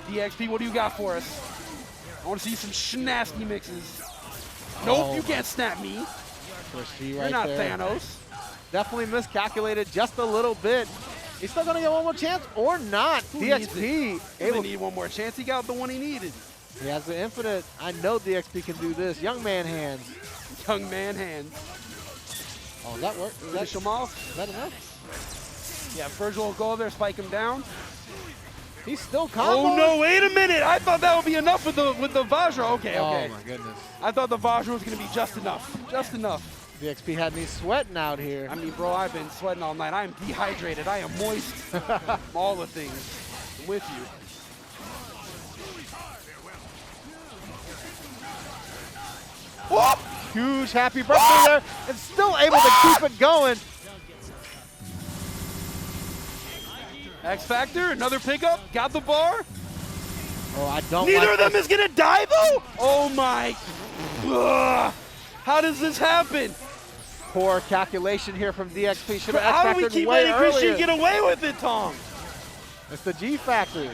DXP, what do you got for us? I want to see some schnasty mixes. Nope, Oh. you can't snap me. Christie You're right not there. Thanos. Definitely miscalculated just a little bit. He's still going to get one more chance or not. Who needs DXP He able. need one more chance. He got the one he needed. He has the infinite. I know DXP can do this. Young man hands. Young man hands. Oh, that worked. Is Finish him off. that enough? Yeah, Virgil will go over there, spike him down. He's still combo. Oh no, wait a minute. I thought that would be enough with the Vajra. Okay, okay. Oh my goodness. I thought the Vajra was gonna be just enough. Just enough. DXP had me sweating out here. I mean, bro, I've been sweating all night. I am dehydrated. I am moist. All the things. I'm with you. Whoop! Huge happy birthday there and still able to keep it going. X Factor, another pickup. Got the bar. Oh, I don't Neither like of them this. is gonna die though? Oh my. Ugh. How does this happen? Poor calculation here from DXP. Should have How do we X-Factored keep way letting Christian earlier. get away with it, Tom? It's the G factor.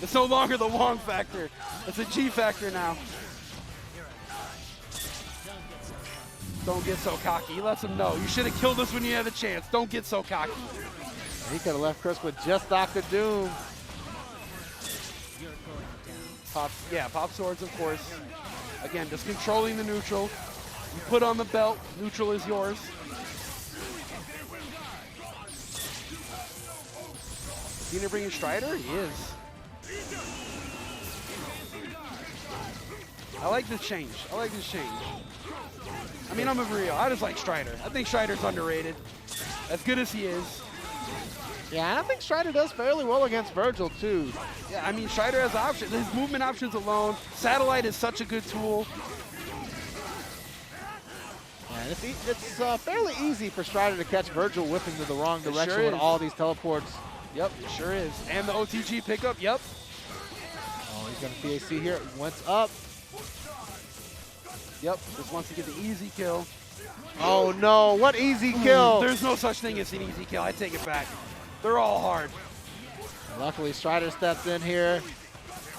It's no longer the Wong factor. It's a G factor now. Don't get so cocky. He lets him know. You should have killed us when you had the chance. Don't get so cocky. He could have left Chris with just Dr. Doom. Pop swords, of course. Again, just controlling the neutral. You put on the belt. Neutral is yours. Is he gonna bring in Strider? He is. I like this change. I like this change. I mean, I'm a real. I just like Strider. I think Strider's underrated. As good as he is. Yeah, and I think Strider does fairly well against Virgil, too. Yeah, I mean, Strider has options. His movement options alone. Satellite is such a good tool. Yeah, And it's fairly easy for Strider to catch Virgil whipping to the wrong direction sure with is. all these teleports. Yep, it sure is. And the OTG pickup, yep. Oh, he's going to PAC here. Went up. Yep, just wants to get the easy kill. Oh, no. What easy kill. There's no such thing as an easy kill. I take it back. They're all hard. Luckily, Strider stepped in here,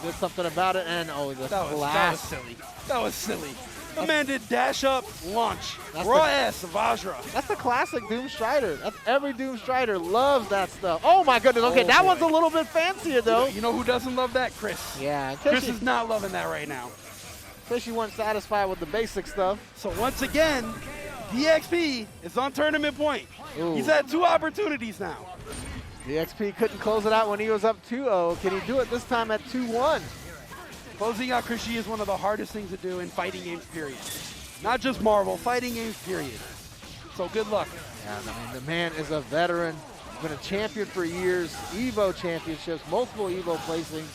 did something about it, and oh, the That was blast. silly. That was silly. The man did dash up, launch. That's Raw the- S, Vajra. That's the classic Doom Strider. That's every Doom Strider loves that stuff. Oh my goodness. Okay, Oh, that boy. one's a little bit fancier though. You know who doesn't love that? Chris. Yeah, Chris is not loving that right now. you weren't satisfied with the basic stuff. So once again, DXP is on tournament point. Ooh. He's had 2 opportunities now. DXP couldn't close it out when he was up 2-0. Can he do it this time at 2-1? Closing out Chris G is one of the hardest things to do in fighting games, period. Not just Marvel, fighting games, period. So good luck. Yeah, I mean, the man is a veteran. He's been a champion for years. EVO championships, multiple EVO placings.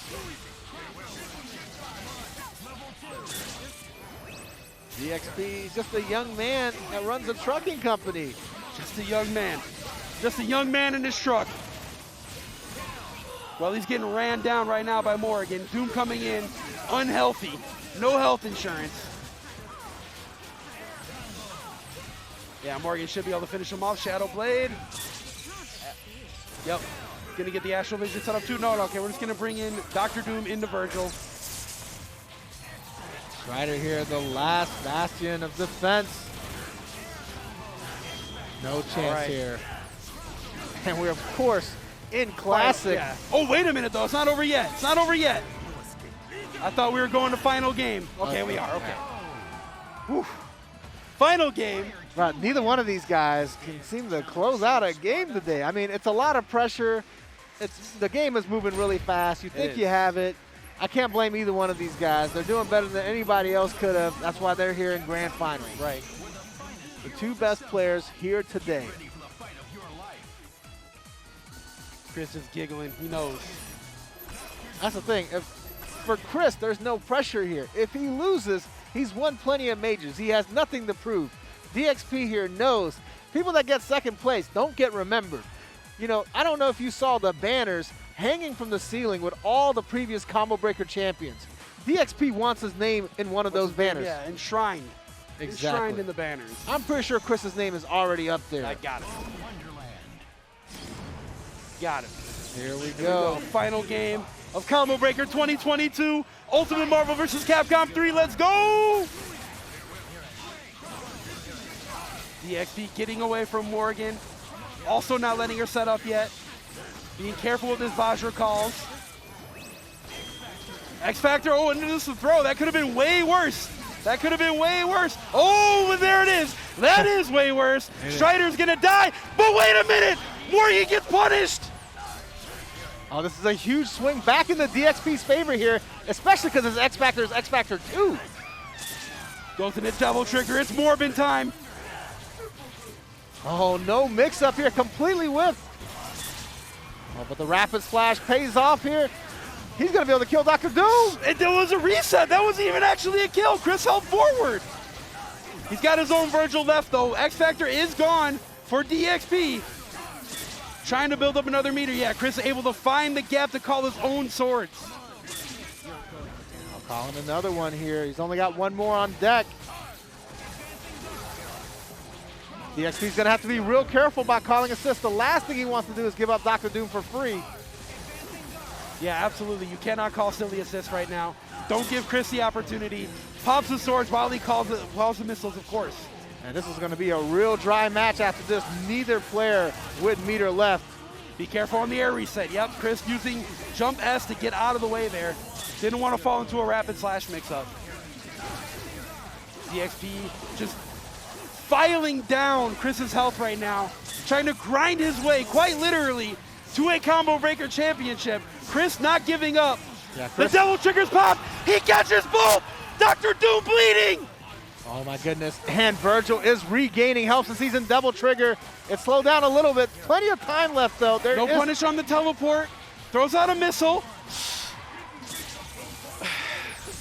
DXP, just a young man that runs a trucking company. Just a young man. Just a young man in his truck. Well, he's getting ran down right now by Morgan. Doom coming in, unhealthy, no health insurance. Yeah, Morgan should be able to finish him off. Shadow Blade. Yep. Gonna get the Astral Vision set up too. No, okay, we're just gonna bring in Dr. Doom into Virgil. Strider here, the last bastion of defense. No chance right. here. And we're, of course, in classic. Yeah. Oh, wait a minute, though. It's not over yet. It's not over yet. I thought we were going to final game. Okay, we are. Okay. Whew. Final game. Right, neither one of these guys can seem to close out a game today. I mean, it's a lot of pressure. The game is moving really fast. You think you have it. I can't blame either one of these guys. They're doing better than anybody else could have. That's why they're here in grand finals. Right. The 2 best players here today. Chris is giggling. He knows. That's the thing. For Chris, there's no pressure here. If he loses, he's won plenty of majors. He has nothing to prove. DXP here knows people that get second place don't get remembered. You know, I don't know if you saw the banners hanging from the ceiling with all the previous Combo Breaker champions. DXP wants his name in one of those banners. Yeah, enshrined. Exactly. Enshrined in the banners. I'm pretty sure Chris's name is already up there. I got it. Got it. Here we Here we go. go. Final game of Combo Breaker 2022. Ultimate Marvel vs. Capcom 3. Let's go! DXP getting away from Morgan. Also not letting her set up yet. Being careful with his Vajra calls. X Factor, oh, and this is a throw. That could have been way worse. That could have been way worse. Oh, and there it is. That is way worse. Strider's gonna die, but wait a minute. Morgan gets punished. Oh, this is a huge swing back in the DXP's favor here, especially because his X Factor is X Factor 2. Goes into double trigger. It's Morbin time. Oh, no mix-up here, completely whiffed. Oh, but the rapid splash pays off here. He's going to be able to kill Dr. Doom. There was a reset. That wasn't even actually a kill. Chris held forward. He's got his own Virgil left, though. X Factor is gone for DXP. Trying to build up another meter. Yeah, Chris able to find the gap to call his own swords. Calling another one here. He's only got one more on deck. DXP's going to have to be real careful about calling assists. The last thing he wants to do is give up Dr. Doom for free. Yeah, absolutely. You cannot call silly assists right now. Don't give Chris the opportunity. Pops the swords while he calls the missiles, of course. And this is going to be a real dry match after this. Neither player with meter left. Be careful on the air reset. Yep, Chris using jump S to get out of the way there. Didn't want to fall into a rapid slash mix-up. DXP just filing down Chris's health right now. Trying to grind his way, quite literally, to a Combo Breaker championship. Chris not giving up. Yeah, The double triggers pop. He catches both. Dr. Doom bleeding. Oh my goodness. And Virgil is regaining health since he's in double trigger. It slowed down a little bit. Plenty of time left though. No punish on the teleport. Throws out a missile.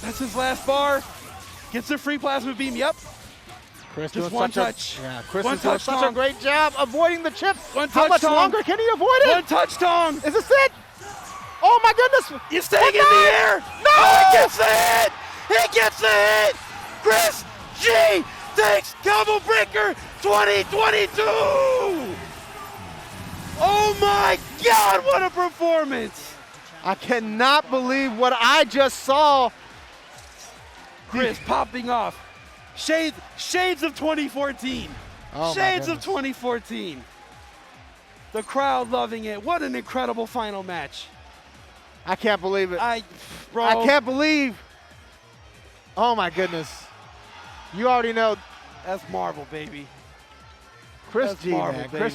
That's his last bar. Gets a free plasma beam. Yep. Chris Just doing one such touch. Chris One is doing touch, such a Tom. great job avoiding the chips. One How touch, much Tom. longer can he avoid it? One touch, Tom. Is this it? Oh my goodness! He's staying in the air. No! Oh, he gets the hit. He gets the hit. Chris G takes Combo Breaker 2022. Oh my God, what a performance. I cannot believe what I just saw. Chris popping off. Shades of 2014. Oh my Shades of goodness. 2014. The crowd loving it. What an incredible final match. I can't believe it. Bro. I can't believe. Oh my goodness. You already know That's Marvel, baby. Chris That's G, Marvel, man. baby. Chris,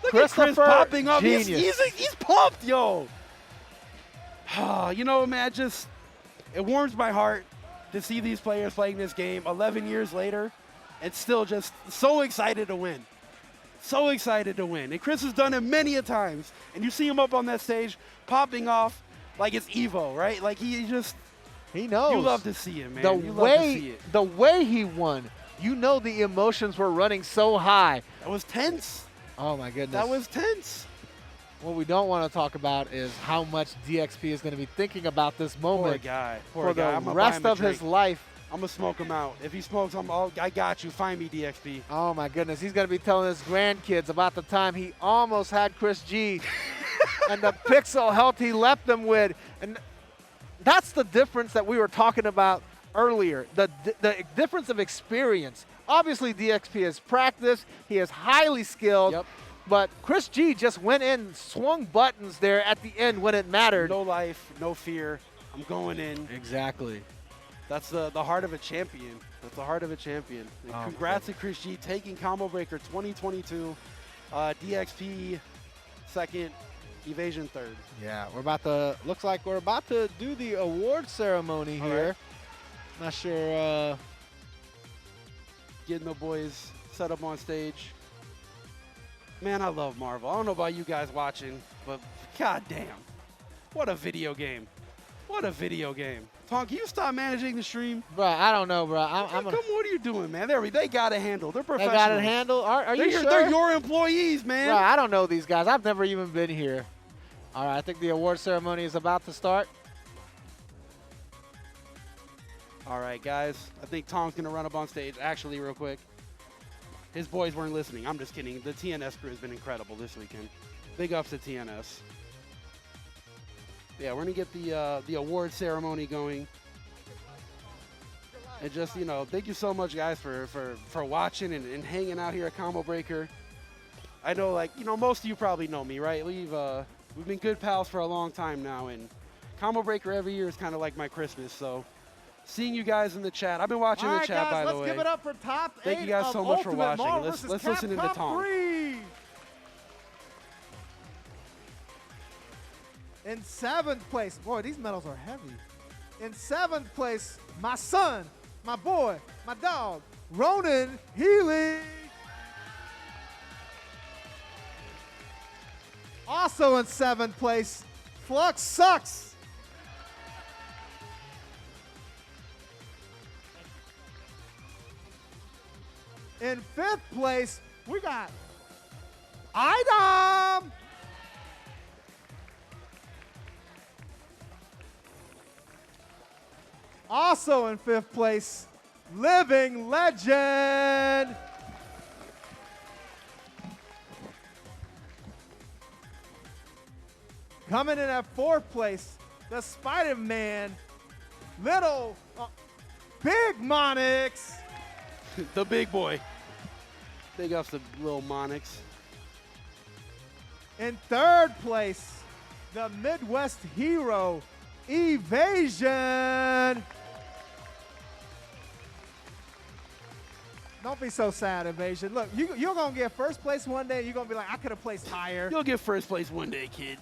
Look at Chris Christopher, popping up. genius. He's pumped, yo. You know, man, it warms my heart to see these players playing this game 11 years later and still just so excited to win. So excited to win. And Chris has done it many a times. And you see him up on that stage popping off like it's Evo, right? Like he knows. you love to see him, man. the You love to see way he won. You know the emotions were running so high. That was tense. Oh my goodness. That was tense. What we don't want to talk about is how much DXP is going to be thinking about this moment Poor guy. for Poor guy. the I'm gonna buy rest him a of his drink. life. I'm gonna smoke him out. If he smokes, I got you. Find me, DXP. Oh my goodness, he's going to be telling his grandkids about the time he almost had Chris G and the pixel health he left them with. And that's the difference that we were talking about earlier, the difference of experience. Obviously, DXP has practiced. He is highly skilled. Yep. But Chris G just went in, swung buttons there at the end when it mattered. No life, no fear. I'm going in. Exactly. That's the heart of a champion. That's the heart of a champion. And Oh, congrats to Chris G taking Combo Breaker 2022. DXP second, Evasion third. Yeah, looks like we're about to do the award ceremony All here. right. Not sure. Getting the boys set up on stage. Man, I love Marvel. I don't know about you guys watching, but goddamn, what a video game. What a video game. Tom, can you stop managing the stream? Bro, I don't know, bro. I'm Come gonna. on, what are you doing, man? They got it handled. They're They professionals. got it handled. Are you sure? They're your employees, man. Bro, I don't know these guys. I've never even been here. All right, I think the award ceremony is about to start. All right, guys. I think Tom's going to run up on stage. Actually, real quick. His boys weren't listening. I'm just kidding. The TNS crew has been incredible this weekend. Big ups to TNS. Yeah, we're going to get the award ceremony going. And just, you know, thank you so much, guys, for watching and hanging out here at Combo Breaker. I know, like, you know, most of you probably know me, right? We've been good pals for a long time now, and Combo Breaker every year is kind of like my Christmas, so seeing you guys in the chat. I've been watching the chat, by the way. Let's give it up for top Thank you guys so much for watching. Let's listen into Tom. 3. In 7th place, boy, these medals are heavy. In 7th place, my son, my boy, my dog, Ronan Healy. Also in 7th place, Flux Sucks. In 5th place, we got Idom. Also in 5th place, Living Legend. Coming in at 4th place, the Spider-Man, Big Monix. The big boy. Big ups to Lil Monix. In 3rd place, the Midwest hero, Evasion. Don't be so sad, Evasion. Look, you're going to get 1st place one day. You're going to be like, I could have placed higher. You'll get first place one day, kid.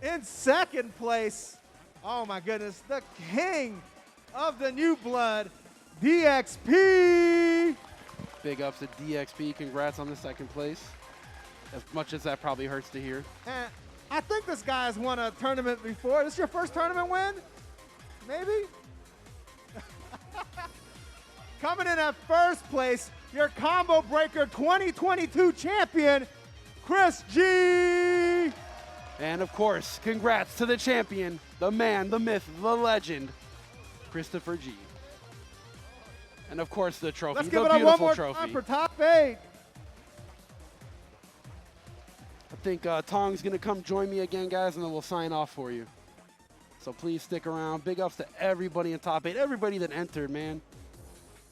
In 2nd place, oh my goodness, the king of the new blood, DXP. Big ups to DXP. Congrats on the 2nd place. As much as that probably hurts to hear. And I think this guy's won a tournament before. This your first tournament win? Maybe? Coming in at first place, your Combo Breaker 2022 champion, Chris G. And of course, congrats to the champion, the man, the myth, the legend, Christopher G. And of course, the trophy, Let's the give it up beautiful one more trophy. time for top 8. I think Tong's going to come join me again, guys, and then we'll sign off for you. So please stick around. Big ups to everybody in top 8, everybody that entered, man.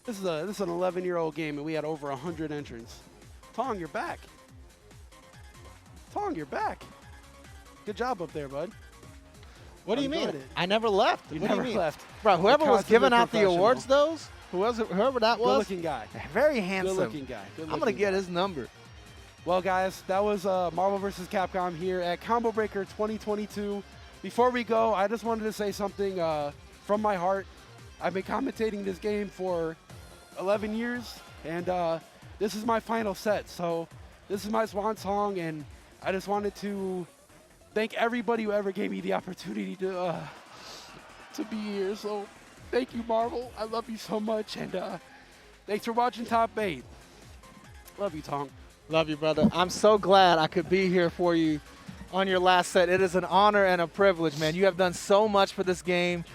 This is an 11-year-old game, and we had over 100 entrants. Tong, you're back. Tong, you're back. Good job up there, bud. What do you mean? Enjoyed it. I never left. You what do never you mean? left. Bro, whoever was consummate giving out the professional. awards, whoever that was, Good-looking guy. very handsome. Good-looking guy. I'm gonna Good-looking get guy. his number. Well, guys, that was Marvel vs. Capcom here at Combo Breaker 2022. Before we go, I just wanted to say something from my heart. I've been commentating this game for 11 years, and this is my final set. So this is my swan song, and I just wanted to thank everybody who ever gave me the opportunity to be here. So thank you, Marvel. I love you so much, and thanks for watching Top 8. Love you, Tong. Love you, brother. I'm so glad I could be here for you on your last set. It is an honor and a privilege, man. You have done so much for this game.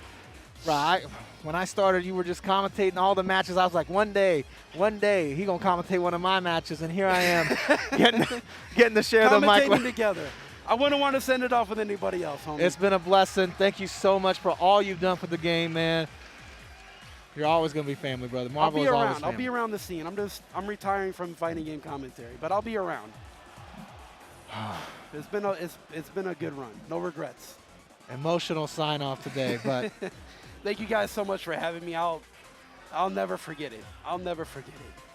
Right. When I started, you were just commentating all the matches. I was like, one day, he gonna commentate one of my matches, and here I am, getting to share the mic. Commentating together. I wouldn't want to send it off with anybody else, homie. It's been a blessing. Thank you so much for all you've done for the game, man. You're always gonna be family, brother. Marvel is always I'll family. be around the scene. I'm retiring from fighting game commentary, but I'll be around. It's been a good run. No regrets. Emotional sign off today, but Thank you guys so much for having me. I'll never forget it. I'll never forget it.